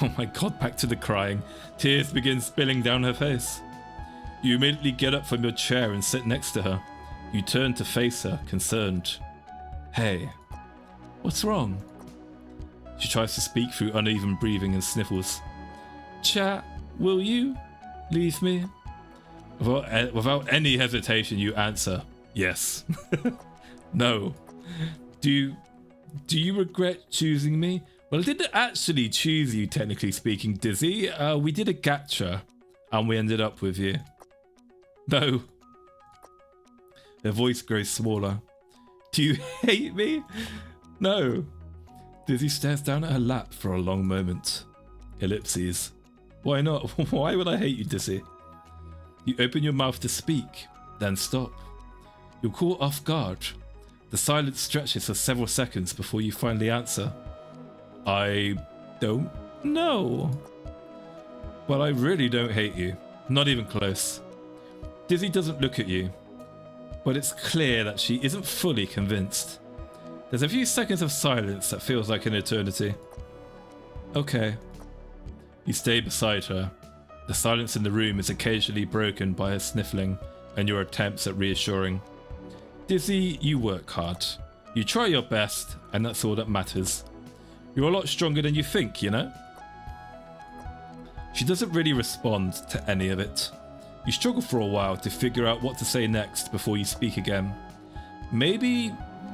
oh my god, back to the crying. Tears begin spilling down her face. You immediately get up from your chair and sit next to her. You turn to face her, concerned. Hey, what's wrong? She tries to speak through uneven breathing and sniffles. Chat, will you leave me? Without any hesitation, you answer, yes. No. Do you regret choosing me? Well, I didn't actually choose you, technically speaking, Dizzy. We did a gacha, and we ended up with you. No. Her voice grows smaller. Do you hate me? No. Dizzy stares down at her lap for a long moment. Ellipses. Why not? Why would I hate you, Dizzy? You open your mouth to speak, then stop. You're caught off guard. The silence stretches for several seconds before you finally answer. I don't know. Well, I really don't hate you. Not even close. Dizzy doesn't look at you, but it's clear that she isn't fully convinced. There's a few seconds of silence that feels like an eternity. Okay. You stay beside her. The silence in the room is occasionally broken by her sniffling and your attempts at reassuring. Dizzy, you work hard. You try your best, and that's all that matters. You're a lot stronger than you think, you know? She doesn't really respond to any of it. You struggle for a while to figure out what to say next before you speak again. Maybe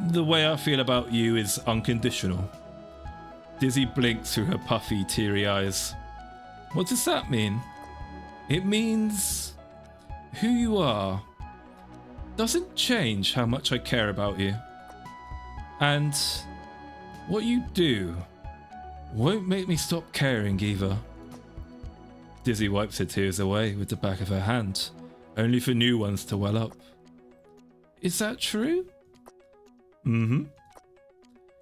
the way I feel about you is unconditional. Dizzy blinks through her puffy, teary eyes. What does that mean? It means who you are doesn't change how much I care about you. And what you do won't make me stop caring either. Dizzy wipes her tears away with the back of her hand, only for new ones to well up. Is that true? Mm-hmm.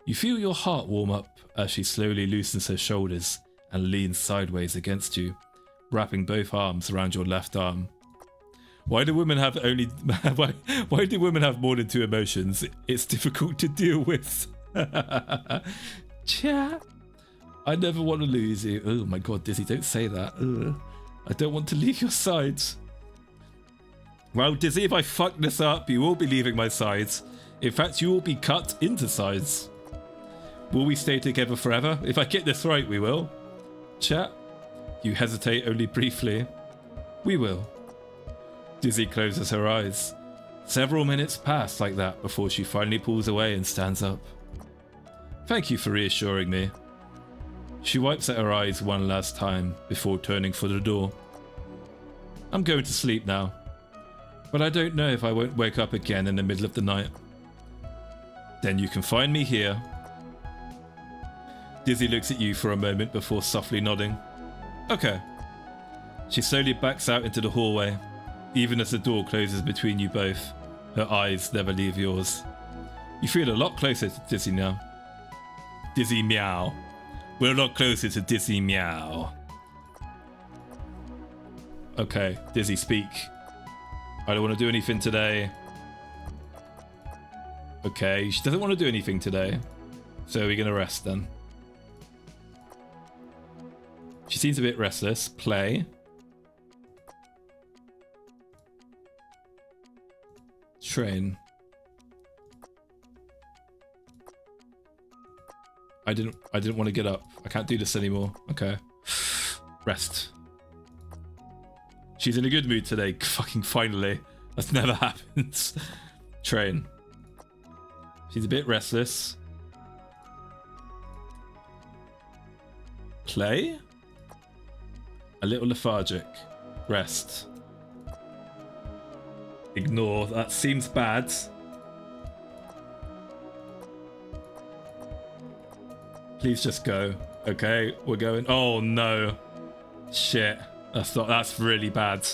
You feel your heart warm up as she slowly loosens her shoulders and leans sideways against you, wrapping both arms around your left arm. Why do women have why do women have more than two emotions? It's difficult to deal with. Chat. I never want to lose you. Oh my god, Dizzy, don't say that. Ugh. I don't want to leave your sides. Well, Dizzy, if I fuck this up, you will be leaving my sides. In fact, you will be cut into sides. Will we stay together forever? If I get this right, we will. Chat. You hesitate only briefly. We will. Dizzy closes her eyes. Several minutes pass like that before she finally pulls away and stands up. Thank you for reassuring me. She wipes at her eyes one last time before turning for the door. I'm going to sleep now, but I don't know if I won't wake up again in the middle of the night. Then you can find me here. Dizzy looks at you for a moment before softly nodding. Okay. She slowly backs out into the hallway. Even as the door closes between you both, her eyes never leave yours. You feel a lot closer to Dizzy now. Dizzy meow. We're a lot closer to Dizzy meow. Okay, Dizzy, speak. I don't want to do anything today. Okay, she doesn't want to do anything today. So we're going to rest then. She seems a bit restless. Play. Train. I didn't want to get up. I can't do this anymore. Okay. Rest. She's in a good mood today. Fucking finally. That's never happens. Train. She's a bit restless. Play. A little lethargic. Rest. Ignore. That seems bad. Please just go. Okay, we're going. Oh no. Shit. That's really bad.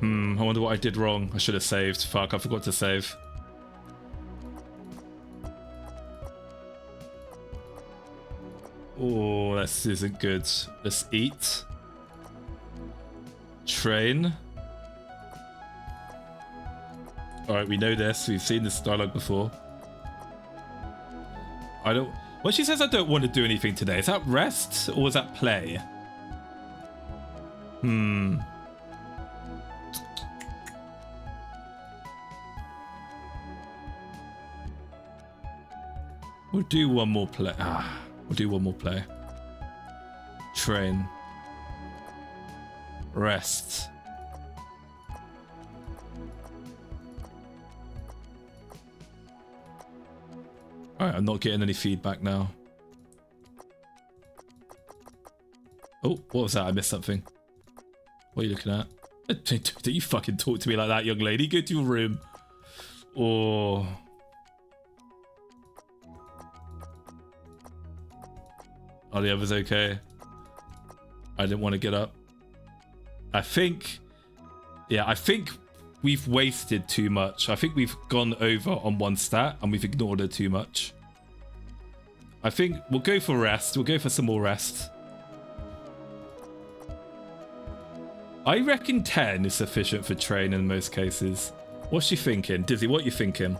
I wonder what I did wrong. I should have saved. Fuck, I forgot to save. Oh, this isn't good. Let's eat. Train. Alright, we know this. We've seen this dialogue before. When she says I don't want to do anything today, is that rest or is that play? We'll do one more play. We'll do one more play. Train. Rest. Alright, I'm not getting any feedback now. Oh, what was that? I missed something. What are you looking at? Don't you fucking talk to me like that, young lady. Go to your room. Oh. Are the others okay? I didn't want to get up. I think we've wasted too much. I think we've gone over on one stat and we've ignored her too much. I think we'll go for rest. We'll go for some more rest. I reckon 10 is sufficient for train in most cases. What's she thinking? Dizzy, what are you thinking?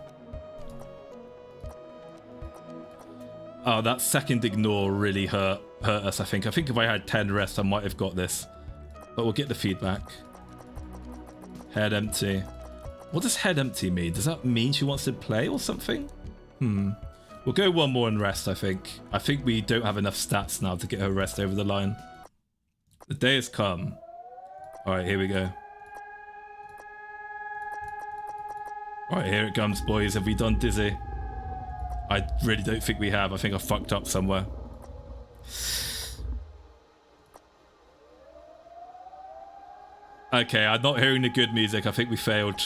Oh, that second ignore really hurt us, I think. I think if I had 10 rest, I might have got this. But we'll get the feedback. Head empty. What does head empty mean? Does that mean she wants to play or something? We'll go one more and rest, I think. I think we don't have enough stats now to get her rest over the line. The day has come. Alright, here we go. Alright, here it comes, boys. Have we done Dizzy? I really don't think we have. I think I fucked up somewhere. Okay, I'm not hearing the good music. I think we failed.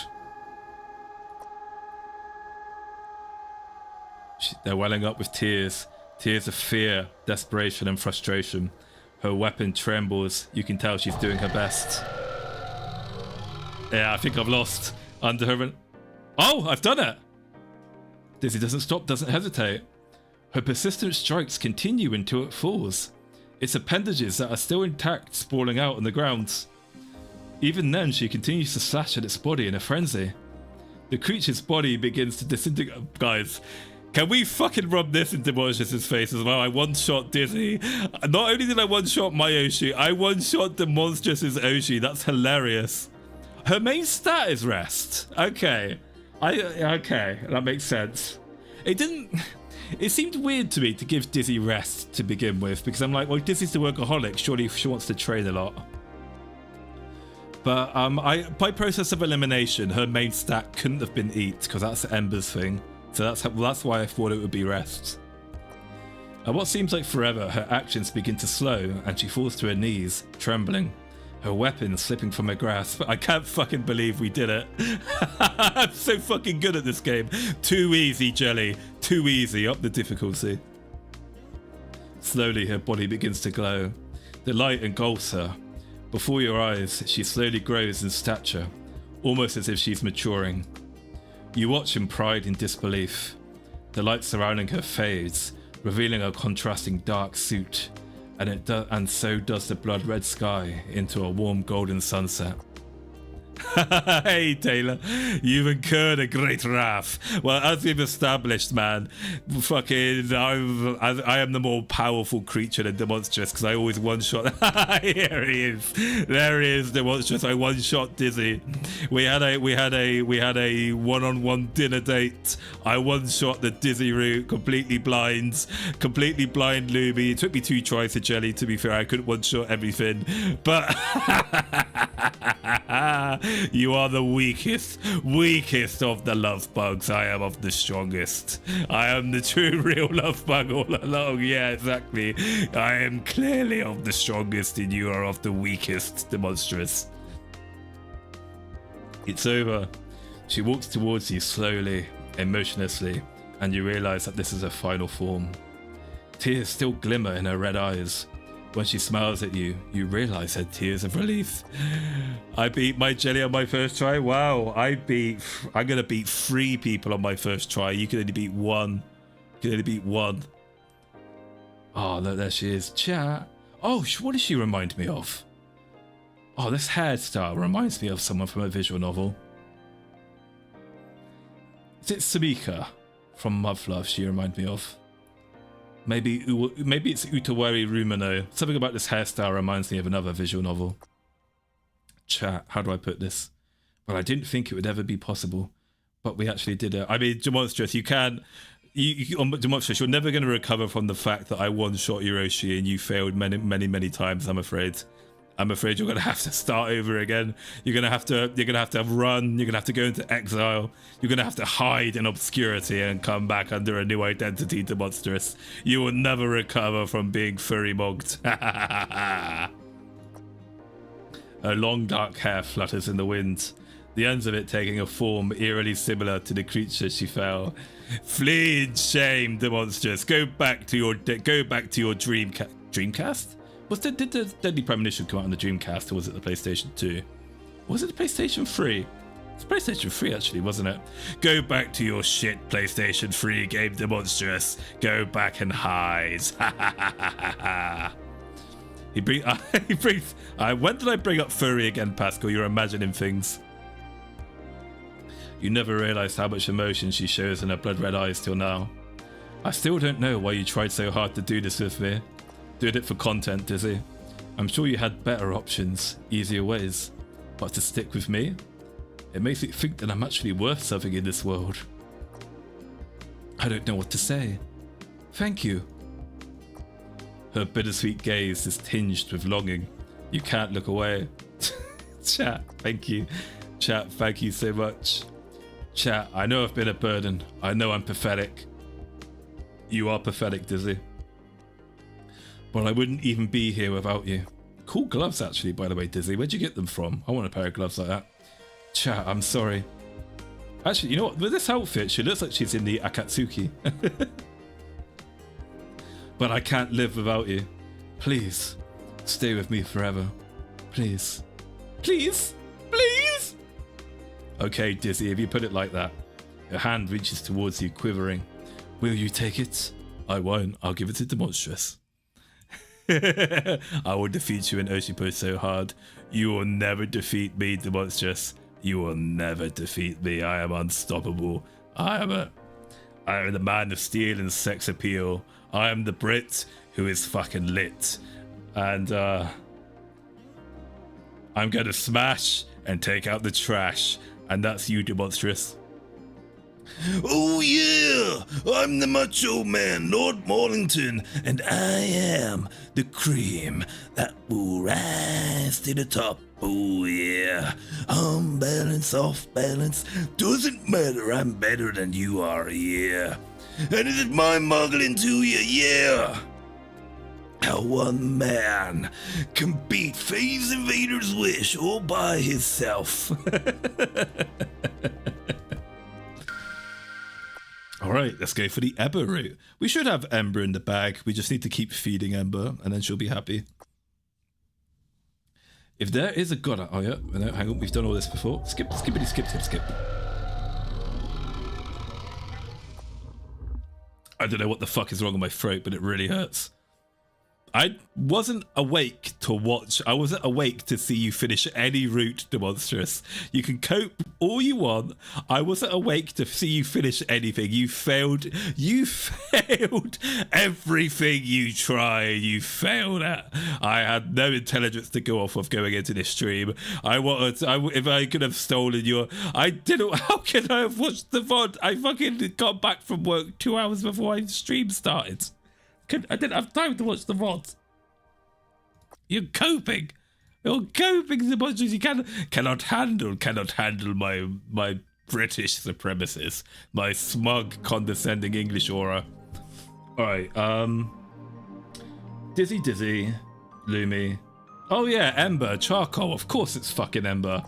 They're welling up with tears. Tears of fear, desperation, and frustration. Her weapon trembles. You can tell she's doing her best. Yeah, I think I've lost. Under her... Oh, I've done it! Dizzy doesn't stop, doesn't hesitate. Her persistent strikes continue until it falls. Its appendages that are still intact sprawling out on the ground. Even then, she continues to slash at its body in a frenzy. The creature's body begins to disintegrate. Guys, can we fucking rub this in Demonstrous' face as well? I one-shot Dizzy. Not only did I one-shot my Oshi, I one-shot Demonstrous' Oshi. That's hilarious. Her main stat is rest. Okay. Okay, that makes sense. It seemed weird to me to give Dizzy rest to begin with, because I'm like, well, Dizzy's the workaholic. Surely she wants to train a lot. But by process of elimination, her main stat couldn't have been eat, because that's Ember's thing. So that's why I thought it would be rest. At what seems like forever, her actions begin to slow, and she falls to her knees, trembling. Her weapon slipping from her grasp. I can't fucking believe we did it. I'm so fucking good at this game. Too easy, Jelly. Too easy. Up the difficulty. Slowly, her body begins to glow. The light engulfs her. Before your eyes, she slowly grows in stature, almost as if she's maturing. You watch in pride and disbelief. The light surrounding her fades, revealing a contrasting dark suit. And so does the blood-red sky into a warm golden sunset. Hey, Taylor, you've incurred a great wrath. Well, as we've established, man, fucking, I am the more powerful creature than Demonstrous, because I always one-shot. Here he is. There he is, Demonstrous. I one-shot Dizzy. We had a one-on-one dinner date. I one-shot the Dizzy route, completely blind Luby. It took me 2 tries to Jelly, to be fair. I couldn't one-shot everything, but You are the weakest of the love bugs. I am of the strongest. I am the true real love bug all along. Yeah, exactly. I am clearly of the strongest and you are of the weakest, the monstrous. It's over. She walks towards you slowly, emotionlessly, and you realize that this is her final form. Tears still glimmer in her red eyes. When she smiles at you, you realize her tears of relief. I beat my jelly on my first try. Wow, I'm gonna beat 3 people on my first try. You can only beat 1. You can only beat 1. Oh, look, there she is. Chat. Oh, what does she remind me of? Oh, this hairstyle reminds me of someone from a visual novel. Is it Samika from Muv-Luv she reminds me of? Maybe it's Utawari Rumano. Something about this hairstyle reminds me of another visual novel. Chat, how do I put this? Well, I didn't think it would ever be possible, but we actually did it. I mean, Demonstrous, on Demonstrous, you're never going to recover from the fact that I one-shot Hiroshi and you failed many times, I'm afraid. I'm afraid you're going to have to start over again. You're going to have to run. You're going to have to go into exile. You're going to have to hide in obscurity and come back under a new identity to Monstrous. You will never recover from being furry mogged. Her long dark hair flutters in the wind, the ends of it taking a form eerily similar to the creature she fell. Flee in shame, the Monstrous. Go back to your Dreamcast? Did the Deadly Premonition come out on the Dreamcast or was it the PlayStation 2? Was it the PlayStation 3? It's PlayStation 3 actually, wasn't it? Go back to your shit PlayStation 3 game, the Monstrous. Go back and hide. When did I bring up furry again, Pascal? You're imagining things. You never realised how much emotion she shows in her blood red eyes till now. I still don't know why you tried so hard to do this with me. Did it for content, Dizzy. I'm sure you had better options, easier ways. But to stick with me? It makes me think that I'm actually worth something in this world. I don't know what to say. Thank you. Her bittersweet gaze is tinged with longing. You can't look away. Chat, thank you. Chat, thank you so much. Chat, I know I've been a burden. I know I'm pathetic. You are pathetic, Dizzy. But I wouldn't even be here without you. Cool gloves, actually, by the way, Dizzy. Where'd you get them from? I want a pair of gloves like that. Chat, I'm sorry. Actually, you know what? With this outfit, she looks like she's in the Akatsuki. But I can't live without you. Please, stay with me forever. Please. Please? Please? Okay, Dizzy, if you put it like that. Her hand reaches towards you, quivering. Will you take it? I won't. I'll give it to Demonstrous. I will defeat you in Oshipo so hard. You will never defeat me, Demonstrous. You will never defeat me. I am unstoppable. I am the man of steel and sex appeal. I am the Brit who is fucking lit. And I'm gonna smash and take out the trash. And that's you, Demonstrous. Oh yeah, I'm the Macho Man, Lord Maulington, and I am the cream that will rise to the top. Oh yeah, balance, off balance, doesn't matter, I'm better than you are, yeah. And is it mind-boggling to you, yeah? How one man can beat FaZe Invaders' Wish all by himself. Alright, let's go for the Ember route. We should have Ember in the bag. We just need to keep feeding Ember and then she'll be happy. If there is a god... Oh yeah, no, hang on, we've done all this before. Skip. I don't know what the fuck is wrong with my throat, but it really hurts. I wasn't awake to watch. I wasn't awake to see you finish any route, Demonstrous. You can cope all you want. I wasn't awake to see you finish anything. You failed. You failed everything you tried. You failed at. I had no intelligence to go off of going into this stream. If I could have stolen your... I didn't... How could I have watched the VOD? I fucking got back from work 2 hours before my stream started. I didn't have time to watch the VOD. You're coping. You're coping the monsters you cannot handle my British supremacists, my smug, condescending English aura. All right, Dizzy, Lumi. Oh yeah, Ember, charcoal. Of course it's fucking Ember.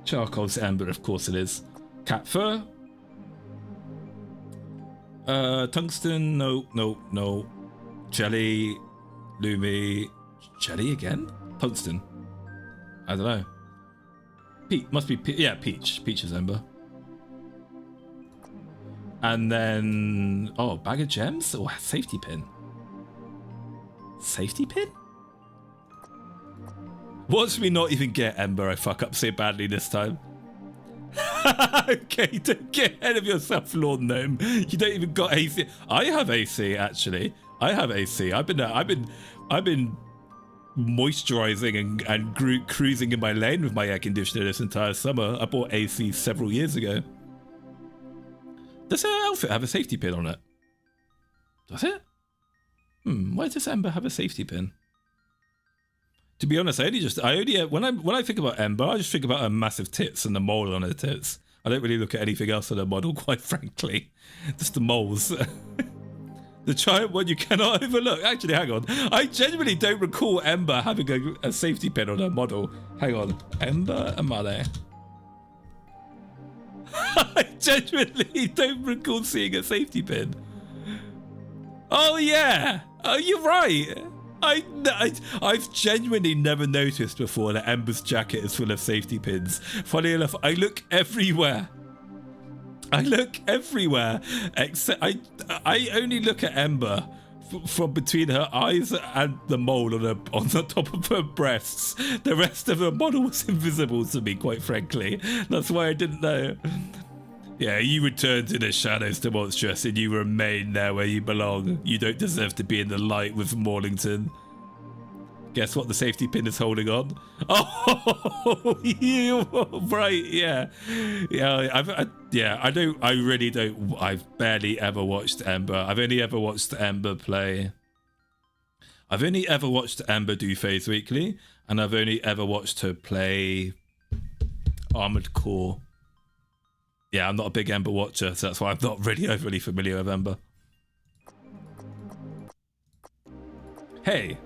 Charcoal's Ember, of course it is. Cat fur. Tungsten. No. Jelly. Lumi. Jelly again? Tungsten. I don't know. Must be yeah, Peach. Peach is Ember. And then bag of gems? Oh, safety pin. Safety pin? Watch me not even get Ember. I fuck up so badly this time. Okay, don't get ahead of yourself, Lord Gnome. You don't even got AC. I have AC actually. I have AC. I've been moisturizing and cruising in my lane with my air conditioner this entire summer. I bought AC several years ago. Does her outfit have a safety pin on it? Does it? Why does Ember have a safety pin? To be honest, when I think about Ember, I just think about her massive tits and the mole on her tits. I don't really look at anything else on her model, quite frankly. Just the moles. The giant one you cannot overlook. Actually, hang on. I genuinely don't recall Ember having a safety pin on her model. Hang on. Ember Amale. I genuinely don't recall seeing a safety pin. Oh yeah. Oh, you're right. I've genuinely never noticed before that Ember's jacket is full of safety pins. Funny enough, I look everywhere. Except I only look at Ember from between her eyes and the mole on the top of her breasts. The rest of her model was invisible to me, quite frankly. That's why I didn't know. Yeah, you return to the shadows, the monstrous, and you remain there where you belong. You don't deserve to be in the light with Maulington. Guess what the safety pin is holding on? Oh, you right? Yeah. I really don't. I've barely ever watched Ember. I've only ever watched Ember play. I've only ever watched Ember do Phase Weekly, and I've only ever watched her play Armored Core. Yeah, I'm not a big Ember watcher, so that's why I'm not really overly familiar with Ember. Hey!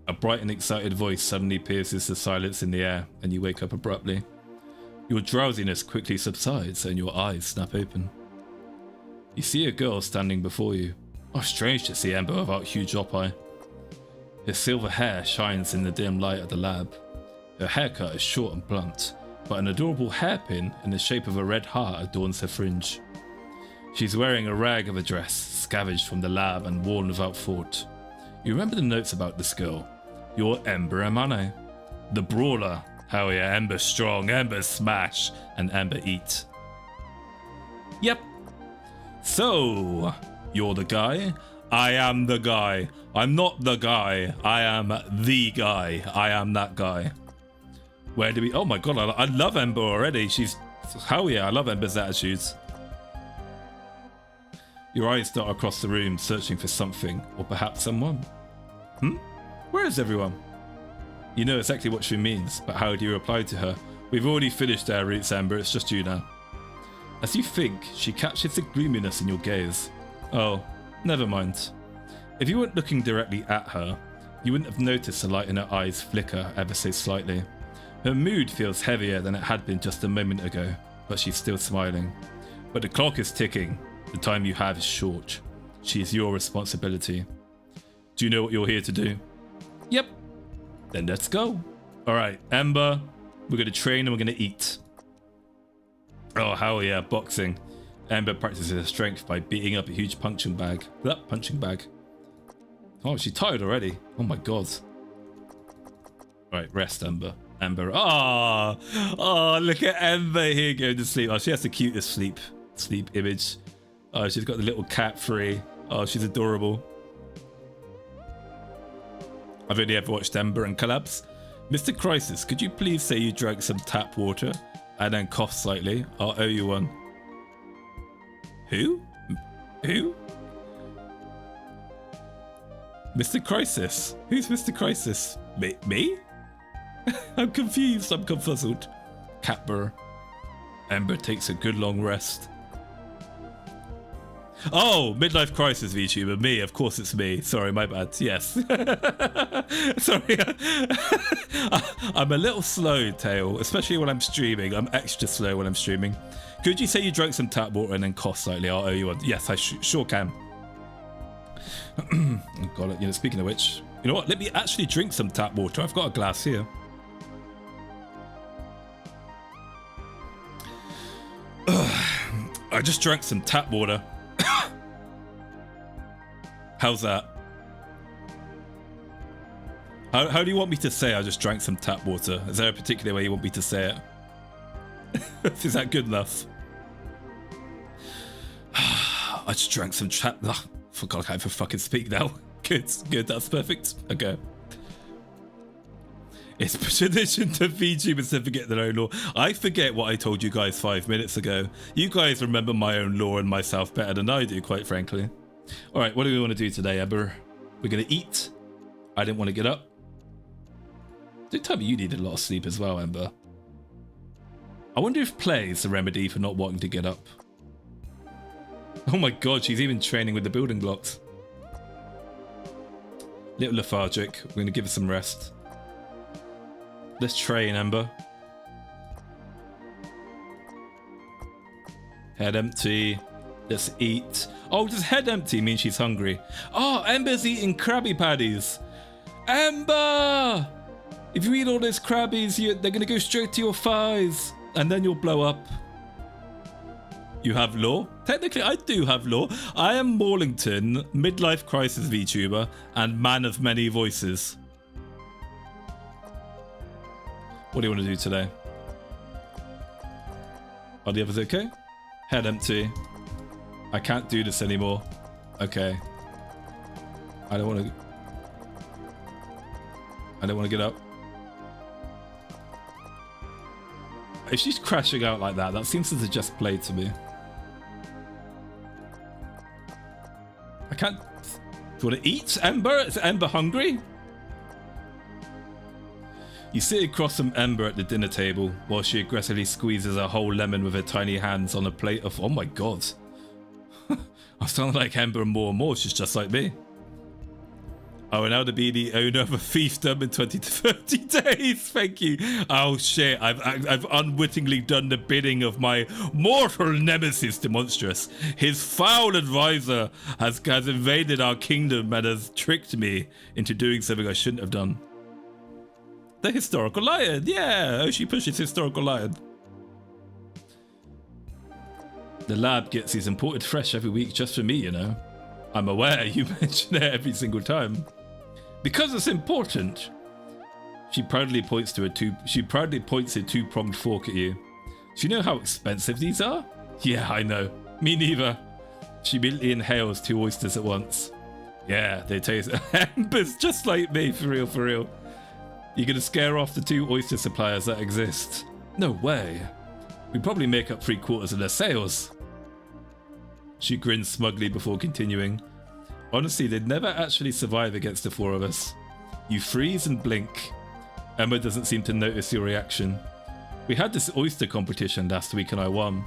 A bright and excited voice suddenly pierces the silence in the air, and you wake up abruptly. Your drowsiness quickly subsides, and your eyes snap open. You see a girl standing before you. Oh, strange to see Ember without huge op-eye. Her silver hair shines in the dim light of the lab. Her haircut is short and blunt, but an adorable hairpin in the shape of a red heart adorns her fringe. She's wearing a rag of a dress, scavenged from the lab and worn without thought. You remember the notes about this girl. You're Ember Amane. The brawler. Hell yeah, Ember strong, Ember smash, and Ember eat. Yep. So, you're the guy? I am the guy. I'm not the guy. I am the guy. I am that guy. Where do we... Oh my god, I love Ember already. She's... Hell yeah, I love Ember's attitudes. Your eyes dart across the room, searching for something, or perhaps someone. Where is everyone? You know exactly what she means, but how do you reply to her? We've already finished our routes, Ember, it's just you now. As you think, she catches the gloominess in your gaze. Oh, never mind. If you weren't looking directly at her, you wouldn't have noticed the light in her eyes flicker ever so slightly. Her mood feels heavier than it had been just a moment ago, but she's still smiling. But the clock is ticking. The time you have is short. She is your responsibility. Do you know what you're here to do? Yep. Then let's go. Alright, Ember, we're going to train and we're going to eat. Oh, hell yeah, boxing. Ember practices her strength by beating up a huge punching bag. Oh, she's tired already. Oh my god. Alright, rest, Ember. Ember. Oh, look at Ember here going to sleep. Oh, she has the cutest sleep image. Oh, she's got the little cat free. Oh, she's adorable. I've only ever watched Ember and collabs. Mr. Crisis, could you please say you drank some tap water and then cough slightly? I'll owe you one. Who? Mr. Crisis. Who's Mr. Crisis? Me? I'm confused. I'm confuzzled. Catbur. Ember takes a good long rest. Oh, midlife crisis VTuber. Me, of course it's me. Sorry, my bad. Yes. Sorry. I'm a little slow, Tail, especially when I'm streaming. I'm extra slow when I'm streaming. Could you say you drank some tap water and then cough slightly? I'll owe you one. Yes, I sure can. Oh, God, you know, speaking of which, you know what? Let me actually drink some tap water. I've got a glass here. I just drank some tap water. How's that? How do you want me to say I just drank some tap water? Is there a particular way you want me to say it? Is that good enough? I just drank some tap... Oh, for God, I can't even fucking speak now. Good, that's perfect. Okay. It's tradition to VTubers to forget their own lore. I forget what I told you guys 5 minutes ago. You guys remember my own lore and myself better than I do, quite frankly. All right, what do we want to do today, Ember? We're going to eat. I didn't want to get up. Don't tell me you needed a lot of sleep as well, Ember. I wonder if play is the remedy for not wanting to get up. Oh my God, she's even training with the building blocks. Little lethargic. We're going to give her some rest. Let's train, Ember. Head empty. Let's eat. Oh, does head empty mean she's hungry? Oh, Ember's eating Krabby Patties. Ember! If you eat all those Krabbies, they're going to go straight to your thighs. And then you'll blow up. You have lore? Technically, I do have lore. I am Maulington, midlife crisis VTuber, and man of many voices. What do you want to do today? Are the others okay? Head empty. I can't do this anymore. Okay. I don't want to get up. If she's crashing out like that, that seems to suggest play to me. I can't... Do you want to eat, Ember? Is Ember hungry? You sit across from Ember at the dinner table while she aggressively squeezes a whole lemon with her tiny hands on a plate of... Oh my God. I sound like Ember more and more. She's just like me. I will now be the owner of a fiefdom in 20 to 30 days. Thank you. Oh shit, I've unwittingly done the bidding of my mortal nemesis, Demonstrous. His foul advisor has invaded our kingdom and has tricked me into doing something I shouldn't have done. The historical lion, yeah. Oh, she pushes historical lion. The lab gets these imported fresh every week just for me, you know. I'm aware you mention it every single time. Because it's important. She proudly points a two-pronged fork at you. Do you know how expensive these are? Yeah, I know. Me neither. She immediately inhales 2 oysters at once. Yeah, they taste Ember's just like me, for real, for real. You're gonna scare off the 2 oyster suppliers that exist. No way. We probably make up 3/4 of their sales. She grins smugly before continuing. Honestly, they'd never actually survive against the 4 of us. You freeze and blink. Emma doesn't seem to notice your reaction. We had this oyster competition last week and I won.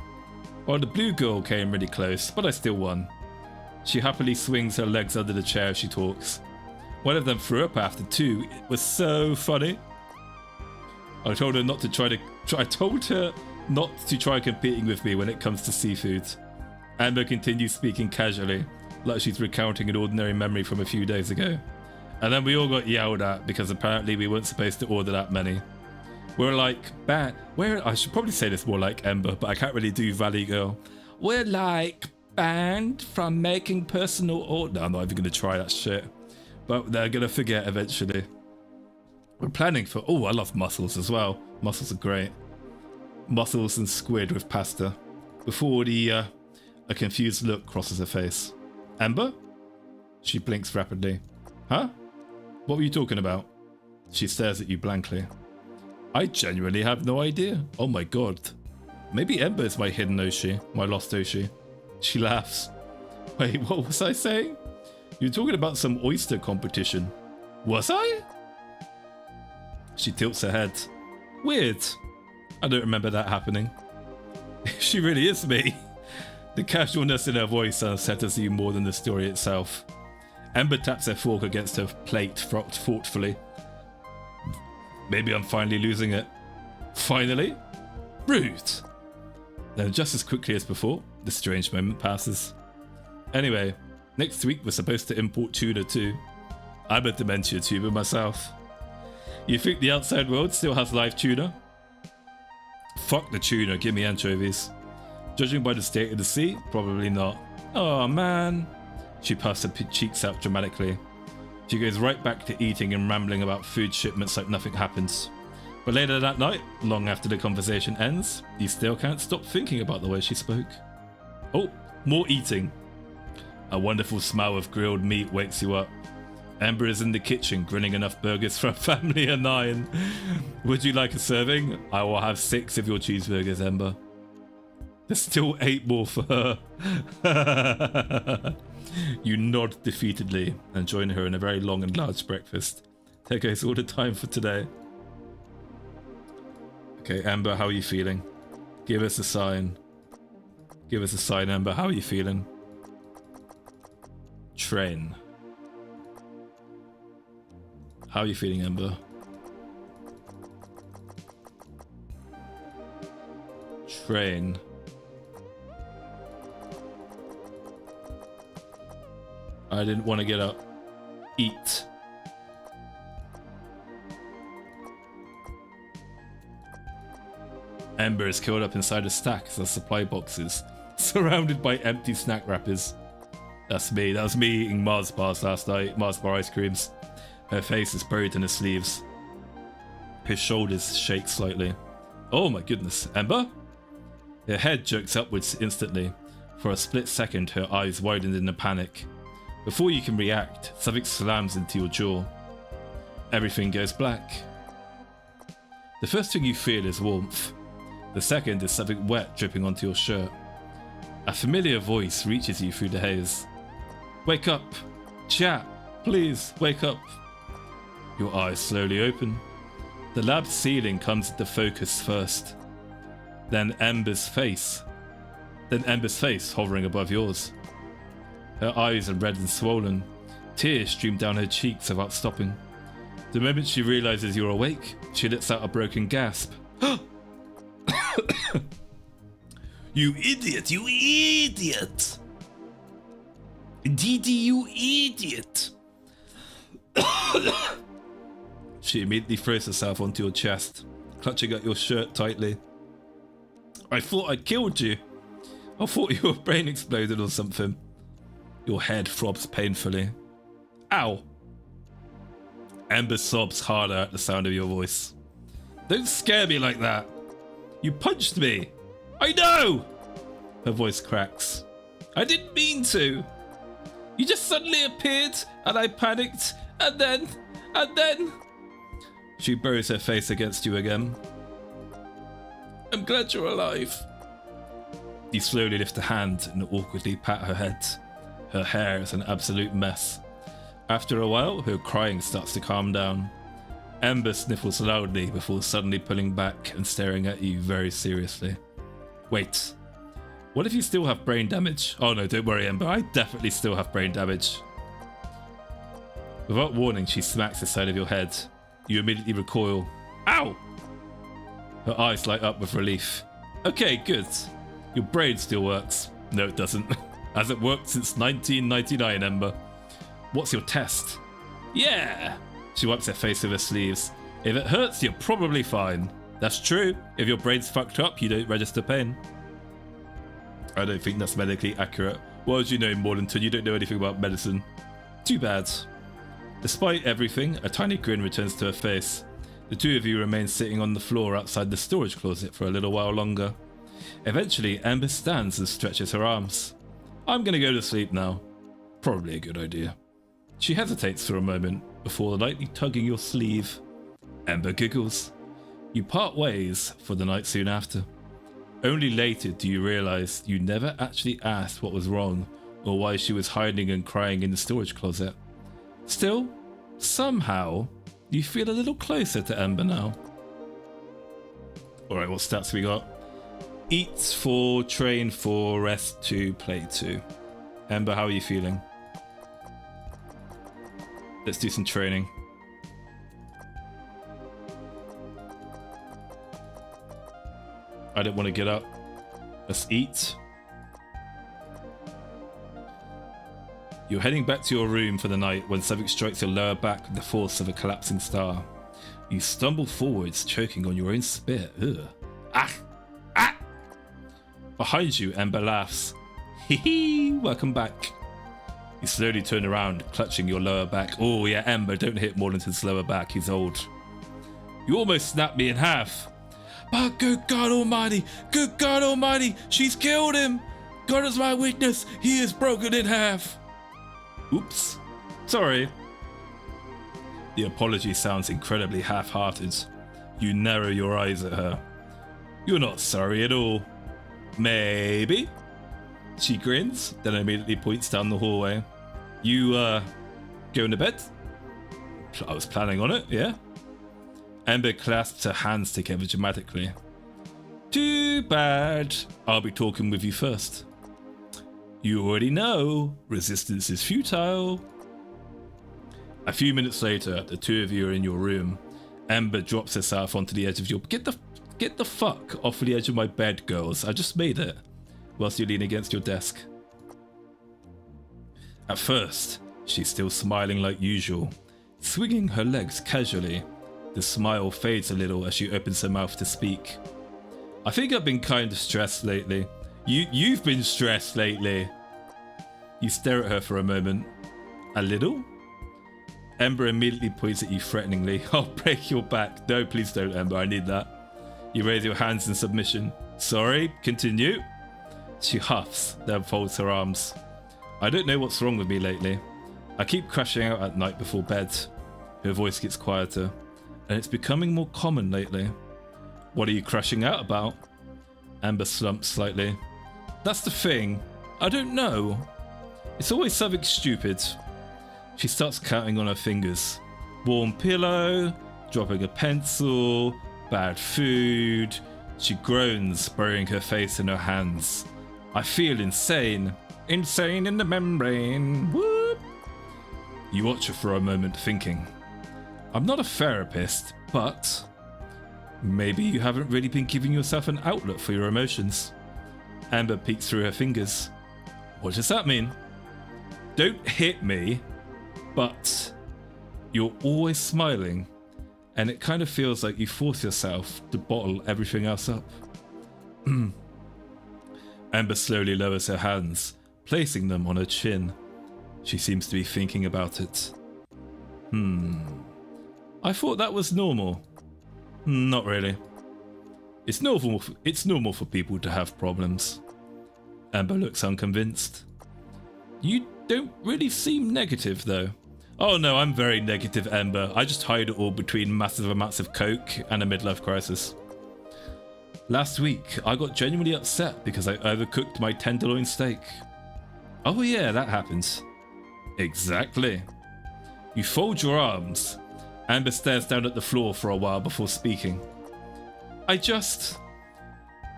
Well, the blue girl came really close, but I still won. She happily swings her legs under the chair as she talks. One of them threw up after 2. It was so funny. I told her not to try competing with me when it comes to seafood. Amber continues speaking casually, like she's recounting an ordinary memory from a few days ago. And then we all got yelled at because apparently we weren't supposed to order that many. We're like, I should probably say this more like Ember, but I can't really do Valley Girl. We're like banned from making personal orders. No, I'm not even going to try that shit. But they're going to forget eventually. We're planning for... Oh, I love mussels as well. Mussels are great. Mussels and squid with pasta. Before a confused look crosses her face. Ember? She blinks rapidly. Huh? What were you talking about? She stares at you blankly. I genuinely have no idea. Oh my God. Maybe Ember is my hidden Oshi, my lost Oshi. She laughs. Wait, what was I saying? You're talking about some oyster competition. Was I? She tilts her head. Weird. I don't remember that happening. She really is me. The casualness in her voice unsettles you more than the story itself. Ember taps her fork against her plate thoughtfully. Maybe I'm finally losing it. Finally? Rude. Then just as quickly as before, the strange moment passes. Anyway, next week we're supposed to import tuna too. I'm a dementia tuber myself. You think the outside world still has live tuna? Fuck the tuna, give me anchovies. Judging by the state of the sea, probably not. Oh man. She puffs her cheeks out dramatically. She goes right back to eating and rambling about food shipments like nothing happens. But later that night, long after the conversation ends, you still can't stop thinking about the way she spoke. Oh, more eating. A wonderful smell of grilled meat wakes you up. Ember is in the kitchen grilling enough burgers for a family of 9. Would you like a serving? I will have 6 of your cheeseburgers, Ember. There's still 8 more for her. You nod defeatedly and join her in a very long and large breakfast. There goes all the time for today. Okay, Ember, how are you feeling? Give us a sign. Give us a sign, Ember. How are you feeling? Train. How are you feeling, Ember? Train. I didn't want to get up. Eat. Ember is curled up inside a stack of supply boxes, surrounded by empty snack wrappers. That's me. That was me eating Mars bars last night. Mars bar ice creams. Her face is buried in her sleeves. Her shoulders shake slightly. Oh my goodness, Ember? Her head jerks upwards instantly. For a split second, her eyes widen in a panic. Before you can react, something slams into your jaw. Everything goes black. The first thing you feel is warmth. The second is something wet dripping onto your shirt. A familiar voice reaches you through the haze. Wake up! Chat! Please, wake up! Your eyes slowly open. The lab's ceiling comes into focus first. Then Ember's face hovering above yours. Her eyes are red and swollen. Tears stream down her cheeks without stopping. The moment she realizes you're awake, she lets out a broken gasp. You idiot! You idiot! Didi, you idiot! She immediately throws herself onto your chest, clutching at your shirt tightly. I thought I killed you. I thought your brain exploded or something. Your head throbs painfully. Ow! Ember sobs harder at the sound of your voice. Don't scare me like that. You punched me. I know! Her voice cracks. I didn't mean to. You just suddenly appeared and I panicked and then... She buries her face against you again. I'm glad you're alive. You slowly lift a hand and awkwardly pat her head. Her hair is an absolute mess. After a while, her crying starts to calm down. Ember sniffles loudly before suddenly pulling back and staring at you very seriously. Wait, what if you still have brain damage? Oh no, don't worry, Ember, I definitely still have brain damage. Without warning, she smacks the side of your head. You immediately recoil. Ow! Her eyes light up with relief. Okay, good. Your brain still works. No, it doesn't. Hasn't worked since 1999, Ember. What's your test? Yeah! She wipes her face with her sleeves. If it hurts, you're probably fine. That's true. If your brain's fucked up, you don't register pain. I don't think that's medically accurate. What do you know, Maulington? You don't know anything about medicine. Too bad. Despite everything, a tiny grin returns to her face. The two of you remain sitting on the floor outside the storage closet for a little while longer. Eventually, Ember stands and stretches her arms. I'm gonna go to sleep now. Probably a good idea. She hesitates for a moment before lightly tugging your sleeve. Ember giggles. You part ways for the night soon after. Only later do you realise you never actually asked what was wrong or why she was hiding and crying in the storage closet. Still, somehow, you feel a little closer to Ember now. Alright, what stats we got? Eat 4, train 4, rest 2, play 2. Ember, how are you feeling? Let's do some training. I don't want to get up. Let's eat. You're heading back to your room for the night when something strikes your lower back with the force of a collapsing star. You stumble forwards, choking on your own spit. Ugh. Ah! Ah! Behind you, Ember laughs. Hee hee, welcome back. You slowly turn around, clutching your lower back. Oh yeah, Ember, don't hit Maulington's lower back, he's old. You almost snapped me in half. But good God Almighty, she's killed him. God is my witness, he is broken in half. Oops, sorry. The apology sounds incredibly half-hearted. You narrow your eyes at her. You're not sorry at all. Maybe. She grins, then immediately points down the hallway. You, going to bed? I was planning on it, yeah? Ember clasps her hands together dramatically. Too bad. I'll be talking with you first. You already know, resistance is futile. A few minutes later, the two of you are in your room. Ember drops herself onto the edge of your... Get the fuck off the edge of my bed, girls. I just made it. Whilst you lean against your desk. At first, she's still smiling like usual, swinging her legs casually. The smile fades a little as she opens her mouth to speak. I think I've been kind of stressed lately. You've been stressed lately. You stare at her for a moment. A little? Ember immediately points at you threateningly. I'll break your back. No, please don't, Ember. I need that. You raise your hands in submission. Sorry, continue. She huffs, then folds her arms. I don't know what's wrong with me lately. I keep crashing out at night before bed. Her voice gets quieter, and it's becoming more common lately. What are you crashing out about? Ember slumps slightly. That's the thing. I don't know. It's always something stupid. She starts counting on her fingers. Warm pillow, dropping a pencil, bad food. She groans, burying her face in her hands. I feel insane. Insane in the membrane. Whoop. You watch her for a moment, thinking, I'm not a therapist, but maybe you haven't really been giving yourself an outlet for your emotions. Ember peeks through her fingers. What does that mean? Don't hit me, but you're always smiling, and it kind of feels like you force yourself to bottle everything else up. Ember slowly lowers her hands, placing them on her chin. She seems to be thinking about it. I thought that was normal. Not really. It's normal for people to have problems. Ember looks unconvinced. You don't really seem negative, though. Oh no, I'm very negative, Ember. I just hide it all between massive amounts of coke and a midlife crisis. Last week, I got genuinely upset because I overcooked my tenderloin steak. Oh yeah, that happens. Exactly. You fold your arms. Ember stares down at the floor for a while before speaking. I just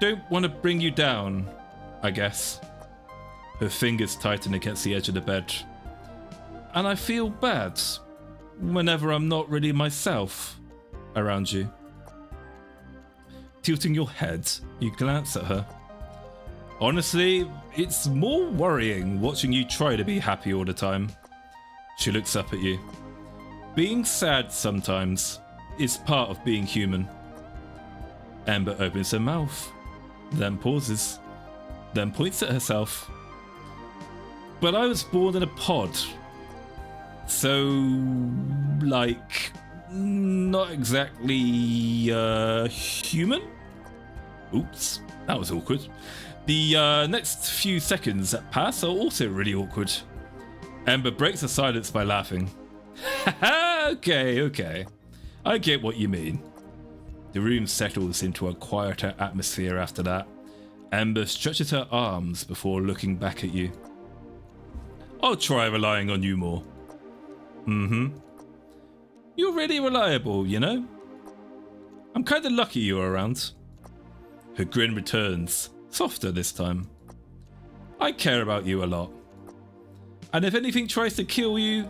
don't want to bring you down, I guess. Her fingers tighten against the edge of the bed. And I feel bad whenever I'm not really myself around you. Tilting your head, you glance at her. Honestly, it's more worrying watching you try to be happy all the time. She looks up at you. Being sad sometimes is part of being human. Ember opens her mouth, then pauses, then points at herself. But I was born in a pod. So, like, not exactly, human? Oops, that was awkward. The next few seconds that pass are also really awkward. Ember breaks the silence by laughing. Okay. I get what you mean. The room settles into a quieter atmosphere after that. Ember stretches her arms before looking back at you. I'll try relying on you more. You're really reliable, you know? I'm kinda lucky you're around. Her grin returns, softer this time. I care about you a lot. And if anything tries to kill you,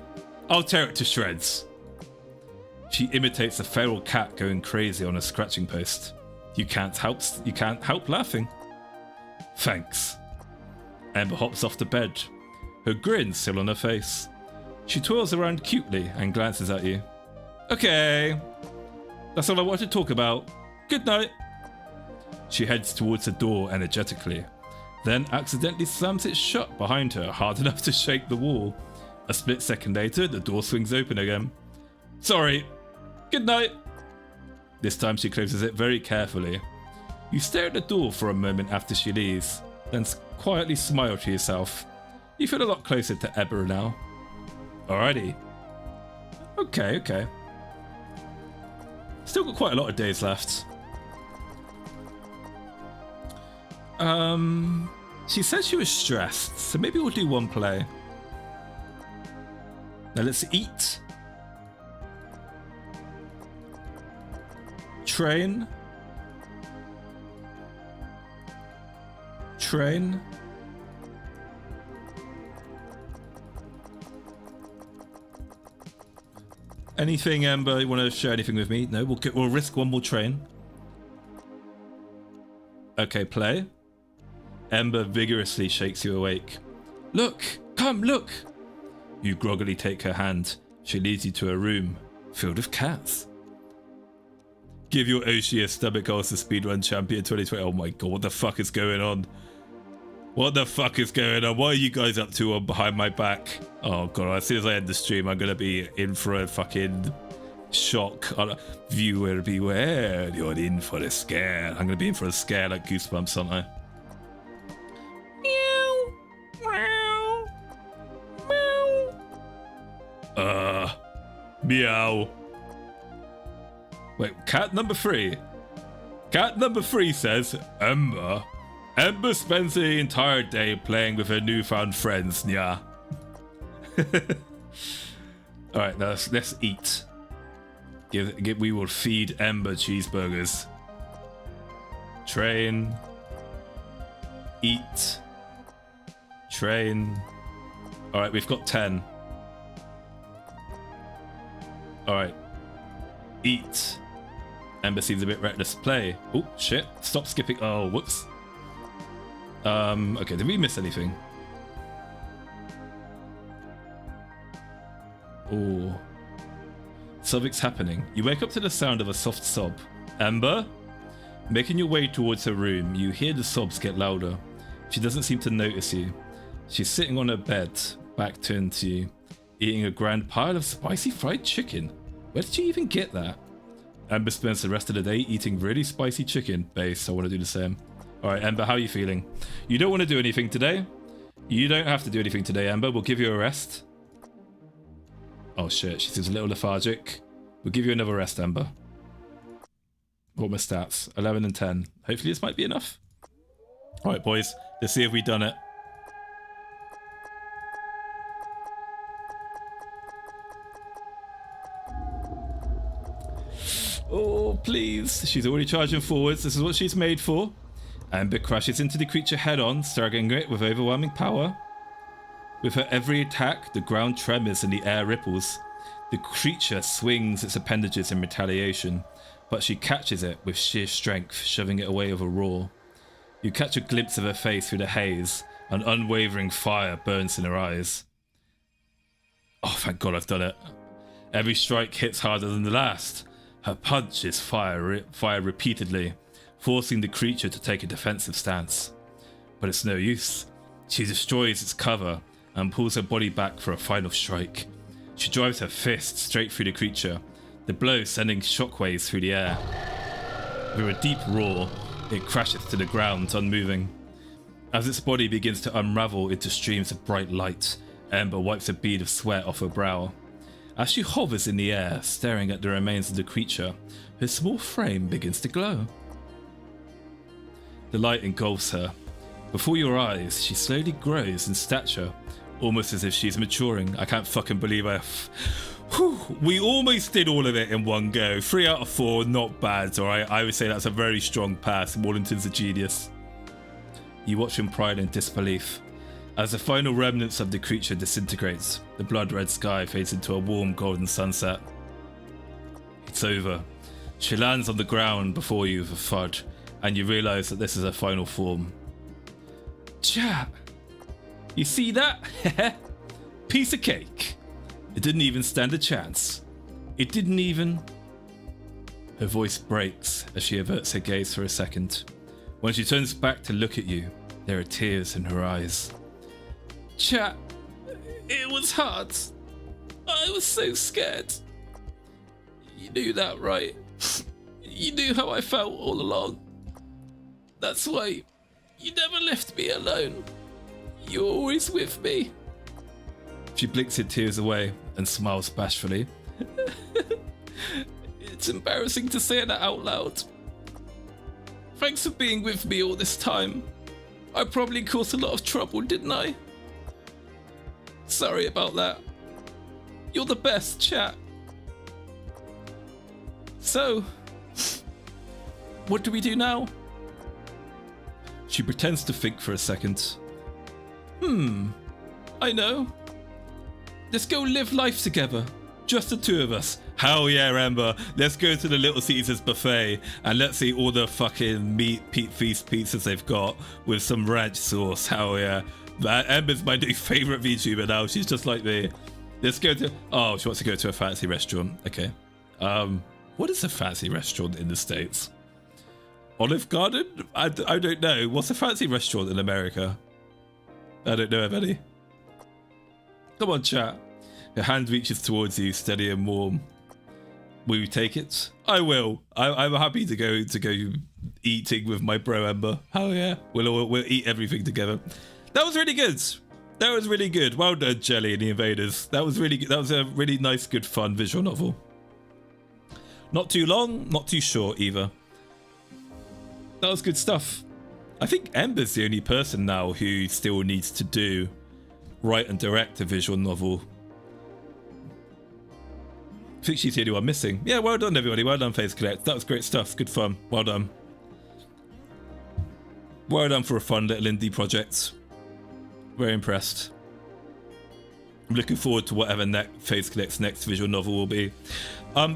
I'll tear it to shreds. She imitates a feral cat going crazy on a scratching post. You can't help laughing. Thanks. Ember hops off the bed, her grin still on her face. She twirls around cutely and glances at you. Okay, that's all I want to talk about. Good night. She heads towards the door energetically, then accidentally slams it shut behind her hard enough to shake the wall. A split second later, the door swings open again. Sorry. Good night. This time she closes it very carefully. You stare at the door for a moment after she leaves, then quietly smile to yourself. You feel a lot closer to Ebba now. Alrighty. Okay. Still got quite a lot of days left. She said she was stressed, so maybe we'll do one play. Now let's eat. Train. Anything, Amber? You want to share anything with me? No, we'll risk one more train. Okay, play. Ember vigorously shakes you awake. Look! Come, look! You groggily take her hand. She leads you to a room filled with cats. Give your Oshi a stomach ulcer speedrun champion 2020. Oh my god, what the fuck is going on? What the fuck is going on? What are you guys up to on behind my back? Oh god, as soon as I end the stream, I'm gonna be in for a fucking shock. Viewer beware, you're in for a scare. I'm gonna be in for a scare like Goosebumps, aren't I? Meow. Wait, cat number 3. Cat number 3 says, Ember. Ember spends the entire day playing with her newfound friends, nya. Alright, now let's eat. We will feed Ember cheeseburgers. Train. Eat. Train. Alright, we've got 10. Alright. Eat. Ember seems a bit reckless. Play. Oh, shit. Stop skipping. Oh, whoops. Okay, did we miss anything? Oh. Something's happening. You wake up to the sound of a soft sob. Ember? Making your way towards her room, you hear the sobs get louder. She doesn't seem to notice you. She's sitting on her bed, back turned to you, eating a grand pile of spicy fried chicken. Where did you even get that? Ember spends the rest of the day eating really spicy chicken. Base, I want to do the same. Alright, Ember, how are you feeling? You don't want to do anything today? You don't have to do anything today, Ember. We'll give you a rest. Oh shit, she seems a little lethargic. We'll give you another rest, Ember. What are my stats? 11 and 10. Hopefully this might be enough. Alright, boys. Let's see if we've done it. Oh, please. She's already charging forwards. This is what she's made for. Ember crashes into the creature head-on, struggling it with overwhelming power. With her every attack, the ground tremors and the air ripples. The creature swings its appendages in retaliation, but she catches it with sheer strength, shoving it away with a roar. You catch a glimpse of her face through the haze. An unwavering fire burns in her eyes. Oh, thank God I've done it. Every strike hits harder than the last. Her punches fire repeatedly, forcing the creature to take a defensive stance. But it's no use. She destroys its cover and pulls her body back for a final strike. She drives her fist straight through the creature, the blow sending shockwaves through the air. With a deep roar, it crashes to the ground, unmoving. As its body begins to unravel into streams of bright light, Ember wipes a bead of sweat off her brow. As she hovers in the air, staring at the remains of the creature, her small frame begins to glow. The light engulfs her. Before your eyes, she slowly grows in stature, almost as if she's maturing. I can't fucking believe we almost did all of it in one go. 3 out of 4, not bad, all right? I would say that's a very strong pass. Maulington's a genius. You watch in pride and disbelief as the final remnants of the creature disintegrates. The blood-red sky fades into a warm golden sunset. It's over. She lands on the ground before you with a thud, and you realise that this is her final form. Chat! You see that? Piece of cake. It didn't even stand a chance. It didn't even... Her voice breaks as she averts her gaze for a second. When she turns back to look at you, there are tears in her eyes. Chat, it was hard. I was so scared. You knew that, right? You knew how I felt all along. That's why you never left me alone. You're always with me. She blinks her tears away and smiles bashfully. It's embarrassing to say that out loud. Thanks for being with me all this time. I probably caused a lot of trouble, didn't I? Sorry about that. You're the best, chat. So, what do we do now? She pretends to think for a second. I know. Let's go live life together. Just the two of us. Hell yeah, Amber. Let's go to the Little Caesars buffet and let's eat all the fucking meat feast pizzas they've got with some ranch sauce. Hell yeah. Amber's my new favourite VTuber now. She's just like me. Let's go to... Oh, she wants to go to a fancy restaurant. Okay. What is a fancy restaurant in the States? Olive Garden? I don't know. What's a fancy restaurant in America? I don't know of any. Come on, chat. Her hand reaches towards you, steady and warm. Will you take it? I will. I'm happy to go eating with my bro Ember. Hell yeah. We'll eat everything together. That was really good. That was really good. Well done, Jelly and the Invaders. That was really good. That was a really nice, good, fun visual novel. Not too long, not too short either. That was good stuff. I think Ember's the only person now who still needs to write and direct a visual novel. I think she's the only one missing. Yeah, well done everybody. Well done, Phase Collect. That was great stuff. Good fun. Well done. Well done for a fun little indie project. Very impressed. I'm looking forward to whatever Phase Collect's next visual novel will be.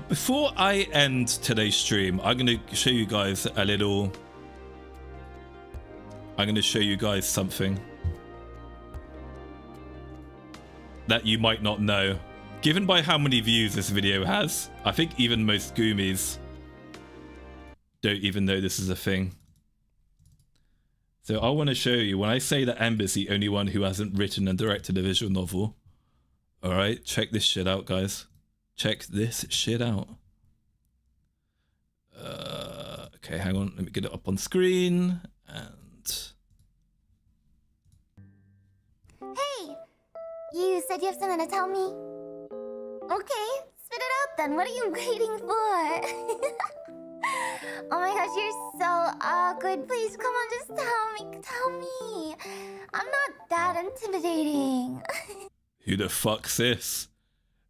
Before I end today's stream, I'm going to show you guys a little... I'm going to show you guys something that you might not know. Given by how many views this video has, I think even most Goomies don't even know this is a thing. So I want to show you, when I say that Ember's the only one who hasn't written and directed a visual novel. Alright, check this shit out, guys. Check this shit out. Okay, hang on, let me get it up on screen. And... Hey! You said you have something to tell me? Okay, spit it out then. What are you waiting for? Oh my gosh, you're so awkward. Please, come on, just tell me. Tell me. I'm not that intimidating. Who the fuck's this?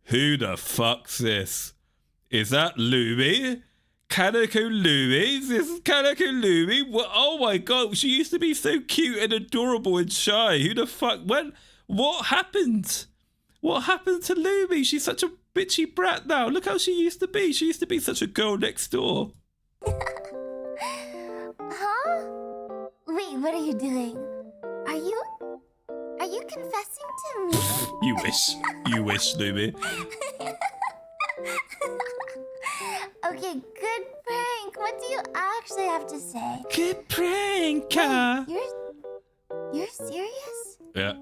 Who the fuck's this? Is that Louie? Calico Louie? Is this Calico Louie? What? Oh my god, she used to be so cute and adorable and shy. Who the fuck? What happened? What happened to Louie? She's such a bitchy brat now. Look how she used to be. She used to be such a girl next door. Huh? Wait, what are you doing? Are you confessing to me? You wish. You wish, Louie. Okay, good prank. What do you actually have to say? Good prank, You're serious? Yeah.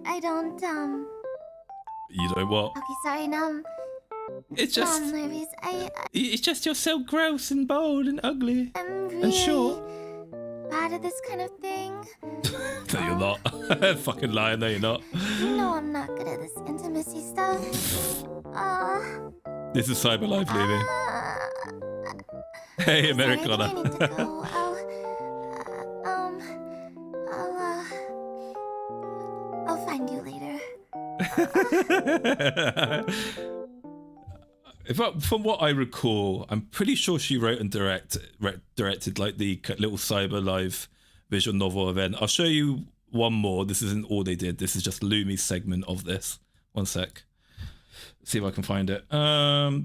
I don't, You know what? Okay, sorry, now It's just... I'm nervous. It's just you're so gross and bold and ugly. I'm really and short. bad at this kind of thing. No, you're not. Fucking lying, no, you're not. You know I'm not good at this intimacy stuff. This is Cyber Life, Louie. Hey, sorry, I Americana. think I need to go. From what I recall, I'm pretty sure she wrote and directed like the little Cyber Live visual novel event. I'll show you one more. This isn't all they did. This is just Lumi's segment of this. One sec. See if I can find it. Cyber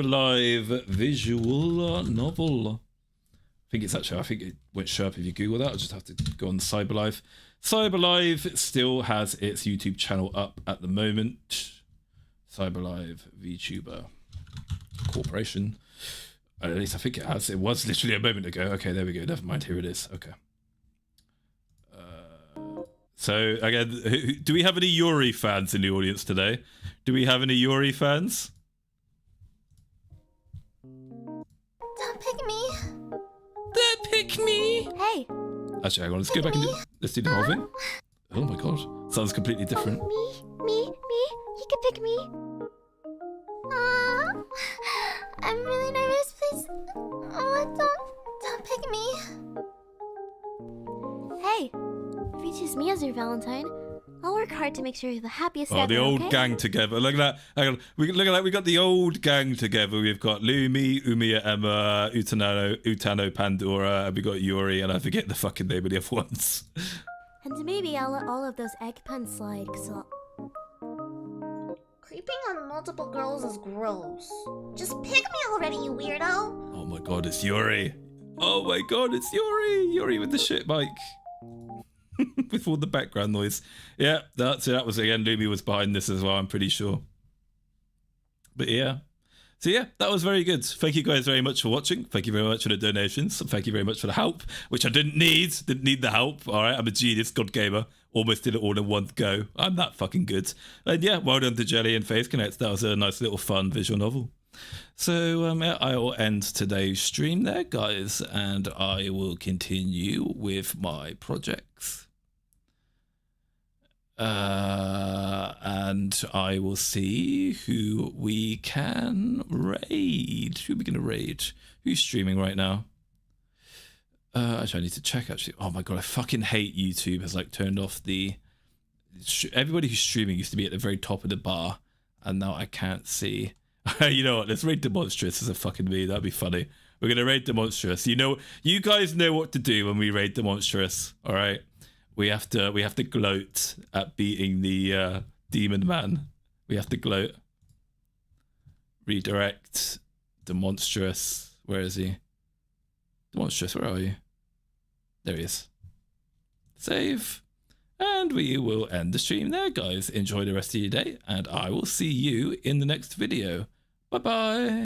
Live visual novel. I think it won't show up if you Google that. I'll just have to go on Cyber Live. Cyber Live still has its YouTube channel up at the moment. Cyber Live VTuber Corporation. At least I think it has. It was literally a moment ago. Okay, there we go. Never mind. Here it is. Okay. So again, do we have any Yuri fans in the audience today? Do we have any Yuri fans? Don't pick me. Don't pick me. Hey. Actually, hang on. Let's go back and let's do the whole thing. Oh my god, sounds completely different. Me. You can pick me. I'm really nervous. Please. Oh, don't pick me. Hey, if you choose me as your Valentine, I'll work hard to make sure you're the happiest ever. Oh, the old okay? gang together. Look at that. Hang on. Look at that. We got the old gang together. We've got Lumi, Umiya, Emma, Utano, Pandora, and we got Yuri, and I forget the fucking name of the other ones. And maybe I'll let all of those egg puns slide, cause creeping on multiple girls is gross. Just pick me already, you weirdo. Oh my god, it's Yuri. Oh my god, it's Yuri. Yuri with the shit mic. With all the background noise. Yeah, that's it. That was again, Lumi was behind this as well, I'm pretty sure. But yeah. So yeah, that was very good. Thank you guys very much for watching. Thank you very much for the donations. Thank you very much for the help, which I didn't need. Didn't need the help. All right, I'm a genius, God gamer. Almost did it all in one go. I'm that fucking good. And yeah, well done to Jelly and Face Connect. That was a nice little fun visual novel. So yeah, I will end today's stream there, guys, and I will continue with my projects. And I will see who we can raid. Who are we going to raid? Who's streaming right now? Actually, I need to check, actually. Oh my god, I fucking hate YouTube has like turned off the... Everybody who's streaming used to be at the very top of the bar, and now I can't see. You know what, let's raid Demonstrous as a fucking me. That'd be funny. We're going to raid Demonstrous. You know, you guys know what to do when we raid Demonstrous, all right? We have to gloat at beating the demon man. We have to gloat. Redirect. Demonstrous. Where is he? Demonstrous, where are you? There he is. Save. And we will end the stream there, guys. Enjoy the rest of your day, and I will see you in the next video. Bye-bye.